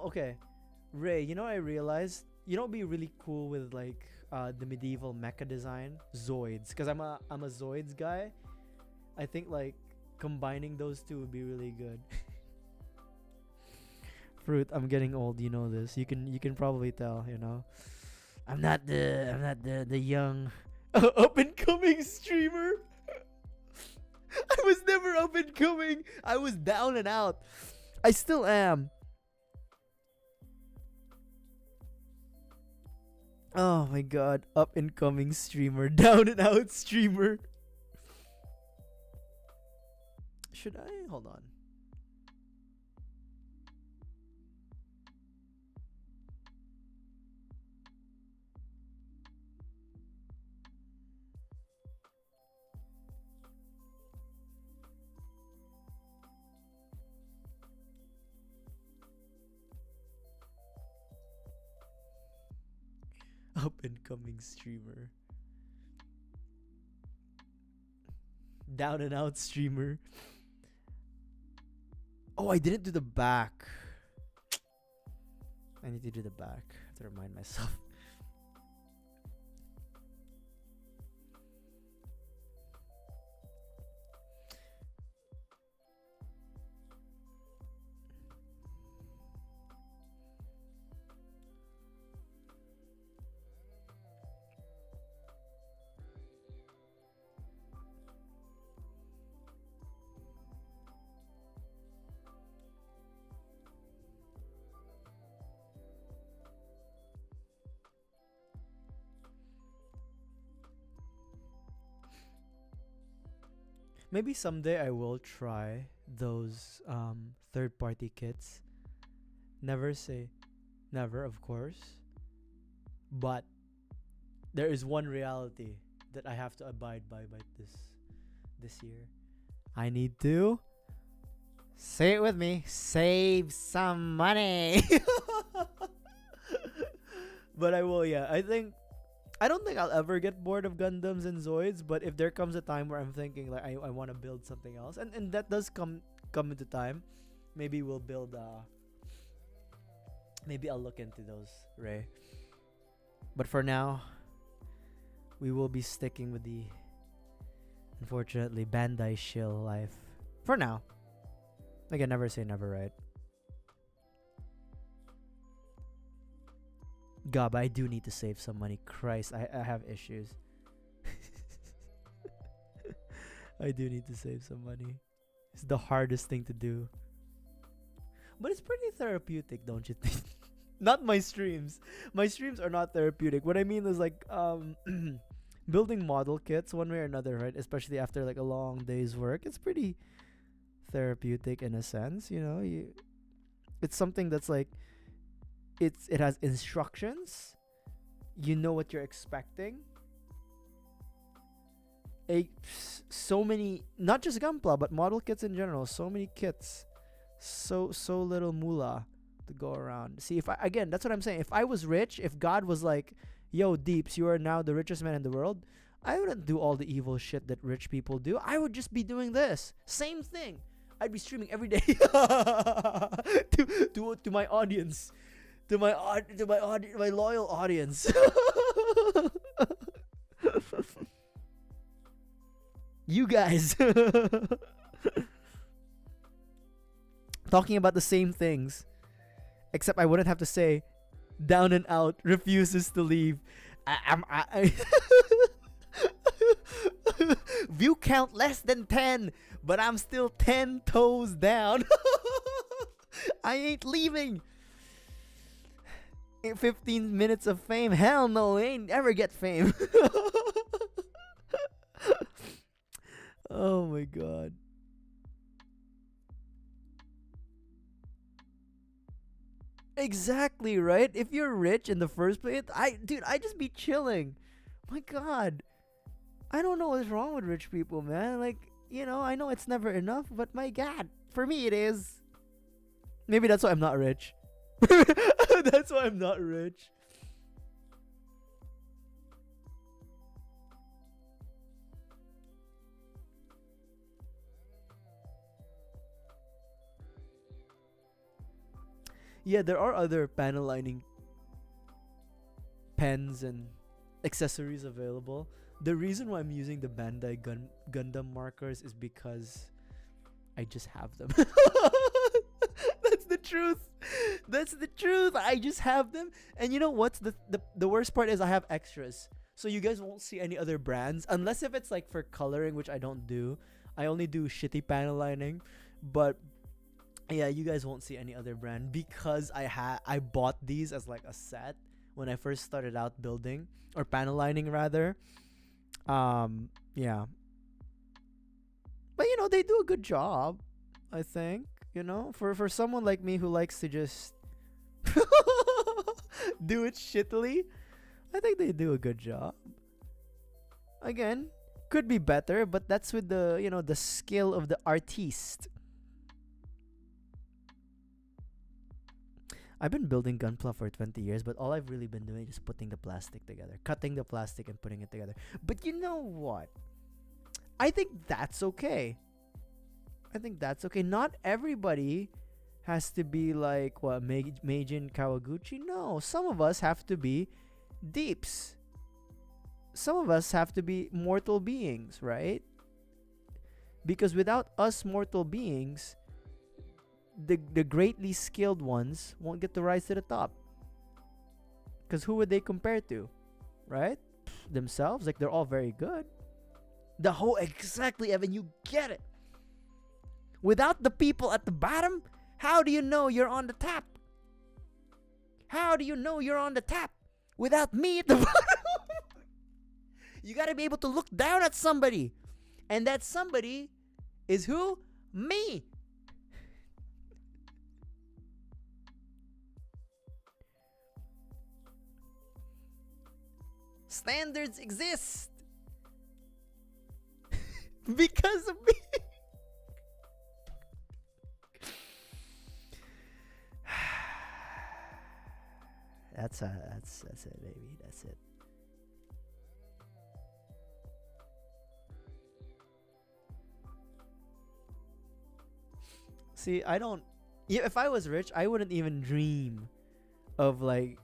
Okay, Ray, I realized, it'd be really cool with like the medieval mecha design, Zoids, because I'm a Zoids guy. I think like combining those two would be really good. Fruit, I'm getting old, you know this. You can probably tell, I'm not the young up and coming streamer. I was never up and coming. I was down and out. I still am. Oh my god, up and coming streamer, down and out streamer. Should I? Hold on. Up and coming streamer, down and out streamer. Oh, I didn't do the back. I need to do the back. I have to remind myself. Maybe someday I will try those third-party kits. Never say never, of course. But there is one reality that I have to abide by this year. I need to say it with me. Save some money. But I will, yeah. I don't think I'll ever get bored of Gundams and Zoids, but if there comes a time where I'm thinking like I want to build something else, and that does come into time, maybe we'll build maybe I'll look into those, Ray. But for now, we will be sticking with the, unfortunately, Bandai shill life. For now. Again, never say never, right? God, but I do need to save some money. Christ, I have issues. I do need to save some money. It's the hardest thing to do. But it's pretty therapeutic, don't you think? Not my streams. My streams are not therapeutic. What I mean is like building model kits one way or another, right? Especially after like a long day's work. It's pretty therapeutic in a sense, you know. It's something that's like it has instructions. You know what you're expecting. So many, not just Gunpla, but model kits in general. So many kits. So little moolah to go around. See, again, that's what I'm saying. If I was rich, if God was like, yo, Deeps, you are now the richest man in the world, I wouldn't do all the evil shit that rich people do. I would just be doing this. Same thing. I'd be streaming every day to my audience. To my loyal audience. You guys. Talking about the same things. Except I wouldn't have to say down and out, refuses to leave. I view count less than 10, but I'm still 10 toes down. I ain't leaving. In 15 minutes of fame, hell no, I ain't ever get fame. Oh my god. Exactly, right? If you're rich in the first place, I just be chilling. My god. I don't know what's wrong with rich people, man. Like, you know, I know it's never enough, but my god, for me it is. Maybe that's why I'm not rich. That's why I'm not rich. Yeah, there are other panel lining pens and accessories available. The reason why I'm using the Bandai Gundam markers is because I just have them. That's the truth. That's the truth. I just have them. And you know what's the worst part is I have extras. So you guys won't see any other brands unless if it's like for coloring, which I don't do. I only do shitty panel lining. But yeah, you guys won't see any other brand because I bought these as like a set when I first started out building or panel lining rather. Yeah. But you know, they do a good job, I think, you know, for someone like me who likes to just do it shittily. I think they do a good job. Again, could be better, but that's with the, you know, the skill of the artiste. I've been building Gunpla for 20 years, but all I've really been doing is putting the plastic together, cutting the plastic and putting it together. But you know what? I think that's okay. I think that's okay. Not everybody has to be like, what, Meijin Kawaguchi? No, some of us have to be deeps. Some of us have to be mortal beings, right? Because without us mortal beings, the greatly skilled ones won't get to rise to the top. Because who would they compare to? Right? Themselves? Like, they're all very good. The whole, exactly, Evan, you get it. Without the people at the bottom, how do you know you're on the top? How do you know you're on the top? Without me at the bottom. You gotta be able to look down at somebody. And that somebody is who? Me. Standards exist because of me. That's it, baby. That's it. See, I don't. Yeah, if I was rich, I wouldn't even dream of like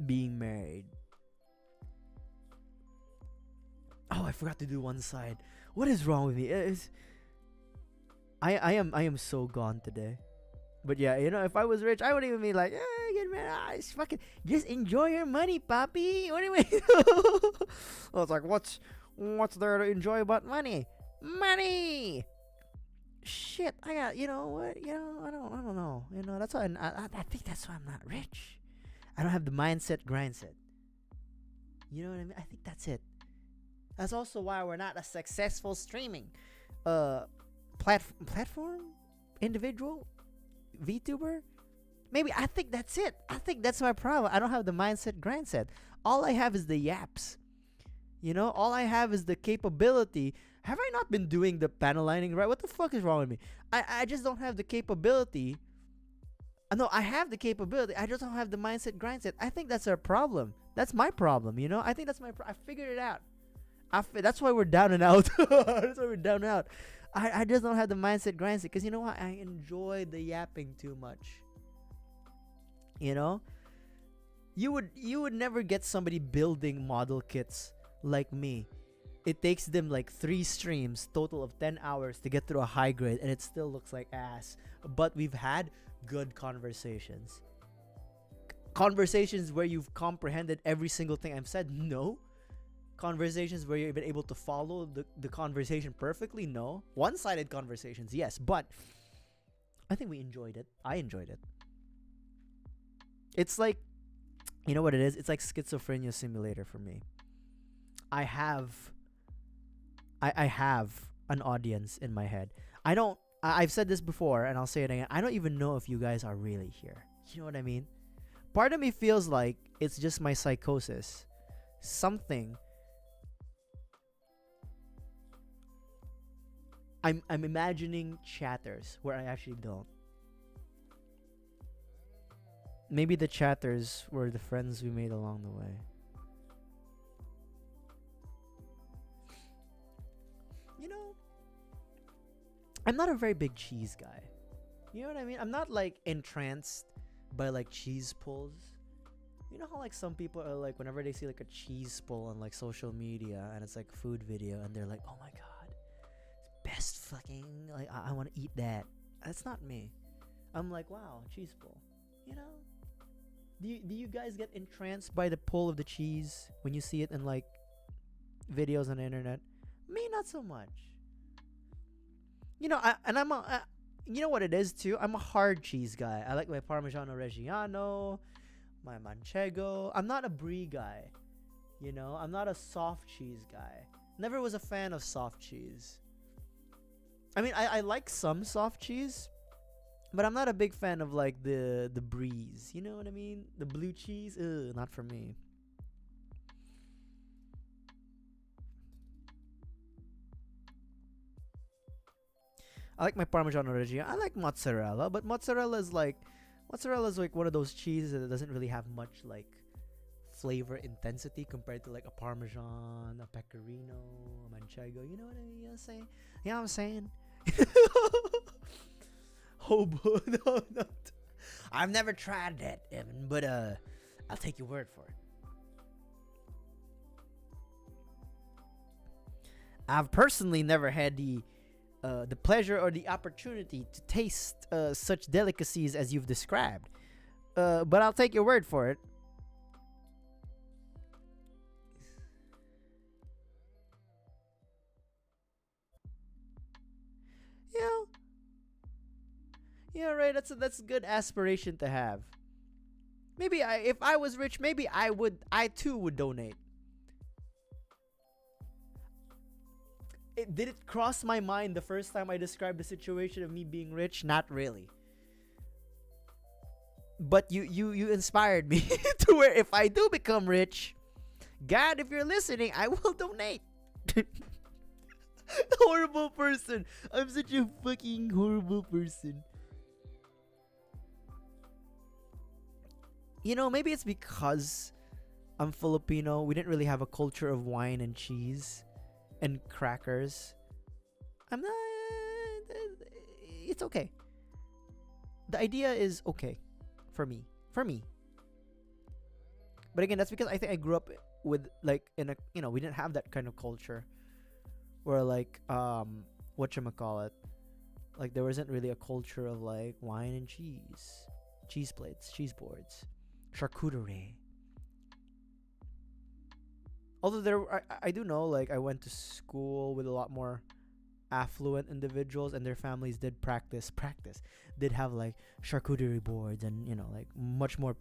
being married. Oh, I forgot to do one side. What is wrong with me? I am so gone today. But yeah, you know, if I was rich, I wouldn't even be like, get married. Just fucking, just enjoy your money, papi. What do you mean? Well, it's like, what's there to enjoy about money? Money. Shit, I got, you know what? You know, I don't know. You know, that's why I think that's why I'm not rich. I don't have the mindset grind set. You know what I mean? I think that's it. That's also why we're not a successful streaming platform individual vtuber. Maybe I think that's it. I think that's my problem. I don't have the mindset grind set. All I have is the yaps. You know, all I have is the capability. Have I not been doing the panel lining right? What the fuck is wrong with me? I just don't have the capability. No, I have the capability. I just don't have the mindset grind set. I think that's our problem. That's my problem, you know? I think that's I figured it out. That's why we're down and out. That's why we're down and out. I just don't have the mindset grind set. Because you know what? I enjoy the yapping too much. You know? You would never get somebody building model kits like me. It takes them like 3 streams, total of 10 hours to get through a high grade, and it still looks like ass. But we've had good conversations. Conversations where you've comprehended every single thing I've said? No. Conversations where you've been able to follow the conversation perfectly? No. One-sided conversations, yes. But I think we enjoyed it. I enjoyed it. It's like, you know what it is? It's like schizophrenia simulator for me. I have an audience in my head. I've said this before and I'll say it again. I don't even know if you guys are really here. You know what I mean? Part of me feels like it's just my psychosis. Something. I'm imagining chatters where I actually don't. Maybe the chatters were the friends we made along the way. You know, I'm not a very big cheese guy. You know what I mean? I'm not like entranced by like cheese pulls. You know how like some people are like, whenever they see like a cheese pull on like social media and it's like food video and they're like, oh my god, it's best fucking, like I want to eat that. That's not me. I'm like, wow, cheese pull. You know? Do you guys get entranced by the pull of the cheese when you see it in like videos on the internet? Me, not so much. You know, you know what it is too? I'm a hard cheese guy. I like my Parmigiano Reggiano, my Manchego. I'm not a brie guy. You know, I'm not a soft cheese guy. Never was a fan of soft cheese. I mean, I like some soft cheese, but I'm not a big fan of like the bries. You know what I mean? The blue cheese, not for me. I like my Parmigiano Reggiano. I like mozzarella, but mozzarella is like one of those cheeses that doesn't really have much like flavor intensity compared to like a Parmesan, a Pecorino, a Manchego. You know what I mean? You know what I'm saying? You know what I'm saying? Hobo, no, not. I've never tried that, Evan, but I'll take your word for it. I've personally never had the pleasure or the opportunity to taste such delicacies as you've described. But I'll take your word for it. Yeah, right. That's a good aspiration to have. Maybe if I was rich, maybe I too would donate. Did it cross my mind the first time I described the situation of me being rich? Not really. But you inspired me to where if I do become rich, God, if you're listening, I will donate. Horrible person. I'm such a fucking horrible person. You know, maybe it's because I'm Filipino. We didn't really have a culture of wine and cheese and crackers. I'm not. It's okay. The idea is okay for me. But again, that's because I think I grew up with like in a we didn't have that kind of culture where like whatchamacallit, like there wasn't really a culture of like wine and cheese plates, cheese boards, charcuterie. Although I do know, like I went to school with a lot more affluent individuals and their families did practice did have like charcuterie boards and like much more.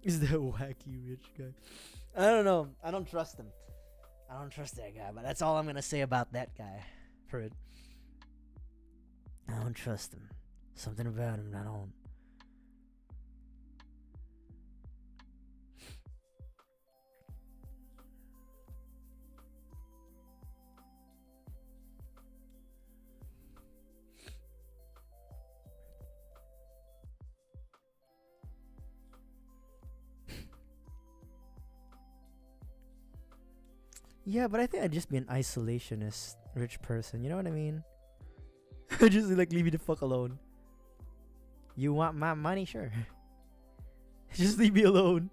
Is that wacky rich guy? I don't know. I don't trust him. I don't trust that guy, but that's all I'm gonna say about that guy. For it, I don't trust him. Something about him I don't. Yeah, but I think I'd just be an isolationist rich person. You know what I mean? I just like leave me the fuck alone. You want my money? Sure. Just leave me alone.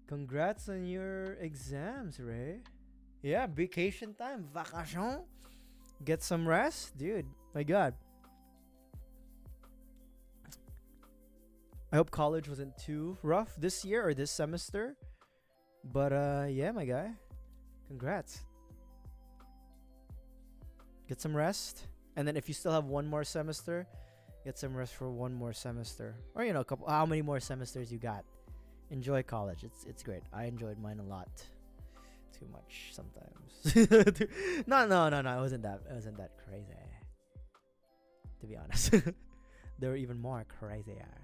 Congrats on your exams, Ray. Yeah, vacation time, vacation. Get some rest, dude. My God. I hope college wasn't too rough this year or this semester. But yeah, my guy. Congrats. Get some rest. And then if you still have one more semester, get some rest for one more semester. Or a couple how many more semesters you got. Enjoy college. It's great. I enjoyed mine a lot. Too much sometimes. No. It wasn't that crazy. To be honest, there were even more crazier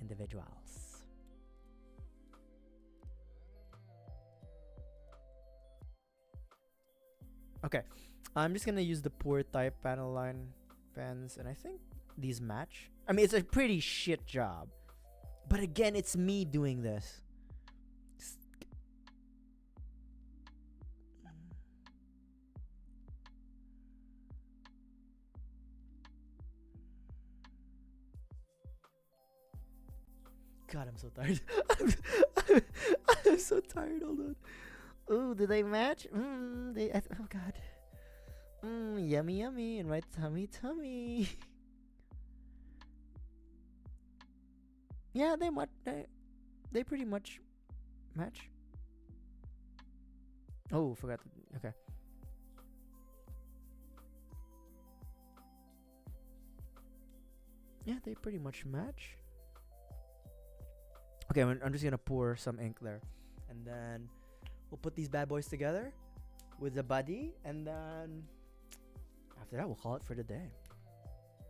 individuals. Okay, I'm just gonna use the poor type panel line fans, and I think these match. I mean, it's a pretty shit job. But again, it's me doing this. God, I'm so tired. I'm so tired. Hold on. Oh, did they match? Oh God. Yummy, yummy, and right tummy. Yeah, they pretty much match. Oh, forgot. Okay. Yeah, they pretty much match. Okay, I'm just gonna pour some ink there, and then we'll put these bad boys together with the body, and then after that we'll call it for the day.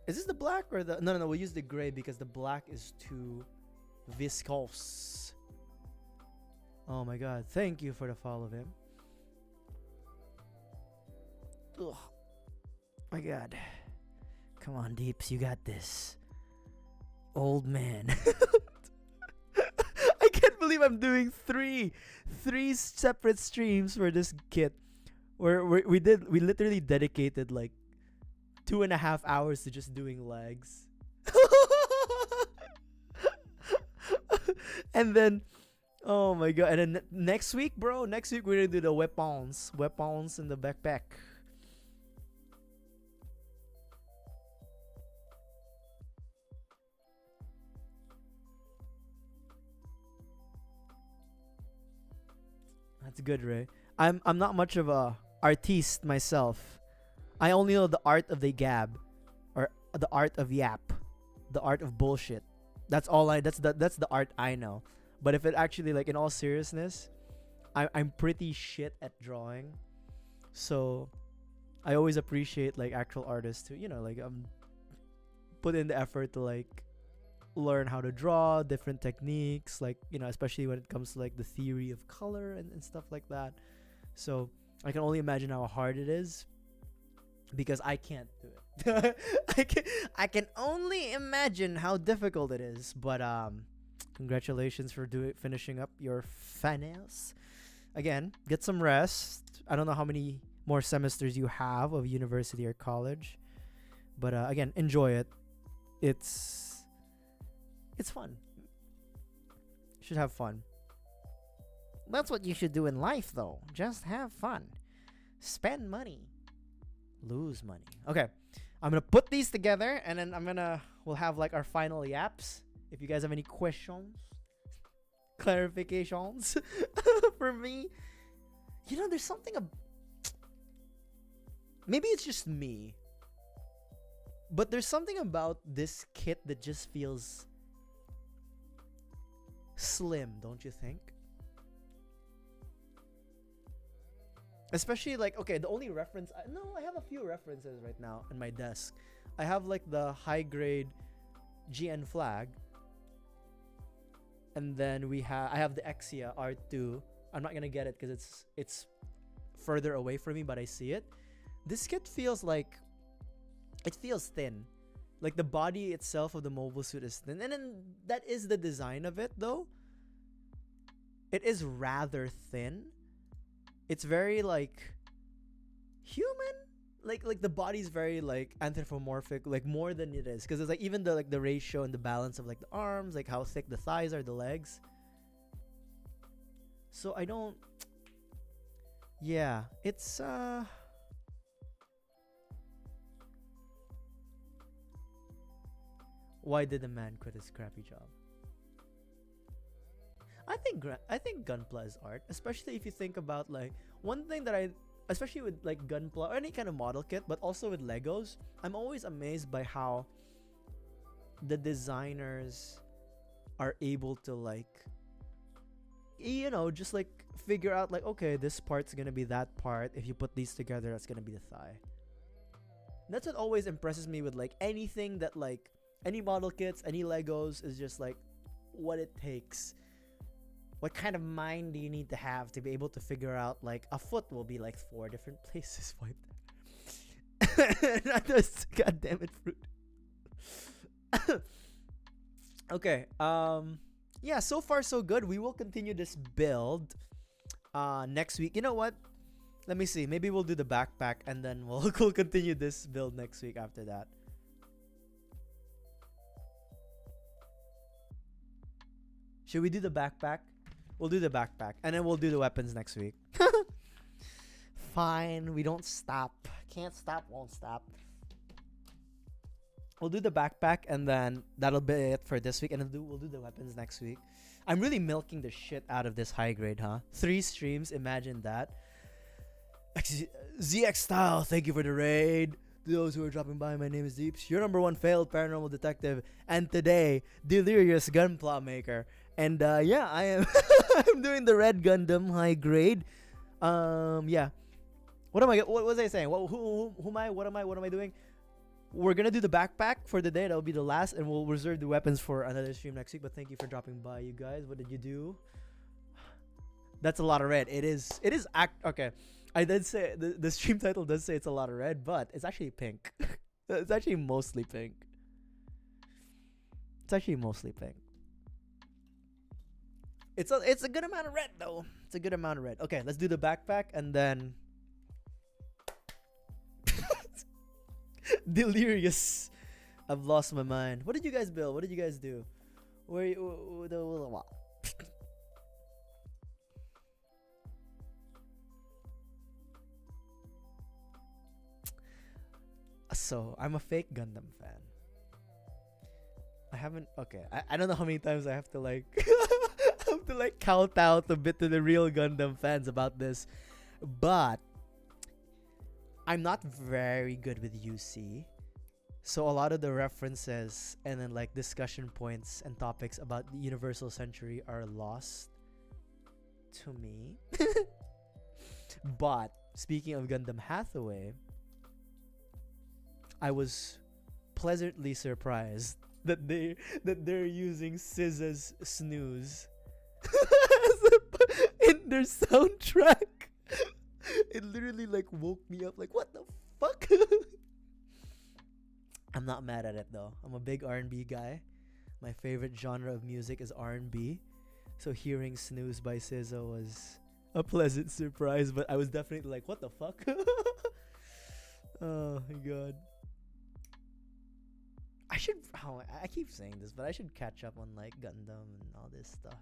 Is this the black or the... No, we'll use the gray because the black is too viscose. Oh my God, thank you for the follow, him. Ugh. My God. Come on, Deeps, you got this. Old man. I can't believe I'm doing three separate streams for this kit. Where we literally dedicated like 2.5 hours to just doing legs. And then, oh my God. And then next week, bro, we're gonna do the weapons in the backpack. It's good, Ray. I'm not much of a artiste myself. I only know the art of the gab, or the art of yap, the art of bullshit. That's all I. That's the art I know. But if it actually, like, in all seriousness, I'm pretty shit at drawing. So I always appreciate, like, actual artists who, like, put in the effort to, like, learn how to draw different techniques, like, especially when it comes to, like, the theory of color and stuff like that. So I can only imagine how hard it is, because I can't do it. I can only imagine how difficult it is. But congratulations for finishing up your finals. Again, get some rest. I don't know how many more semesters you have of university or college, but again, enjoy it. It's fun. You should have fun. That's what you should do in life, though. Just have fun. Spend money. Lose money. Okay, I'm gonna put these together, and then we'll have, like, our final yaps. If you guys have any questions, clarifications for me, there's something maybe it's just me, but there's something about this kit that just feels slim, don't you think? Especially, like, okay, the only reference, I have a few references right now in my desk. I have, like, the high grade GN flag, and then I have the Exia R2. I'm not gonna get it because it's further away from me, but I see it. This kit feels like, it feels thin. Like, the body itself of the mobile suit is thin, and then that is the design of it, though. It is rather thin. It's very, like, human. Like the body's very, like, anthropomorphic, like, more than it is, because it's, like, even the ratio and the balance of, like, the arms, like, how thick the thighs are, the legs. So I don't. Yeah, it's Why did the man quit his crappy job? I think gunpla is art, especially if you think about, like, one thing that especially with, like, gunpla or any kind of model kit, but also with Legos, I'm always amazed by how the designers are able to, like, just, like, figure out, like, okay, this part's gonna be that part. If you put these together, that's gonna be the thigh. That's what always impresses me with, like, anything that, like, any model kits, any Legos, is just, like, what it takes. What kind of mind do you need to have to be able to figure out, like, a foot will be, like, 4 different places? Wipe that. Not this goddamn it fruit. Okay. Yeah, so far so good. We will continue this build next week. You know what? Let me see. Maybe we'll do the backpack, and then we'll continue this build next week after that. Should we do the backpack? We'll do the backpack, and then we'll do the weapons next week. Fine, we don't stop. Can't stop, won't stop. We'll do the backpack, and then that'll be it for this week, and then we'll do the weapons next week. I'm really milking the shit out of this high grade, huh? 3 streams, imagine that. ZX Style, thank you for the raid. To those who are dropping by, my name is Deeps, your #1 failed paranormal detective, and today, delirious gunpla maker. And yeah, I am I'm doing the red Gundam high grade. Yeah. What was I saying? Who am I? What am I doing? We're gonna do the backpack for the day. That'll be the last, and we'll reserve the weapons for another stream next week. But thank you for dropping by, you guys. What did you do? That's a lot of red. It is okay. I did say the stream title does say it's a lot of red, but it's actually pink. It's actually mostly pink. It's actually mostly pink. It's a good amount of red, though. It's a good amount of red. Okay, let's do the backpack, and then delirious. I've lost my mind. What did you guys build? What did you guys do? So, I'm a fake Gundam fan. I haven't. Okay, I don't know how many times I have to, like, to like count out a bit to the real Gundam fans about this, but I'm not very good with UC. So a lot of the references and then like discussion points and topics about the Universal Century are lost to me. But speaking of Gundam Hathaway, I was pleasantly surprised that they're using SZA's Snooze in their soundtrack. It literally like woke me up like, what the fuck? I'm not mad at it though. I'm a big R&B guy. My favorite genre of music is R&B. So hearing Snooze by SZA was a pleasant surprise, but I was definitely like, what the fuck? Oh my god. I keep saying this, but I should catch up on like Gundam and all this stuff.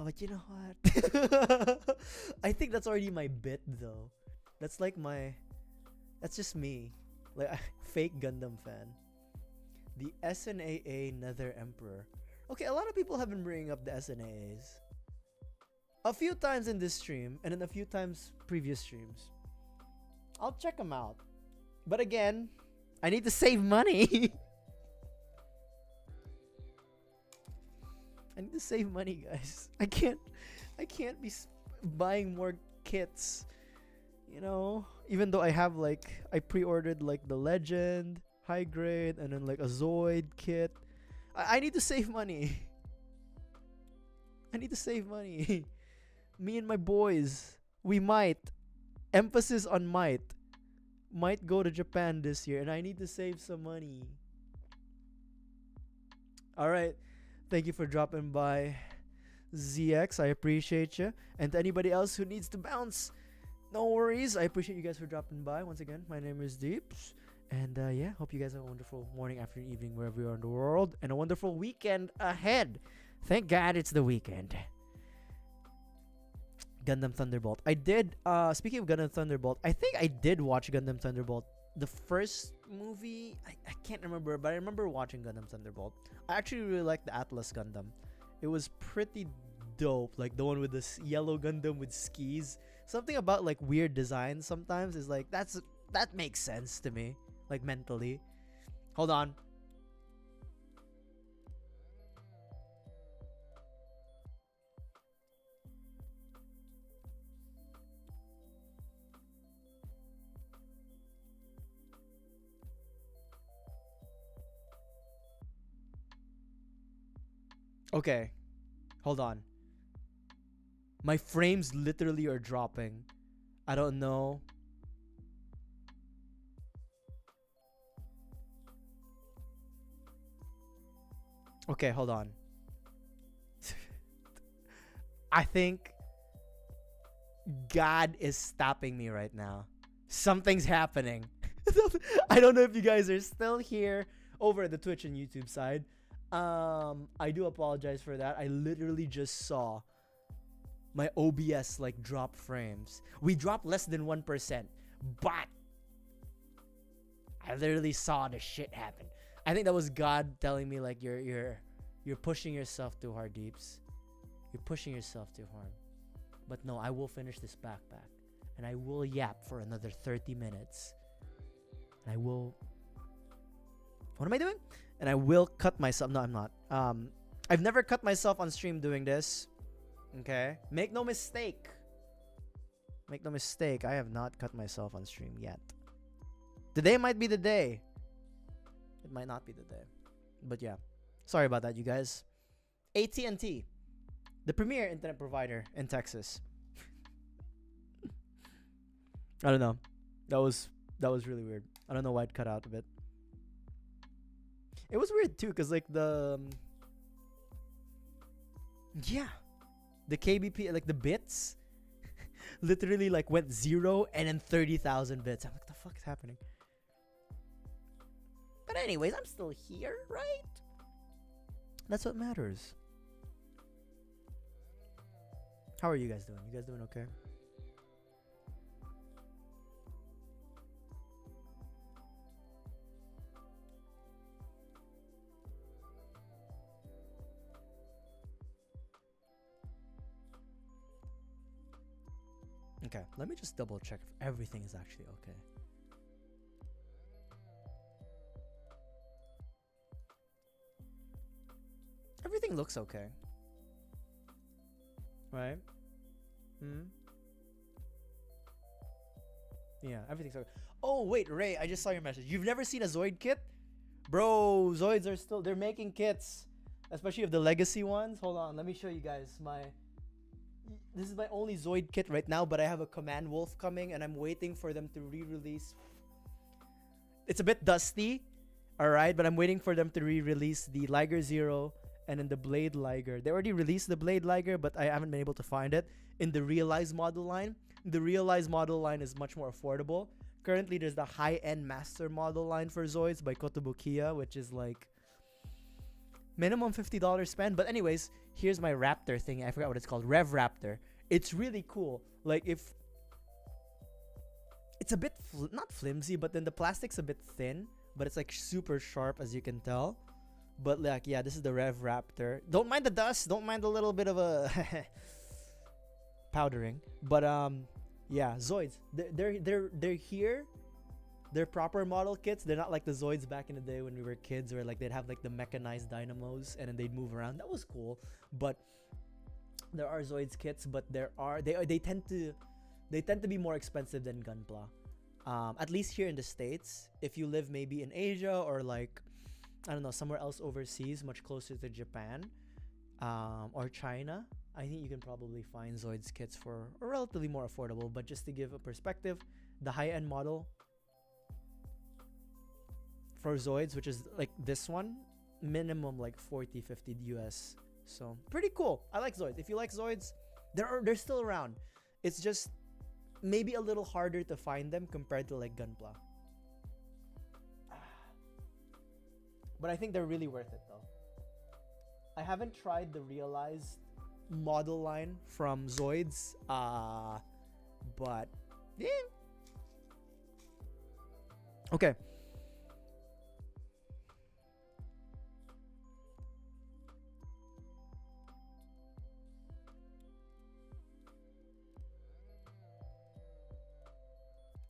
But you know what? I think that's already my bit though. That's just me. Like fake Gundam fan. The SNAA Nether Emperor. Okay, a lot of people have been bringing up the SNAAs. A few times in this stream, and then a few times previous streams. I'll check them out. But again, I need to save money. I need to save money, guys. I can't be buying more kits. You know, even though I have like, I pre-ordered like the Legend, High Grade, and then like a Zoid kit. I need to save money. I need to save money. Me and my boys, we might, emphasis on might go to Japan this year, and I need to save some money. Alright, thank you for dropping by, ZX. I appreciate you. And to anybody else who needs to bounce, no worries. I appreciate you guys for dropping by. Once again, my name is Deeps. And yeah, hope you guys have a wonderful morning, afternoon, evening, wherever you are in the world, and a wonderful weekend ahead. Thank God it's the weekend. Gundam Thunderbolt. I did, speaking of Gundam Thunderbolt, I think I did watch Gundam Thunderbolt. The first movie, I can't remember, but I remember watching Gundam Thunderbolt. I actually really liked the Atlas Gundam. It was pretty dope, like the one with this yellow Gundam with skis. Something about like weird designs sometimes is like, that makes sense to me, like mentally. Hold on. Okay, hold on. My frames literally are dropping. I don't know. Okay, hold on. I think God is stopping me right now. Something's happening. I don't know if you guys are still here over at the Twitch and YouTube side. I do apologize for that. I literally just saw my OBS like drop frames. We dropped less than 1%, but I literally saw the shit happen. I think that was God telling me like you're pushing yourself too hard, Deeps. You're pushing yourself too hard. But no, I will finish this backpack, and I will yap for another 30 minutes. And I will. What am I doing? And I will cut myself. No, I'm not. I've never cut myself on stream doing this. Okay? Make no mistake. Make no mistake. I have not cut myself on stream yet. Today might be the day. It might not be the day. But yeah. Sorry about that, you guys. AT&T. The premier internet provider in Texas. I don't know. That was really weird. I don't know why it cut out a bit. It was weird too, cause like the the KBP, like the bits, literally like went 0 and then 30,000 bits. I'm like, what the fuck is happening? But anyways, I'm still here, right? That's what matters. How are you guys doing? You guys doing okay? Okay, let me just double check if everything is actually okay. Everything looks okay. Right? Hmm? Yeah, everything's okay. Oh, wait, Ray, I just saw your message. You've never seen a Zoid kit? Bro, Zoids are still... They're making kits. Especially of the legacy ones. Hold on, let me show you guys my... This is my only Zoid kit right now, but I have a Command Wolf coming, and I'm waiting for them to re-release. It's a bit dusty, alright, but I'm waiting for them to re-release the Liger Zero and then the Blade Liger. They already released the Blade Liger, but I haven't been able to find it in the Realize model line. The Realize model line is much more affordable. Currently, there's the high-end Master model line for Zoids by Kotobukiya, which is like minimum $50 spend. But anyways, here's my Raptor thing. I forgot what it's called. Rev Raptor. It's really cool. Like, if it's a bit not flimsy, but then the plastic's a bit thin, but it's like super sharp, as you can tell. But like, yeah, this is the Rev Raptor. Don't mind the dust. Don't mind a little bit of a powdering. But yeah, Zoids. They're here. They're proper model kits. They're not like the Zoids back in the day when we were kids, where like they'd have like the mechanized dynamos and then they'd move around. That was cool. But there are Zoids kits, but they tend to be more expensive than Gunpla. At least here in the States. If you live maybe in Asia or like, I don't know, somewhere else overseas, much closer to Japan, or China, I think you can probably find Zoids kits for relatively more affordable. But just to give a perspective, the high-end model for Zoids, which is like this one, minimum like 40-50 US. So pretty cool. I like Zoids. If you like Zoids, they're still around. It's just maybe a little harder to find them compared to like Gunpla. But I think they're really worth it though. I haven't tried the Realized model line from Zoids, but yeah. Okay.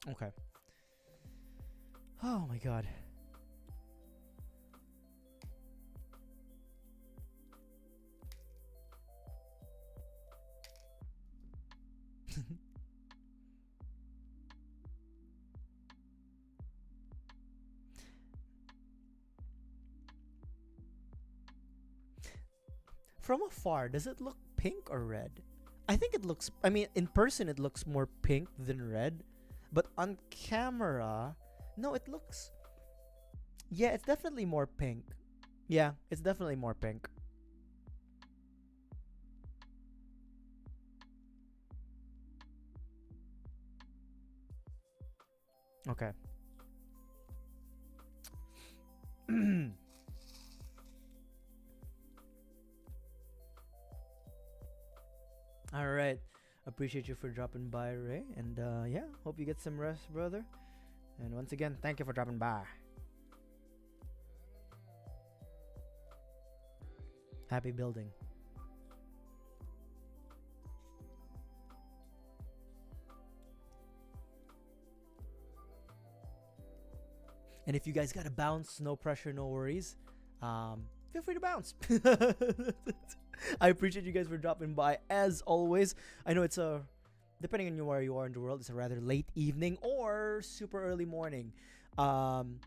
Okay. Oh my god. From afar, does it look pink or red? I think it looks, I mean, in person it looks more pink than red. But on camera, no, it looks... Yeah, it's definitely more pink. Yeah, it's definitely more pink. Okay. All right. Appreciate you for dropping by, Ray. And yeah, hope you get some rest, brother. And once again, thank you for dropping by. Happy building. And if you guys gotta bounce, no pressure, no worries. Feel free to bounce. I appreciate you guys for dropping by as always. I know it's depending on where you are in the world, it's a rather late evening or super early morning. And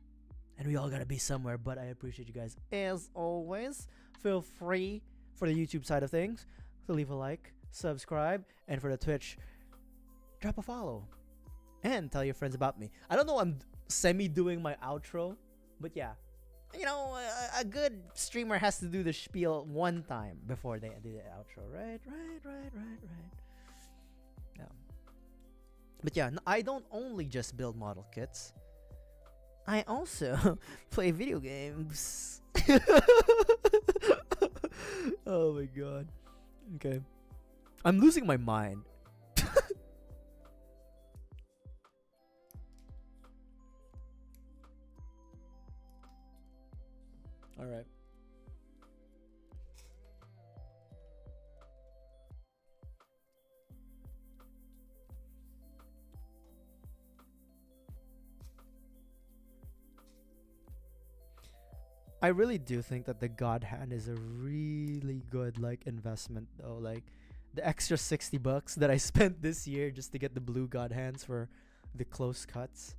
we all gotta be somewhere, but I appreciate you guys as always. Feel free for the YouTube side of things to leave a like, subscribe, and for the Twitch, drop a follow and tell your friends about me. I don't know, I'm semi-doing my outro, but yeah. You know, a good streamer has to do the spiel one time before they do the outro, right? Yeah. But yeah, I don't only just build model kits. I also play video games. Oh my god. Okay. I'm losing my mind. All right. I really do think that the God Hand is a really good like investment though. Like the extra $60 that I spent this year just to get the blue God Hands for the close cuts,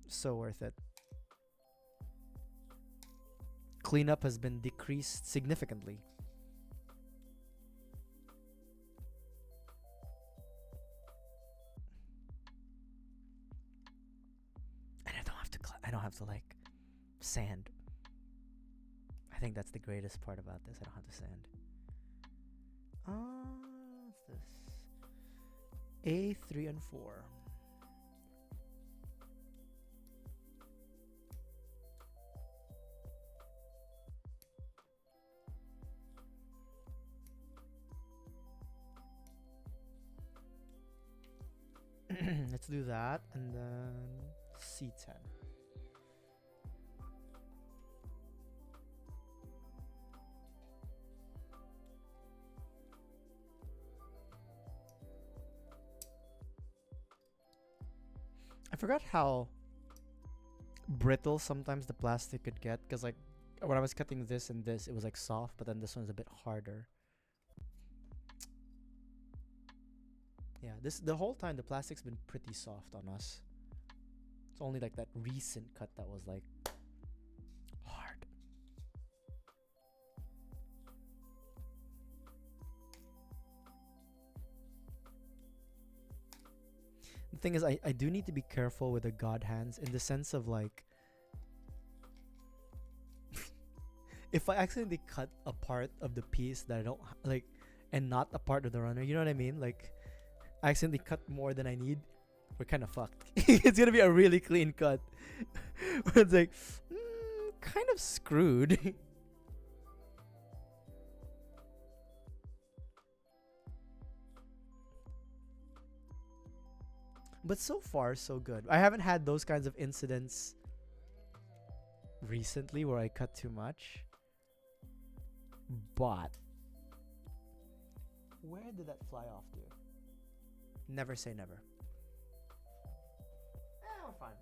so worth it. Cleanup has been decreased significantly. And I don't have to like sand. I think that's the greatest part about this. I don't have to sand. What's this? A3 and 4. Let's do that, and then C10. I forgot how brittle sometimes the plastic could get, because like when I was cutting this and this, it was like soft, but then this one's a bit harder. Yeah, the whole time the plastic's been pretty soft on us. It's only like that recent cut that was like hard. The thing is, I do need to be careful with the God Hands in the sense of like if I accidentally cut a part of the piece that I don't like and not a part of the runner, you know what I mean? Like I accidentally cut more than I need, we're kind of fucked. It's gonna be a really clean cut. It's like, kind of screwed. But so far, so good. I haven't had those kinds of incidents recently where I cut too much. But where did that fly off to? Never say never. We're fine.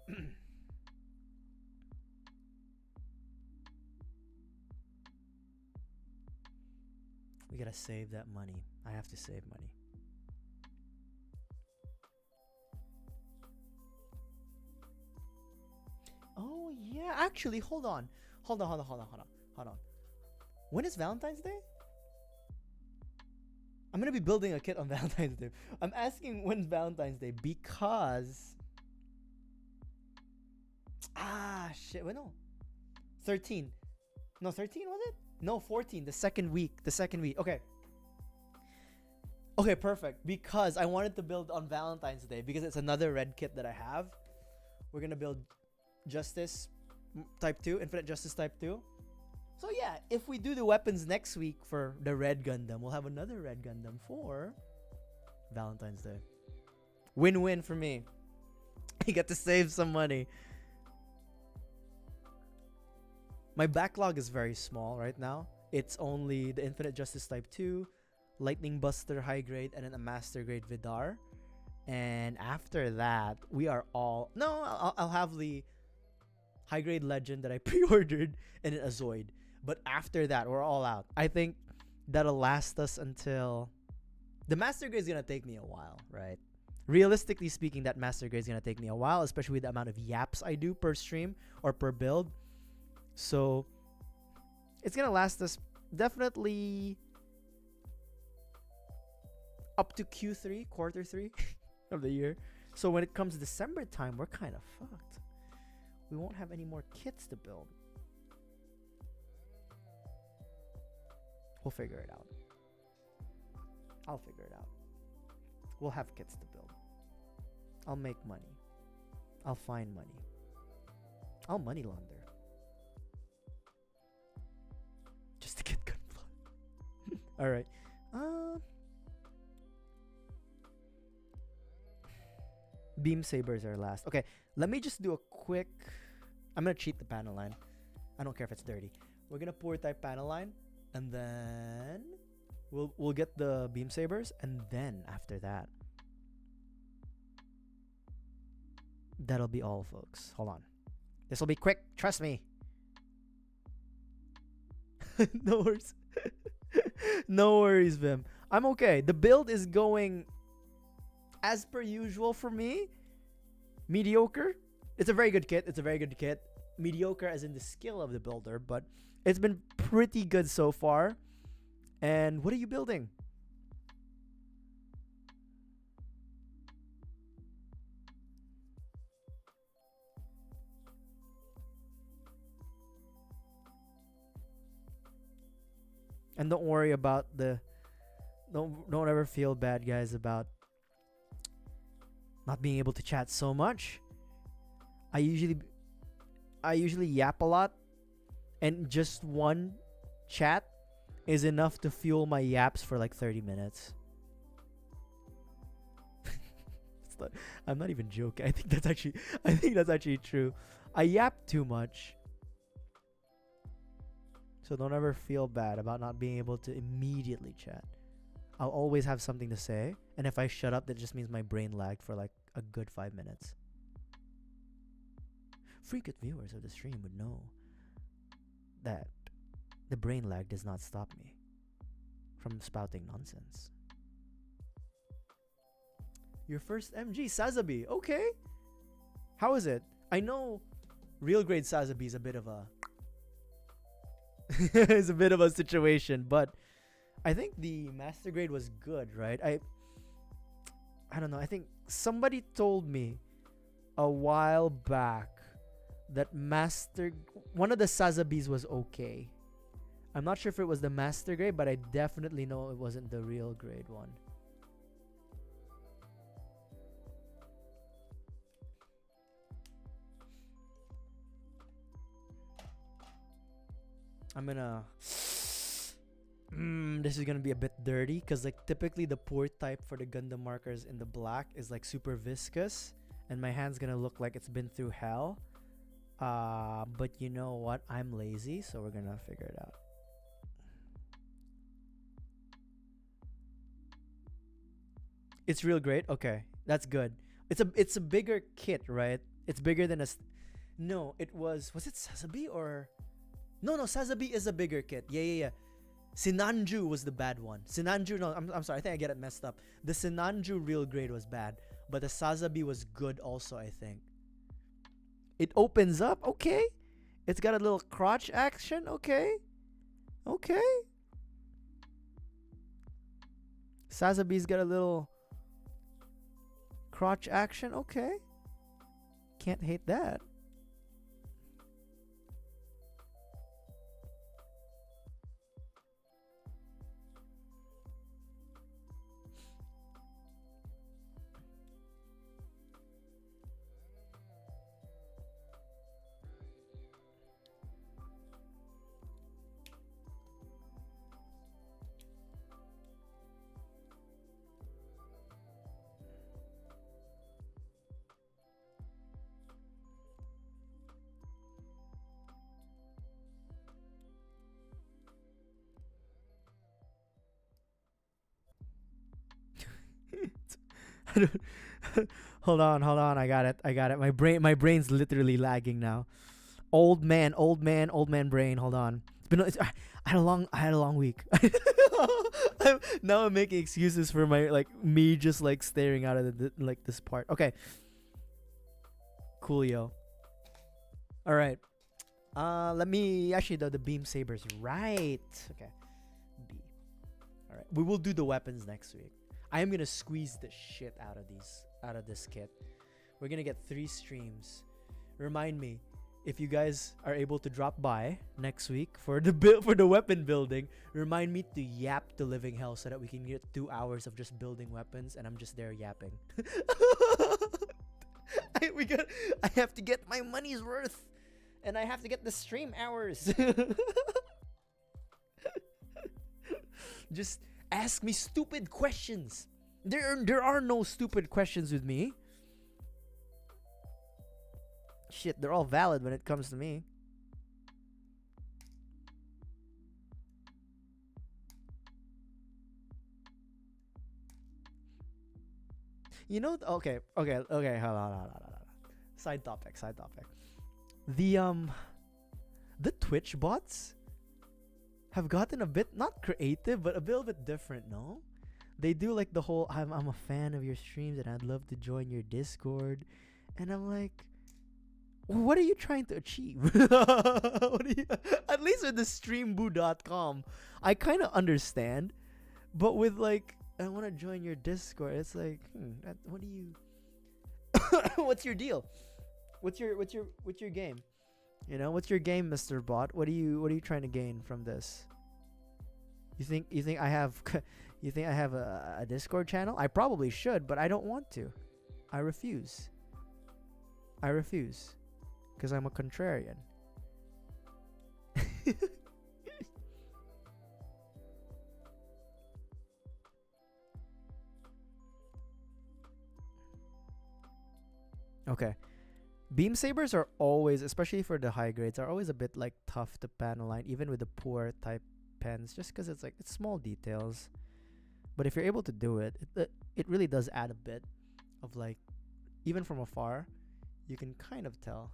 We gotta save that money. I have to save money. Oh yeah, actually, hold on. Hold on. When is Valentine's Day? I'm gonna be building a kit on Valentine's Day. I'm asking when's Valentine's Day because shit. Wait, no. 13. No, 13 was it? No, 14. The second week. Okay. Okay, perfect. Because I wanted to build on Valentine's Day because it's another red kit that I have. We're gonna build Justice Type 2, Infinite Justice Type 2. So yeah, if we do the weapons next week for the red Gundam, we'll have another red Gundam for Valentine's Day. Win-win for me. I get to save some money. My backlog is very small right now. It's only the Infinite Justice Type 2, Lightning Buster High Grade, and then a Master Grade Vidar. And after that, we are all... No, I'll have the High Grade Legend that I pre-ordered and an Azoid. But after that, we're all out. I think that'll last us until... The Master Grade is going to take me a while, right? Realistically speaking, that Master Grade is going to take me a while, especially with the amount of yaps I do per stream or per build. So it's going to last us definitely up to Q3, quarter 3 of the year. So when it comes December time, we're kind of fucked. We won't have any more kits to build. We'll figure it out. I'll figure it out. We'll have kits to build. I'll make money. I'll find money. I'll money launder. Just to get gunpla. Alright. Beam sabers are last. Okay, let me just do a quick... I'm gonna cheat the panel line. I don't care if it's dirty. We're gonna poor type panel line, and then we'll get the beam sabers, and then after that, that'll be all, folks. Hold on. This will be quick. Trust me. No worries. No worries, Vim. I'm okay. The build is going as per usual for me. Mediocre. It's a very good kit. It's a very good kit. Mediocre as in the skill of the builder, but it's been pretty good so far. And what are you building? And don't worry about the don't ever feel bad, guys, about not being able to chat so much. I usually yap a lot, and just one chat is enough to fuel my yaps for like 30 minutes. I'm not even joking. I think that's actually true. I yap too much. So don't ever feel bad about not being able to immediately chat. I'll always have something to say, and if I shut up, that just means my brain lagged for like a good 5 minutes. Frequent viewers of the stream would know that the brain lag does not stop me from spouting nonsense. Your first MG, Sazabi. Okay. How is it? I know real grade Sazabi is a bit of a is a bit of a situation, but I think the master grade was good, right? I don't know. I think somebody told me a while back that one of the Sazabis was okay. I'm not sure if it was the master grade, but I definitely know it wasn't the real grade one. I'm gonna this is gonna be a bit dirty, because like typically the port type for the Gundam markers in the black is like super viscous, and my hand's gonna look like it's been through hell. But you know what? I'm lazy, so we're gonna figure it out. It's real great. Okay, that's good. It's a bigger kit, right? It's bigger than no, it was it Sazabi or no, Sazabi is a bigger kit. Yeah. Sinanju was the bad one. Sinanju, no, I'm sorry. I think I get it messed up. The Sinanju real grade was bad, but the Sazabi was good also, I think. It opens up. Okay. It's got a little crotch action. Okay. Sazabi's got a little crotch action. Okay. Can't hate that. Hold on. I got it. My brain's literally lagging now. Old man brain. Hold on. I had a long week. Now I'm making excuses for me just like staring out of this part. Okay. Coolio. All right. Let me actually the beam sabers, right? Okay. B. All right. We will do the weapons next week. I am gonna squeeze the shit out of this kit. We're gonna get 3 streams. Remind me, if you guys are able to drop by next week for the weapon building, remind me to yap to living hell so that we can get 2 hours of just building weapons, and I'm just there yapping. I have to get my money's worth, and I have to get the stream hours. Just ask me stupid questions. There are no stupid questions with me. Shit, they're all valid when it comes to me. You know, okay, hold on. Side topic. The Twitch bots have gotten a bit not creative, but a little bit different. No, they do like the whole I'm a fan of your streams and I'd love to join your Discord, and I'm like, what are you trying to achieve? At least with the streamboo.com, I kind of understand, but with like I want to join your Discord, it's like, what do you? What's your deal? What's your game? You know, what's your game, Mr. Bot? What are you trying to gain from this? You think I have you think I have a Discord channel? I probably should, but I don't want to. I refuse. Because I'm a contrarian. Okay. Beam sabers are always, especially for the high grades, are always a bit like tough to pan align, even with the poor type pens, just because it's like it's small details. But if you're able to do it, it really does add a bit of like, even from afar, you can kind of tell.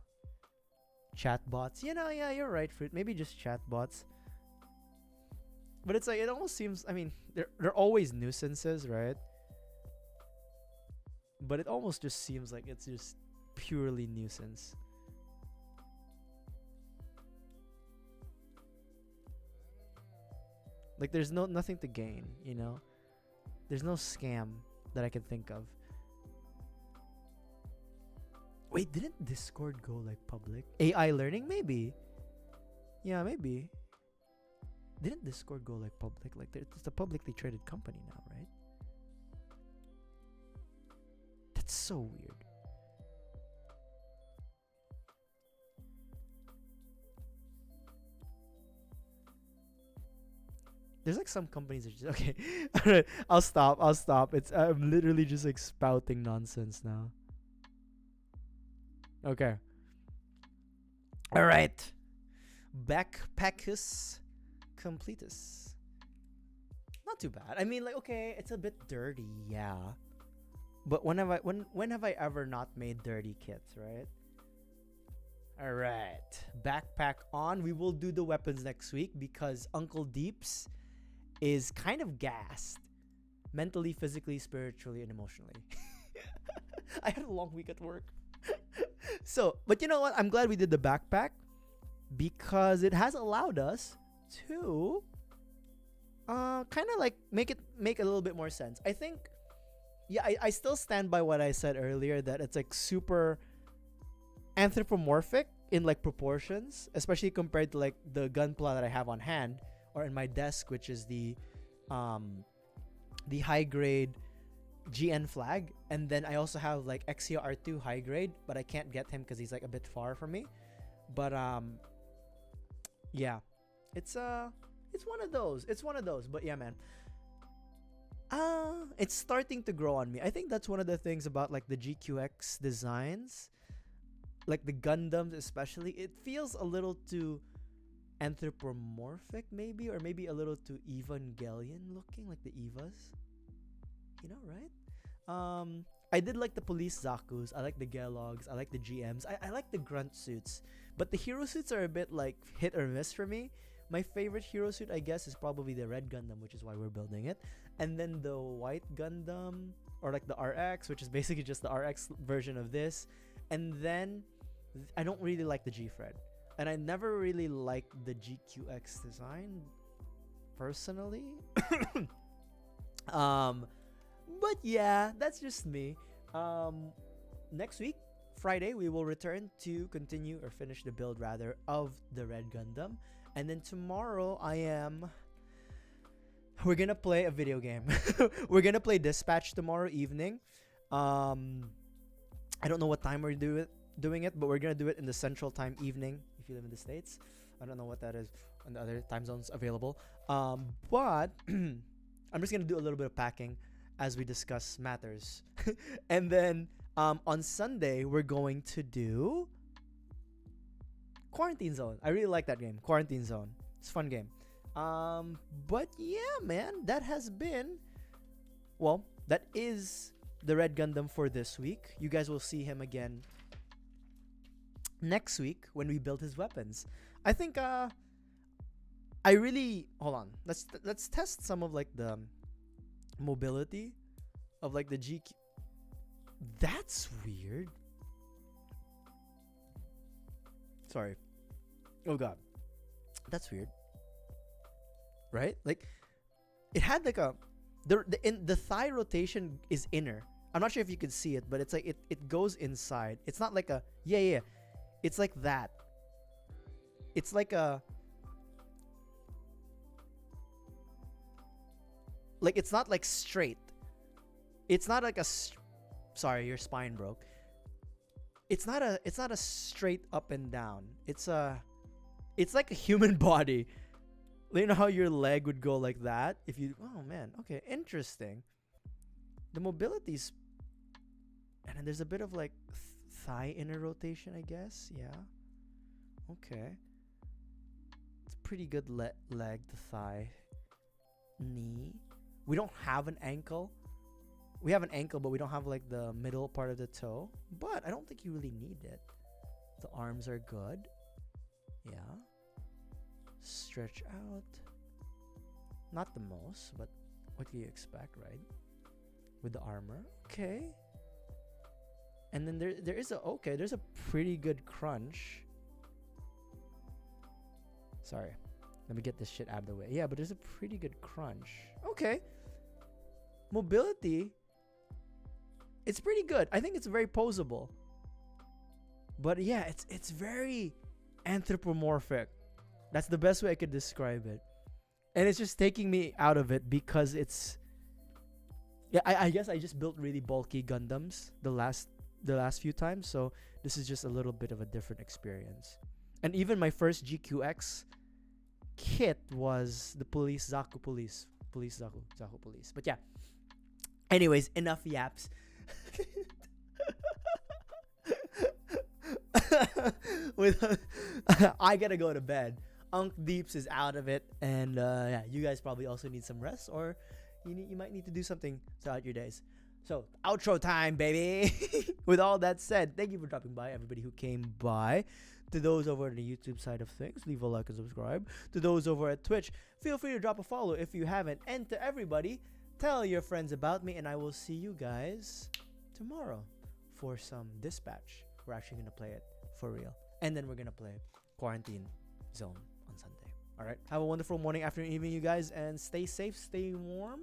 Chatbots, yeah, you're right, Fruit. Maybe just chatbots. But it's like it almost seems. I mean, they're always nuisances, right? But it almost just seems like it's just purely nuisance. Like there's nothing to gain, you know? There's no scam that I can think of. Wait, didn't Discord go like public? AI learning? Maybe. Yeah, maybe. Didn't Discord go like public? Like it's a publicly traded company now, right? That's so weird. There's like some companies that just okay. Alright, I'll stop. I'm literally just like spouting nonsense now. Okay. Alright. Backpackus completus. Not too bad. I mean, like, okay, it's a bit dirty, yeah. But when have I ever not made dirty kits, right? Alright. Backpack on. We will do the weapons next week because Uncle Deeps is kind of gassed. Mentally, physically, spiritually, and emotionally. I had a long week at work. So, but you know what? I'm glad we did the backpack because it has allowed us to kind of like make a little bit more sense. I think, yeah, I still stand by what I said earlier that it's like super anthropomorphic in like proportions, especially compared to like the gunpla that I have on hand or in my desk, which is the high grade GN flag, and then I also have like Exia R2 high grade, but I can't get him because he's like a bit far from me. But yeah, it's one of those. But yeah, man, it's starting to grow on me. I think that's one of the things about like the GQX designs, like the Gundams especially. It feels a little too anthropomorphic, maybe, or maybe a little too Evangelion looking, like the Evas. You know, right? I did like the police Zakus. I like the Gelogs. I like the GMs. I like the grunt suits. But the hero suits are a bit like hit or miss for me. My favorite hero suit, I guess, is probably the red Gundam, which is why we're building it. And then the white Gundam, or like the RX, which is basically just the RX version of this. And then I don't really like the G-Fred. And I never really liked the GQX design, personally. But yeah, that's just me. Next week, Friday, we will return to continue or finish the build rather of the Red Gundam. And then tomorrow we're gonna play a video game. We're gonna play Dispatch tomorrow evening. I don't know what time we're doing it, but we're gonna do it in the Central Time evening if you live in the States. I don't know what that is on the other time zones available. But I'm just gonna do a little bit of packing as we discuss matters. And then on Sunday we're going to do Quarantine Zone. I really like that game, Quarantine Zone. It's a fun game. But yeah, man, that is the Red Gundam for this week. You guys will see him again next week when we build his weapons. I think I really hold on. Let's test some of like the mobility of like the GQ. That's weird. Sorry. Oh god. That's weird. Right? Like it had like a the thigh rotation is inner. I'm not sure if you can see it, but it's like it goes inside. It's not like a yeah. It's like that. It's like a like it's not like straight. It's not like a sorry, your spine broke. It's not a straight up and down. It's like a human body. You know how your leg would go like that if you oh man, okay, interesting. The mobility's and then there's a bit of like thigh inner rotation, I guess. Yeah. Okay. It's pretty good leg to thigh. Knee. We don't have an ankle. We have an ankle, but we don't have like the middle part of the toe. But I don't think you really need it. The arms are good. Yeah. Stretch out. Not the most, but what do you expect, right? With the armor. Okay. And then there's a pretty good crunch. Sorry. Let me get this shit out of the way. Yeah, but there's a pretty good crunch. Okay. Mobility. It's pretty good. I think it's very posable. But yeah, it's very anthropomorphic. That's the best way I could describe it. And it's just taking me out of it because it's yeah, I guess I just built really bulky Gundams the last few times, so this is just a little bit of a different experience. And even my first GQuuuuux kit was the Zaku police. But yeah. Anyways, enough yaps. I gotta go to bed. Unc Deeps is out of it, and yeah, you guys probably also need some rest, or you might need to do something throughout your days. So outro time, baby. With all that said, thank you for dropping by, everybody who came by. To those over on the YouTube side of things, leave a like and subscribe. To those over at Twitch, feel free to drop a follow if you haven't. And to everybody, tell your friends about me, and I will see you guys tomorrow for some Dispatch. We're actually gonna play it for real, and then we're gonna play Quarantine Zone on Sunday. All right, have a wonderful morning, afternoon, evening, you guys, and stay safe, stay warm,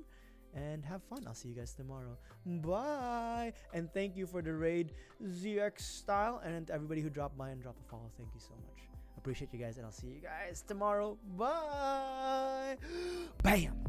and have fun. I'll see you guys tomorrow. Bye. And thank you for the raid ZX style, and to everybody who dropped by and dropped a follow, thank you so much. Appreciate you guys, and I'll see you guys tomorrow. Bye. Bam.